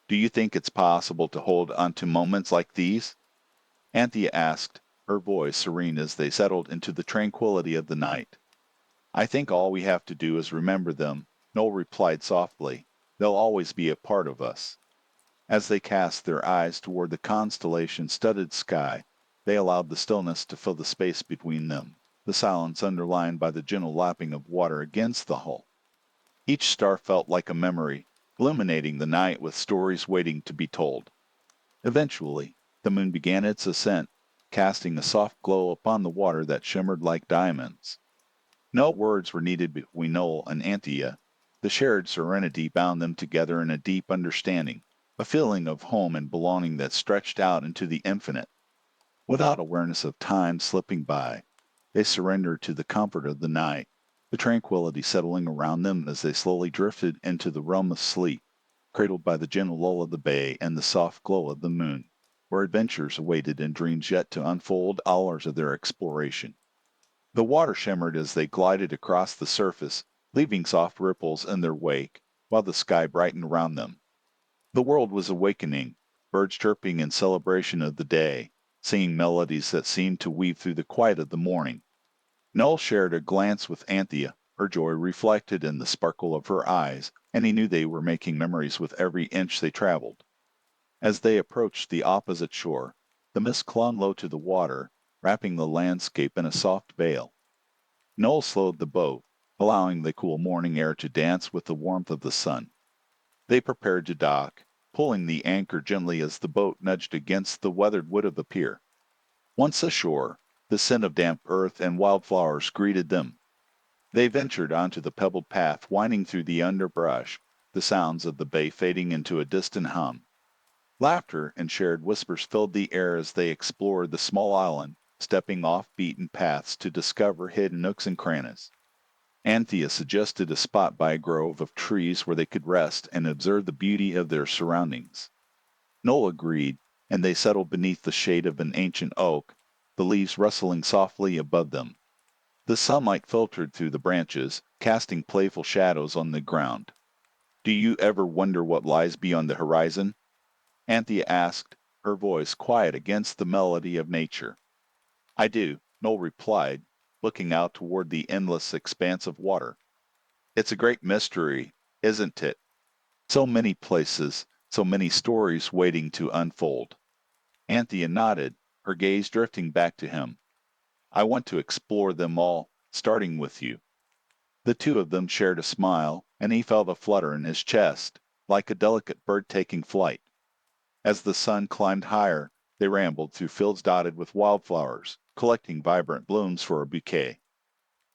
"Do you think it's possible to hold on to moments like these?" Anthea asked, her voice serene as they settled into the tranquility of the night. "I think all we have to do is remember them," Noel replied softly. "They'll always be a part of us." As they cast their eyes toward the constellation-studded sky, they allowed the stillness to fill the space between them, the silence underlined by the gentle lapping of water against the hull. Each star felt like a memory, illuminating the night with stories waiting to be told. Eventually, the moon began its ascent, casting a soft glow upon the water that shimmered like diamonds. No words were needed between Noel and Anthea. The shared serenity bound them together in a deep understanding, a feeling of home and belonging that stretched out into the infinite. Without awareness of time slipping by, they surrendered to the comfort of the night, the tranquility settling around them as they slowly drifted into the realm of sleep, cradled by the gentle lull of the bay and the soft glow of the moon, where adventures awaited and dreams yet to unfold hours of their exploration. The water shimmered as they glided across the surface, leaving soft ripples in their wake, while the sky brightened around them. The world was awakening, birds chirping in celebration of the day, singing melodies that seemed to weave through the quiet of the morning. Noel shared a glance with Anthea, her joy reflected in the sparkle of her eyes, and he knew they were making memories with every inch they traveled. As they approached the opposite shore, the mist clung low to the water, wrapping the landscape in a soft veil. Noel slowed the boat, allowing the cool morning air to dance with the warmth of the sun. They prepared to dock, pulling the anchor gently as the boat nudged against the weathered wood of the pier. Once ashore, the scent of damp earth and wildflowers greeted them. They ventured onto the pebbled path winding through the underbrush, the sounds of the bay fading into a distant hum. Laughter and shared whispers filled the air as they explored the small island, stepping off beaten paths to discover hidden nooks and crannies. Anthea suggested a spot by a grove of trees where they could rest and observe the beauty of their surroundings. Noel agreed, and they settled beneath the shade of an ancient oak, the leaves rustling softly above them. The sunlight filtered through the branches, casting playful shadows on the ground. "Do you ever wonder what lies beyond the horizon?" Anthea asked, her voice quiet against the melody of nature. "I do," Noel replied, looking out toward the endless expanse of water. "It's a great mystery, isn't it? So many places, so many stories waiting to unfold." Anthea nodded, her gaze drifting back to him. "I want to explore them all, starting with you." The two of them shared a smile, and he felt a flutter in his chest, like a delicate bird taking flight. As the sun climbed higher, they rambled through fields dotted with wildflowers, collecting vibrant blooms for a bouquet.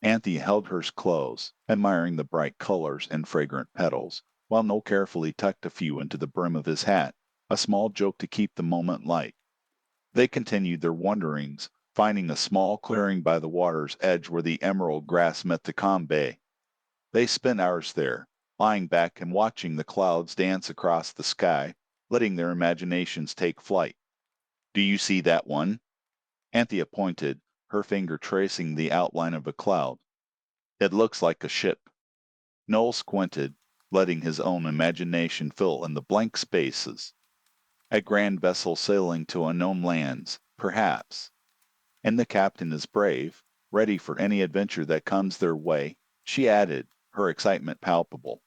Anthea held hers close, admiring the bright colors and fragrant petals, while Noel carefully tucked a few into the brim of his hat, a small joke to keep the moment light. They continued their wanderings, finding a small clearing by the water's edge where the emerald grass met the calm bay. They spent hours there, lying back and watching the clouds dance across the sky, letting their imaginations take flight. Do you see that one? Anthea pointed, her finger tracing the outline of a cloud. It looks like a ship. Noel squinted, letting his own imagination fill in the blank spaces. A grand vessel sailing to unknown lands, perhaps. And the captain is brave, ready for any adventure that comes their way, she added, her excitement palpable.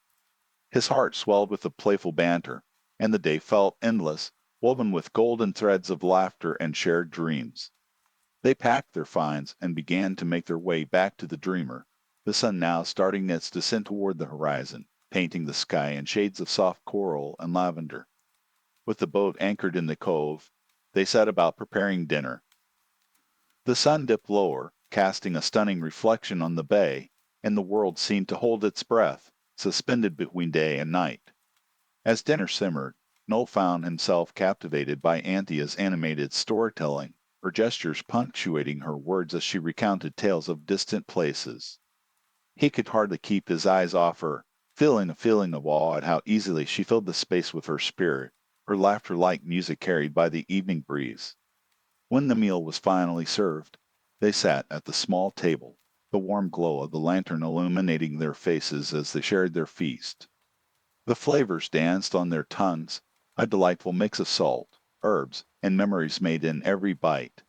His heart swelled with the playful banter, and the day felt endless, woven with golden threads of laughter and shared dreams. They packed their finds and began to make their way back to the dreamer, the sun now starting its descent toward the horizon, painting the sky in shades of soft coral and lavender. With the boat anchored in the cove, they set about preparing dinner. The sun dipped lower, casting a stunning reflection on the bay, and the world seemed to hold its breath, suspended between day and night. As dinner simmered, Noel found himself captivated by Anthea's animated storytelling, her gestures punctuating her words as she recounted tales of distant places. He could hardly keep his eyes off her, feeling a feeling of awe at how easily she filled the space with her spirit, her laughter like music carried by the evening breeze. When the meal was finally served, they sat at the small table, the warm glow of the lantern illuminating their faces as they shared their feast. The flavors danced on their tongues, a delightful mix of salt, herbs, and memories made in every bite.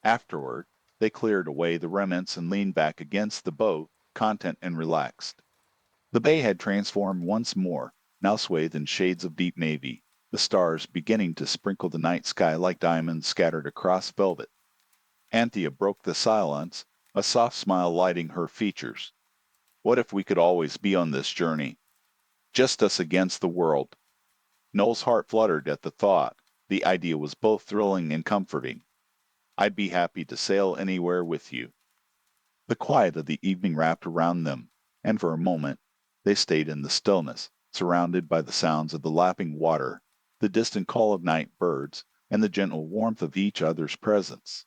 Afterward, they cleared away the remnants and leaned back against the boat, content and relaxed. The bay had transformed once more, now swathed in shades of deep navy, the stars beginning to sprinkle the night sky like diamonds scattered across velvet. Anthea broke the silence, a soft smile lighting her features. What if we could always be on this journey? Just us against the world. Noel's heart fluttered at the thought. The idea was both thrilling and comforting. I'd be happy to sail anywhere with you. The quiet of the evening wrapped around them, and for a moment they stayed in the stillness, surrounded by the sounds of the lapping water, the distant call of night birds, and the gentle warmth of each other's presence.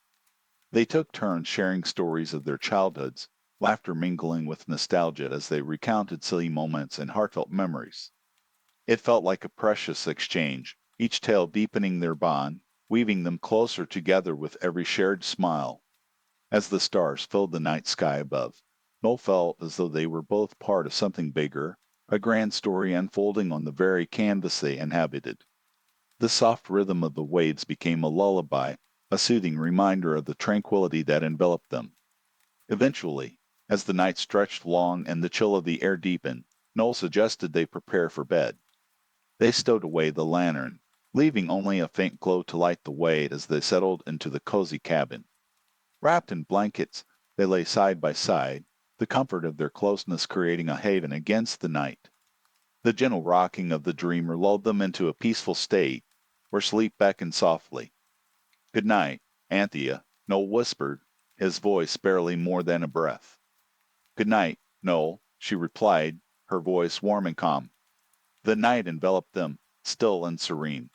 They took turns sharing stories of their childhoods, laughter mingling with nostalgia as they recounted silly moments and heartfelt memories. It felt like a precious exchange, each tale deepening their bond, weaving them closer together with every shared smile. As the stars filled the night sky above, Noel felt as though they were both part of something bigger, a grand story unfolding on the very canvas they inhabited. The soft rhythm of the waves became a lullaby, a soothing reminder of the tranquility that enveloped them. Eventually, as the night stretched long and the chill of the air deepened, Noel suggested they prepare for bed. They stowed away the lantern, leaving only a faint glow to light the way as they settled into the cozy cabin. Wrapped in blankets, they lay side by side, the comfort of their closeness creating a haven against the night. The gentle rocking of the dreamer lulled them into a peaceful state, where sleep beckoned softly. Good night, Anthea, Noel whispered, his voice barely more than a breath. Good night, Noel, she replied, her voice warm and calm. The night enveloped them, still and serene.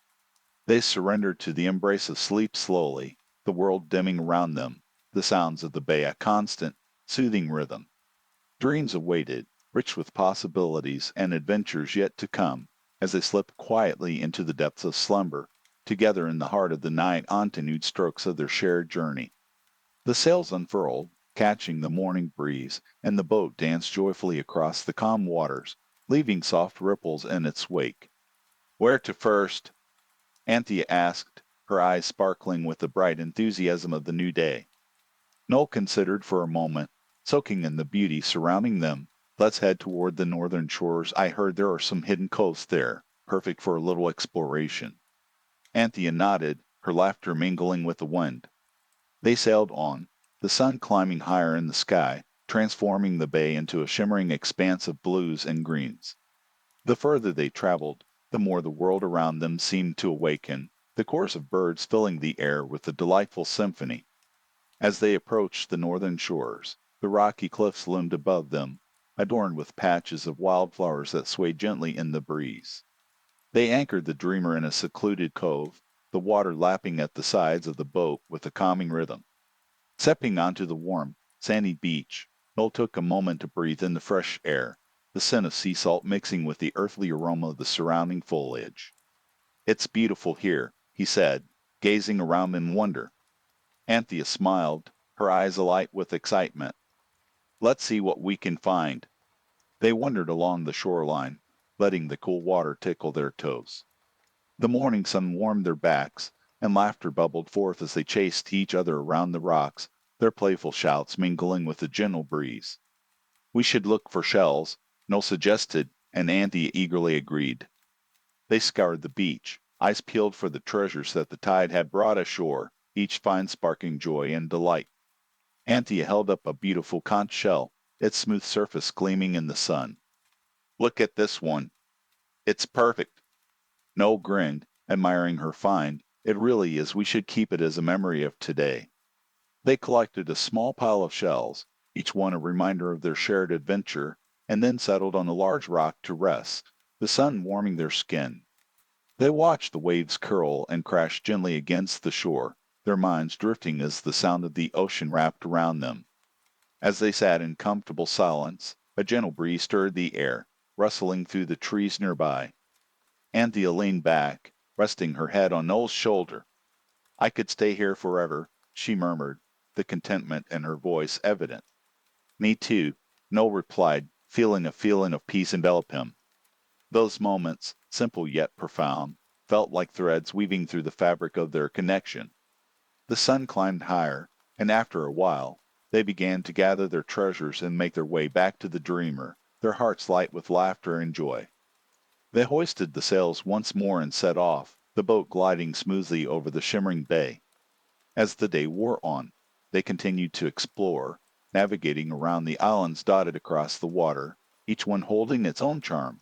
They surrendered to the embrace of sleep slowly, the world dimming around them, the sounds of the bay a constant, soothing rhythm. Dreams awaited, rich with possibilities and adventures yet to come, as they slipped quietly into the depths of slumber, together in the heart of the night on to new strokes of their shared journey. The sails unfurled, catching the morning breeze, and the boat danced joyfully across the calm waters, leaving soft ripples in its wake. Where to first? Anthea asked, her eyes sparkling with the bright enthusiasm of the new day. Noel considered for a moment, soaking in the beauty surrounding them. Let's head toward the northern shores. I heard there are some hidden coasts there, perfect for a little exploration. Anthea nodded, her laughter mingling with the wind. They sailed on, the sun climbing higher in the sky, transforming the bay into a shimmering expanse of blues and greens. The further they traveled, the more the world around them seemed to awaken, the chorus of birds filling the air with a delightful symphony. As they approached the northern shores, the rocky cliffs loomed above them, adorned with patches of wildflowers that swayed gently in the breeze. They anchored the dreamer in a secluded cove, the water lapping at the sides of the boat with a calming rhythm. Stepping onto the warm, sandy beach, Noel took a moment to breathe in the fresh air, the scent of sea salt mixing with the earthly aroma of the surrounding foliage. "It's beautiful here," he said, gazing around in wonder. Anthea smiled, her eyes alight with excitement. "Let's see what we can find." They wandered along the shoreline, letting the cool water tickle their toes. The morning sun warmed their backs, and laughter bubbled forth as they chased each other around the rocks, their playful shouts mingling with the gentle breeze. "We should look for shells," Noel suggested, and Anthea eagerly agreed. They scoured the beach, eyes peeled for the treasures that the tide had brought ashore, each find sparking joy and delight. Anthea held up a beautiful conch shell, its smooth surface gleaming in the sun. "Look at this one. It's perfect." Noel grinned, admiring her find. "It really is. We should keep it as a memory of today." They collected a small pile of shells, each one a reminder of their shared adventure, and then settled on a large rock to rest, the sun warming their skin. They watched the waves curl and crash gently against the shore, their minds drifting as the sound of the ocean wrapped around them. As they sat in comfortable silence, a gentle breeze stirred the air, rustling through the trees nearby. Anthea leaned back, resting her head on Noel's shoulder. "I could stay here forever," she murmured, the contentment in her voice evident. "Me too," Noel replied, feeling a feeling of peace envelop him. Those moments, simple yet profound, felt like threads weaving through the fabric of their connection. The sun climbed higher, and after a while, they began to gather their treasures and make their way back to the dreamer, their hearts light with laughter and joy. They hoisted the sails once more and set off, the boat gliding smoothly over the shimmering bay. As the day wore on, they continued to explore, navigating around the islands dotted across the water, each one holding its own charm.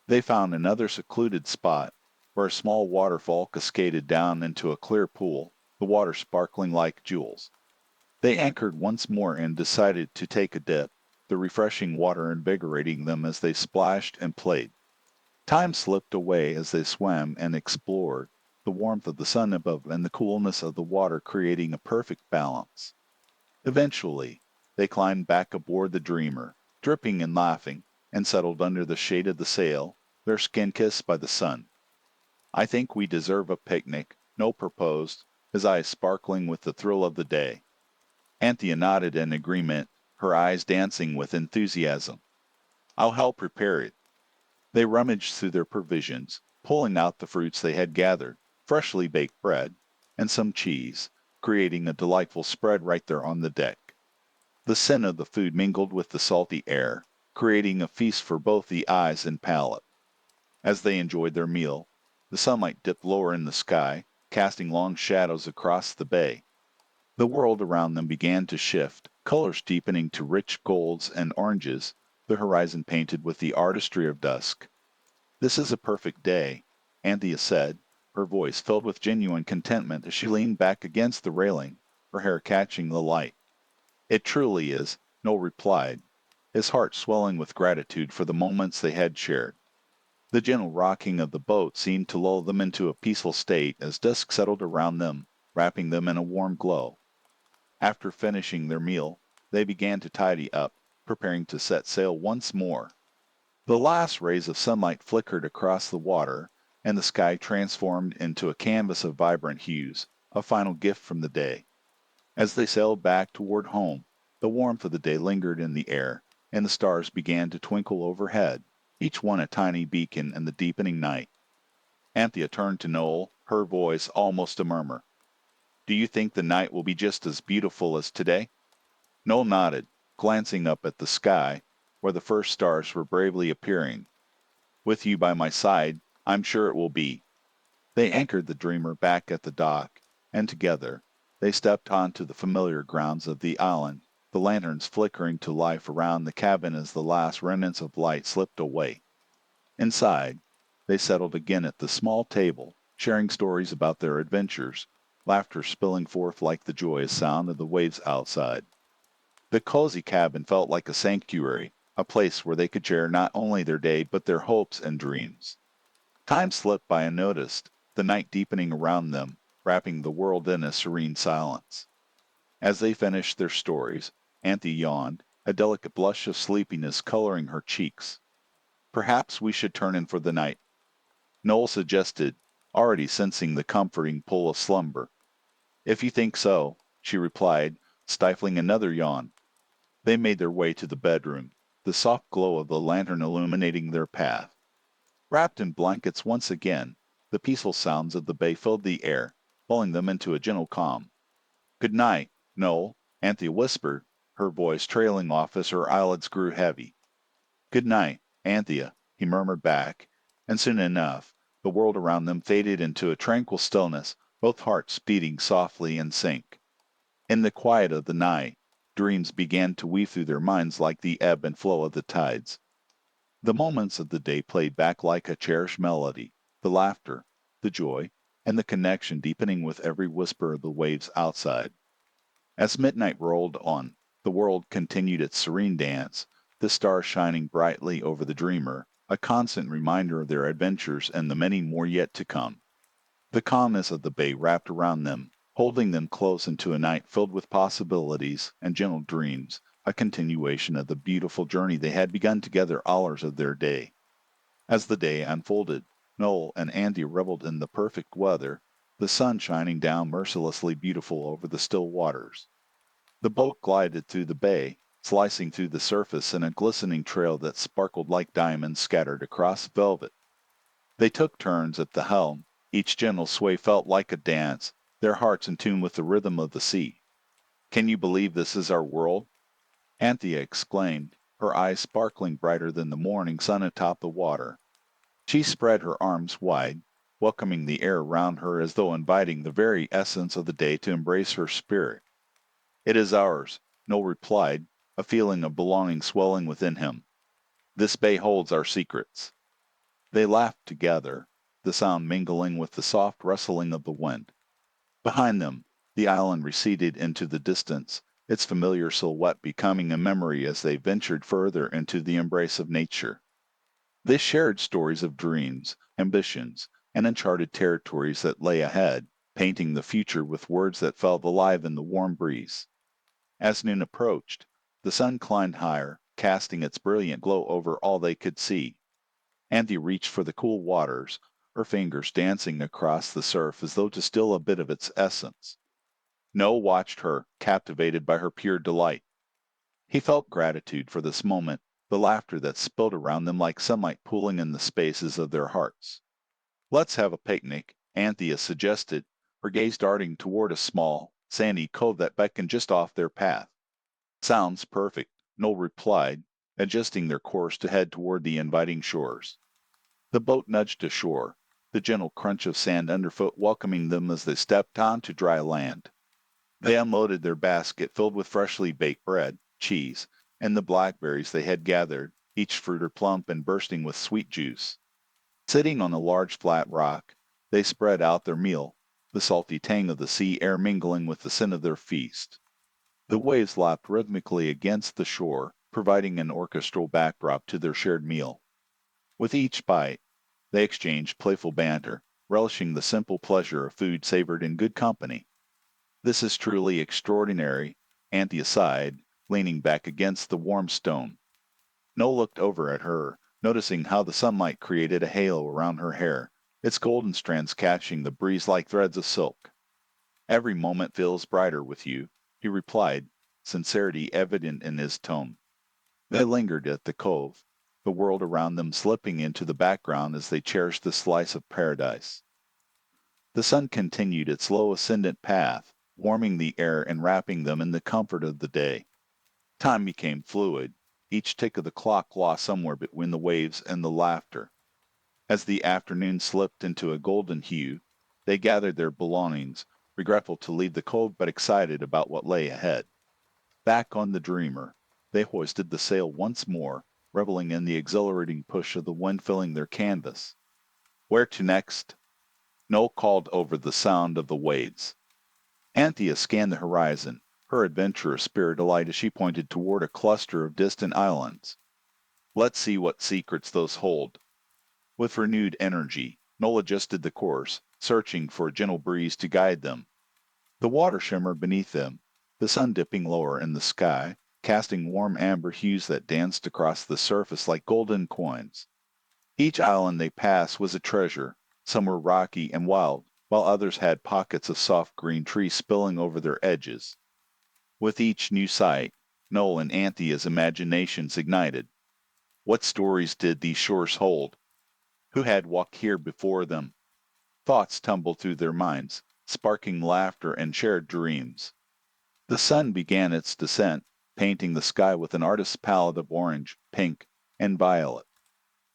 They found another secluded spot, where a small waterfall cascaded down into a clear pool, the water sparkling like jewels. They anchored once more and decided to take a dip, the refreshing water invigorating them as they splashed and played. Time slipped away as they swam and explored, the warmth of the sun above and the coolness of the water creating a perfect balance. Eventually, they climbed back aboard the Dreamer, dripping and laughing, and settled under the shade of the sail, their skin kissed by the sun. "I think we deserve a picnic," Noel proposed, his eyes sparkling with the thrill of the day. Anthea nodded in agreement, her eyes dancing with enthusiasm. "I'll help prepare it." They rummaged through their provisions, pulling out the fruits they had gathered, freshly baked bread, and some cheese, creating a delightful spread right there on the deck. The scent of the food mingled with the salty air, creating a feast for both the eyes and palate. As they enjoyed their meal, the sunlight dipped lower in the sky, casting long shadows across the bay. The world around them began to shift, colors deepening to rich golds and oranges, the horizon painted with the artistry of dusk. "This is a perfect day," Anthea said, her voice filled with genuine contentment as she leaned back against the railing, her hair catching the light. "It truly is," Noel replied, his heart swelling with gratitude for the moments they had shared. The gentle rocking of the boat seemed to lull them into a peaceful state as dusk settled around them, wrapping them in a warm glow. After finishing their meal, they began to tidy up, preparing to set sail once more. The last rays of sunlight flickered across the water, and the sky transformed into a canvas of vibrant hues, a final gift from the day. As they sailed back toward home, the warmth of the day lingered in the air, and the stars began to twinkle overhead, each one a tiny beacon in the deepening night. Anthea turned to Noel, her voice almost a murmur. "Do you think the night will be just as beautiful as today?" Noel nodded, glancing up at the sky, where the first stars were bravely appearing. "With you by my side, I'm sure it will be." They anchored the Dreamer back at the dock, and together they stepped onto the familiar grounds of the island, the lanterns flickering to life around the cabin as the last remnants of light slipped away. Inside, they settled again at the small table, sharing stories about their adventures, laughter spilling forth like the joyous sound of the waves outside. The cozy cabin felt like a sanctuary, a place where they could share not only their day but their hopes and dreams. Time slipped by unnoticed, the night deepening around them, wrapping the world in a serene silence. As they finished their stories, Anthea yawned, a delicate blush of sleepiness coloring her cheeks. Perhaps we should turn in for the night, Noel suggested, already sensing the comforting pull of slumber. If you think so, she replied, stifling another yawn. They made their way to the bedroom, the soft glow of the lantern illuminating their path. Wrapped in blankets once again, the peaceful sounds of the bay filled the air, lulling them into a gentle calm. "Good night, Noel," Anthea whispered, her voice trailing off as her eyelids grew heavy. "Good night, Anthea," he murmured back, and soon enough the world around them faded into a tranquil stillness, both hearts beating softly in sync. In the quiet of the night, dreams began to weave through their minds like the ebb and flow of the tides. The moments of the day played back like a cherished melody, the laughter, the joy, and the connection deepening with every whisper of the waves outside. As midnight rolled on, the world continued its serene dance, the stars shining brightly over the dreamer, a constant reminder of their adventures and the many more yet to come. The calmness of the bay wrapped around them, holding them close into a night filled with possibilities and gentle dreams, a continuation of the beautiful journey they had begun together hours of their day. As the day unfolded, Noel and Andy reveled in the perfect weather, the sun shining down mercilessly beautiful over the still waters. The boat glided through the bay, slicing through the surface in a glistening trail that sparkled like diamonds scattered across velvet. They took turns at the helm, each gentle sway felt like a dance, their hearts in tune with the rhythm of the sea. "Can you believe this is our world?" Anthea exclaimed, her eyes sparkling brighter than the morning sun atop the water. She spread her arms wide, welcoming the air around her as though inviting the very essence of the day to embrace her spirit. "It is ours," Noel replied, a feeling of belonging swelling within him. "This bay holds our secrets." They laughed together, the sound mingling with the soft rustling of the wind. Behind them, the island receded into the distance, its familiar silhouette becoming a memory as they ventured further into the embrace of nature. They shared stories of dreams, ambitions, and uncharted territories that lay ahead, painting the future with words that felt alive in the warm breeze. As noon approached, the sun climbed higher, casting its brilliant glow over all they could see. Anthea reached for the cool waters, her fingers dancing across the surf as though to still a bit of its essence. Noel watched her, captivated by her pure delight. He felt gratitude for this moment, the laughter that spilled around them like sunlight pooling in the spaces of their hearts. "Let's have a picnic," Anthea suggested, her gaze darting toward a small, sandy cove that beckoned just off their path. "Sounds perfect," Noel replied, adjusting their course to head toward the inviting shores. The boat nudged ashore, the gentle crunch of sand underfoot welcoming them as they stepped onto dry land. They unloaded their basket filled with freshly baked bread, cheese, and the blackberries they had gathered, each fruiter plump and bursting with sweet juice. Sitting on a large flat rock, they spread out their meal, the salty tang of the sea air mingling with the scent of their feast. The waves lapped rhythmically against the shore, providing an orchestral backdrop to their shared meal. With each bite, they exchanged playful banter, relishing the simple pleasure of food savored in good company. "This is truly extraordinary," Anthea sighed, leaning back against the warm stone. Noel looked over at her, noticing how the sunlight created a halo around her hair, its golden strands catching the breeze like threads of silk. "Every moment feels brighter with you," he replied, sincerity evident in his tone. They lingered at the cove, the world around them slipping into the background as they cherished this slice of paradise. The sun continued its slow ascendant path, warming the air and wrapping them in the comfort of the day. Time became fluid, each tick of the clock lost somewhere between the waves and the laughter. As the afternoon slipped into a golden hue, they gathered their belongings, regretful to leave the cove but excited about what lay ahead. Back on the Dreamer, they hoisted the sail once more, reveling in the exhilarating push of the wind filling their canvas. "Where to next?" Noel called over the sound of the waves. Anthea scanned the horizon, her adventurous spirit alight as she pointed toward a cluster of distant islands. "Let's see what secrets those hold." With renewed energy, Noel adjusted the course, searching for a gentle breeze to guide them. The water shimmered beneath them, the sun dipping lower in the sky, casting warm amber hues that danced across the surface like golden coins. Each island they passed was a treasure. Some were rocky and wild, while others had pockets of soft green trees spilling over their edges. With each new sight, Noel and Anthea's imaginations ignited. What stories did these shores hold? Who had walked here before them? Thoughts tumbled through their minds, sparking laughter and shared dreams. The sun began its descent, painting the sky with an artist's palette of orange, pink, and violet.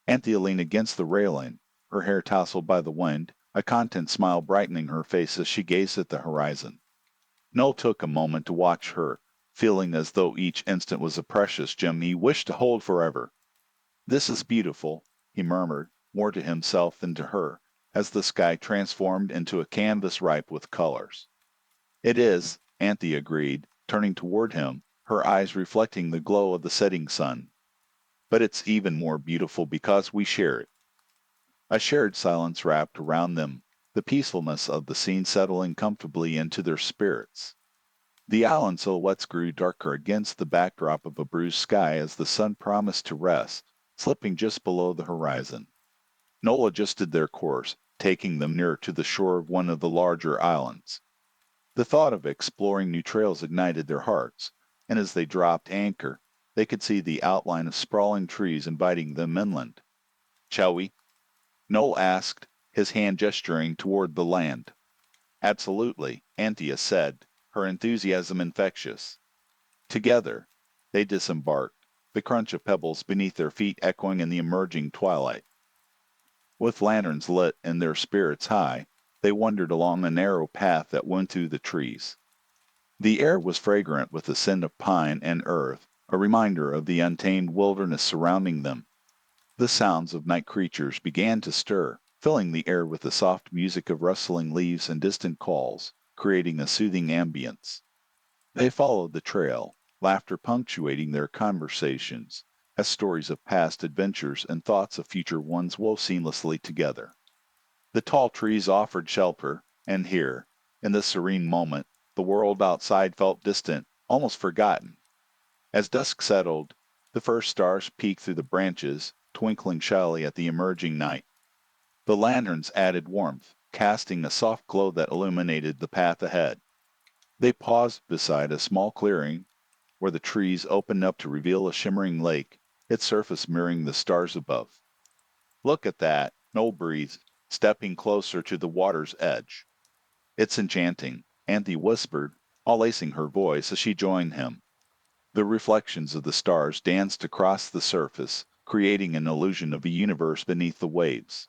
Anthea leaned against the railing, her hair tousled by the wind, a content smile brightening her face as she gazed at the horizon. Noel took a moment to watch her, feeling as though each instant was a precious gem he wished to hold forever. "This is beautiful," he murmured, more to himself than to her, as the sky transformed into a canvas ripe with colors. "It is," Anthea agreed, turning toward him, her eyes reflecting the glow of the setting sun. "But it's even more beautiful because we share it." A shared silence wrapped around them, the peacefulness of the scene settling comfortably into their spirits. The island silhouettes grew darker against the backdrop of a bruised sky as the sun promised to rest, slipping just below the horizon. Noel adjusted their course, taking them nearer to the shore of one of the larger islands. The thought of exploring new trails ignited their hearts, and as they dropped anchor, they could see the outline of sprawling trees inviting them inland. "Shall we?" Noel asked, his hand gesturing toward the land. "Absolutely," Anthea said, her enthusiasm infectious. Together, they disembarked, the crunch of pebbles beneath their feet echoing in the emerging twilight. With lanterns lit and their spirits high, they wandered along a narrow path that went through the trees. The air was fragrant with the scent of pine and earth, a reminder of the untamed wilderness surrounding them. The sounds of night creatures began to stir, filling the air with the soft music of rustling leaves and distant calls, creating a soothing ambience. They followed the trail, laughter punctuating their conversations, as stories of past adventures and thoughts of future ones wove seamlessly together. The tall trees offered shelter, and here, in this serene moment, the world outside felt distant, almost forgotten. As dusk settled, the first stars peeked through the branches, twinkling shyly at the emerging night. The lanterns added warmth, casting a soft glow that illuminated the path ahead. They paused beside a small clearing, where the trees opened up to reveal a shimmering lake, its surface mirroring the stars above. "Look at that," Noel breathed, stepping closer to the water's edge. "It's enchanting," Anthea whispered, all lacing her voice as she joined him. The reflections of the stars danced across the surface, creating an illusion of a universe beneath the waves.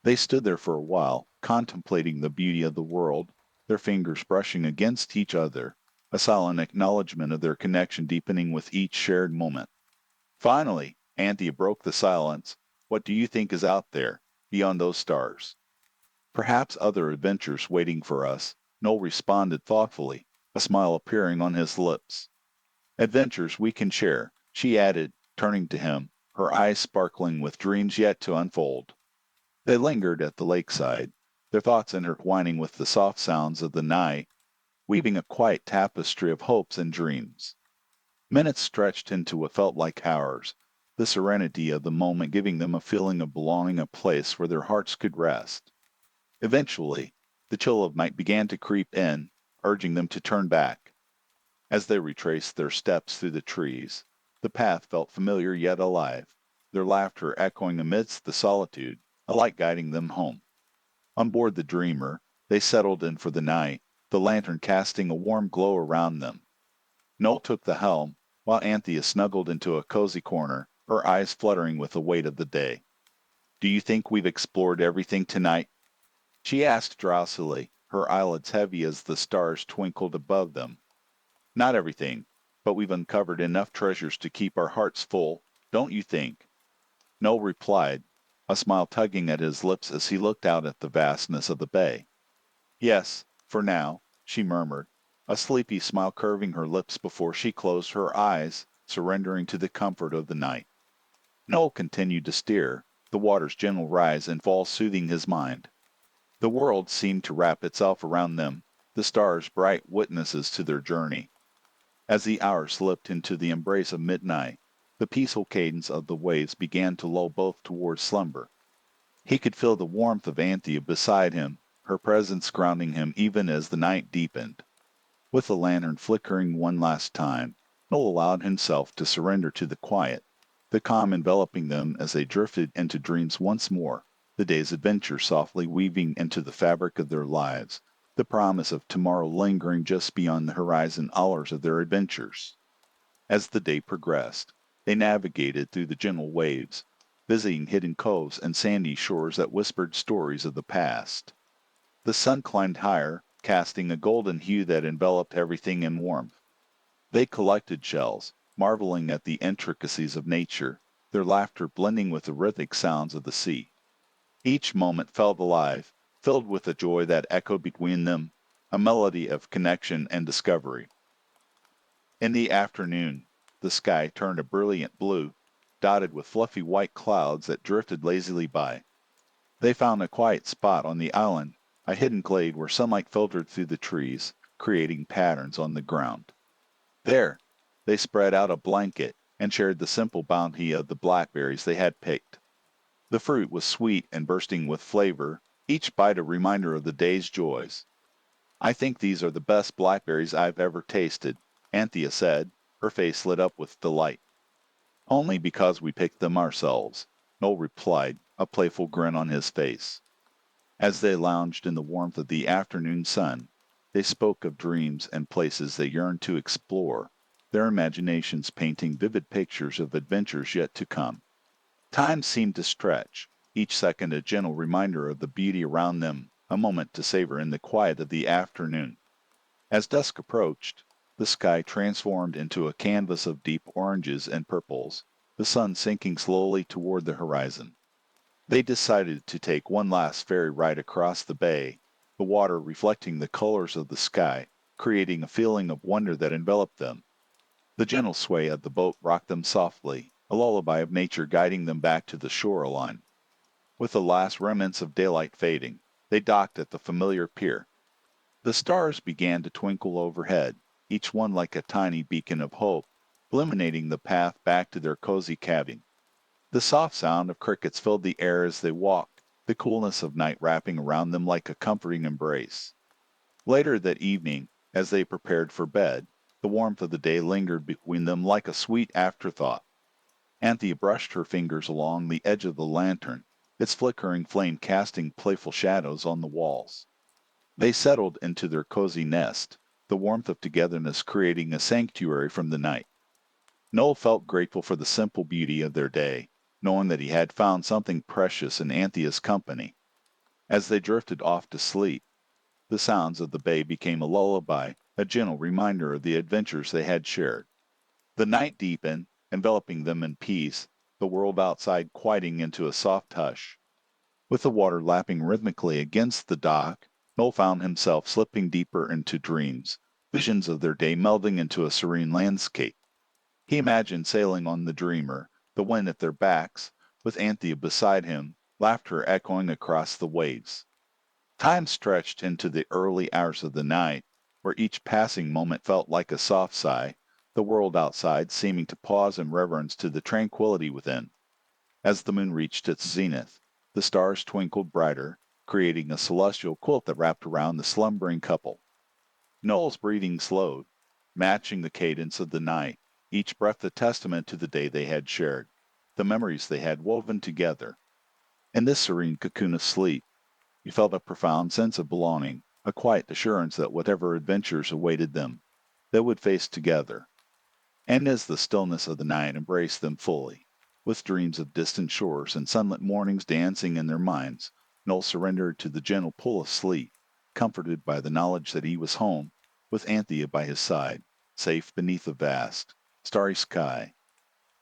They stood there for a while, contemplating the beauty of the world, their fingers brushing against each other, a silent acknowledgement of their connection deepening with each shared moment. Finally, Anthea broke the silence. "What do you think is out there, beyond those stars?" "Perhaps other adventures waiting for us," Noel responded thoughtfully, a smile appearing on his lips. "Adventures we can share," she added, turning to him, her eyes sparkling with dreams yet to unfold. They lingered at the lakeside, their thoughts intertwining with the soft sounds of the night, weaving a quiet tapestry of hopes and dreams. Minutes stretched into what felt like hours, the serenity of the moment giving them a feeling of belonging, a place where their hearts could rest. Eventually, the chill of night began to creep in, urging them to turn back. As they retraced their steps through the trees, the path felt familiar yet alive, their laughter echoing amidst the solitude, a light guiding them home. On board the Dreamer, they settled in for the night, the lantern casting a warm glow around them. Noel took the helm, while Anthea snuggled into a cozy corner, her eyes fluttering with the weight of the day. "Do you think we've explored everything tonight?" she asked drowsily, her eyelids heavy as the stars twinkled above them. "Not everything, but we've uncovered enough treasures to keep our hearts full, don't you think?" Noel replied, a smile tugging at his lips as he looked out at the vastness of the bay. "Yes, for now," she murmured, a sleepy smile curving her lips before she closed her eyes, surrendering to the comfort of the night. Noel continued to steer, the water's gentle rise and fall soothing his mind. The world seemed to wrap itself around them, the stars bright witnesses to their journey. As the hours slipped into the embrace of midnight, the peaceful cadence of the waves began to lull both towards slumber. He could feel the warmth of Anthea beside him, her presence grounding him even as the night deepened. With the lantern flickering one last time, Noel allowed himself to surrender to the quiet, the calm enveloping them as they drifted into dreams once more, the day's adventure softly weaving into the fabric of their lives, the promise of tomorrow lingering just beyond the horizon hours of their adventures. As the day progressed, they navigated through the gentle waves, visiting hidden coves and sandy shores that whispered stories of the past. The sun climbed higher, casting a golden hue that enveloped everything in warmth. They collected shells, marveling at the intricacies of nature, their laughter blending with the rhythmic sounds of the sea. Each moment felt alive, filled with a joy that echoed between them, a melody of connection and discovery. In the afternoon, the sky turned a brilliant blue, dotted with fluffy white clouds that drifted lazily by. They found a quiet spot on the island, a hidden glade where sunlight filtered through the trees, creating patterns on the ground. There, they spread out a blanket and shared the simple bounty of the blackberries they had picked. The fruit was sweet and bursting with flavor, each bite a reminder of the day's joys. "I think these are the best blackberries I've ever tasted," Anthea said, her face lit up with delight. "Only because we picked them ourselves," Noel replied, a playful grin on his face. As they lounged in the warmth of the afternoon sun, they spoke of dreams and places they yearned to explore, their imaginations painting vivid pictures of adventures yet to come. Time seemed to stretch, each second a gentle reminder of the beauty around them, a moment to savor in the quiet of the afternoon. As dusk approached, the sky transformed into a canvas of deep oranges and purples, the sun sinking slowly toward the horizon. They decided to take one last ferry ride across the bay, the water reflecting the colors of the sky, creating a feeling of wonder that enveloped them. The gentle sway of the boat rocked them softly, a lullaby of nature guiding them back to the shoreline. With the last remnants of daylight fading, they docked at the familiar pier. The stars began to twinkle overhead, each one like a tiny beacon of hope, illuminating the path back to their cozy cabin. The soft sound of crickets filled the air as they walked, the coolness of night wrapping around them like a comforting embrace. Later that evening, as they prepared for bed, the warmth of the day lingered between them like a sweet afterthought. Anthea brushed her fingers along the edge of the lantern, its flickering flame casting playful shadows on the walls. They settled into their cozy nest, the warmth of togetherness creating a sanctuary from the night. Noel felt grateful for the simple beauty of their day, knowing that he had found something precious in Anthea's company. As they drifted off to sleep, the sounds of the bay became a lullaby, a gentle reminder of the adventures they had shared. The night deepened, enveloping them in peace, the world outside quieting into a soft hush. With the water lapping rhythmically against the dock, Noel found himself slipping deeper into dreams, visions of their day melding into a serene landscape. He imagined sailing on the Dreamer, the wind at their backs, with Anthea beside him, laughter echoing across the waves. Time stretched into the early hours of the night, where each passing moment felt like a soft sigh, the world outside seeming to pause in reverence to the tranquility within. As the moon reached its zenith, the stars twinkled brighter, creating a celestial quilt that wrapped around the slumbering couple. Noel's breathing slowed, matching the cadence of the night, each breath a testament to the day they had shared, the memories they had woven together. In this serene cocoon of sleep, he felt a profound sense of belonging, a quiet assurance that whatever adventures awaited them, they would face together. And as the stillness of the night embraced them fully, with dreams of distant shores and sunlit mornings dancing in their minds, Noel surrendered to the gentle pull of sleep, comforted by the knowledge that he was home, with Anthea by his side, safe beneath a vast, starry sky.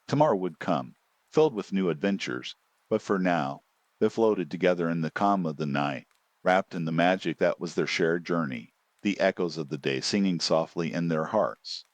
Tomorrow would come, filled with new adventures, but for now, they floated together in the calm of the night, wrapped in the magic that was their shared journey, the echoes of the day singing softly in their hearts.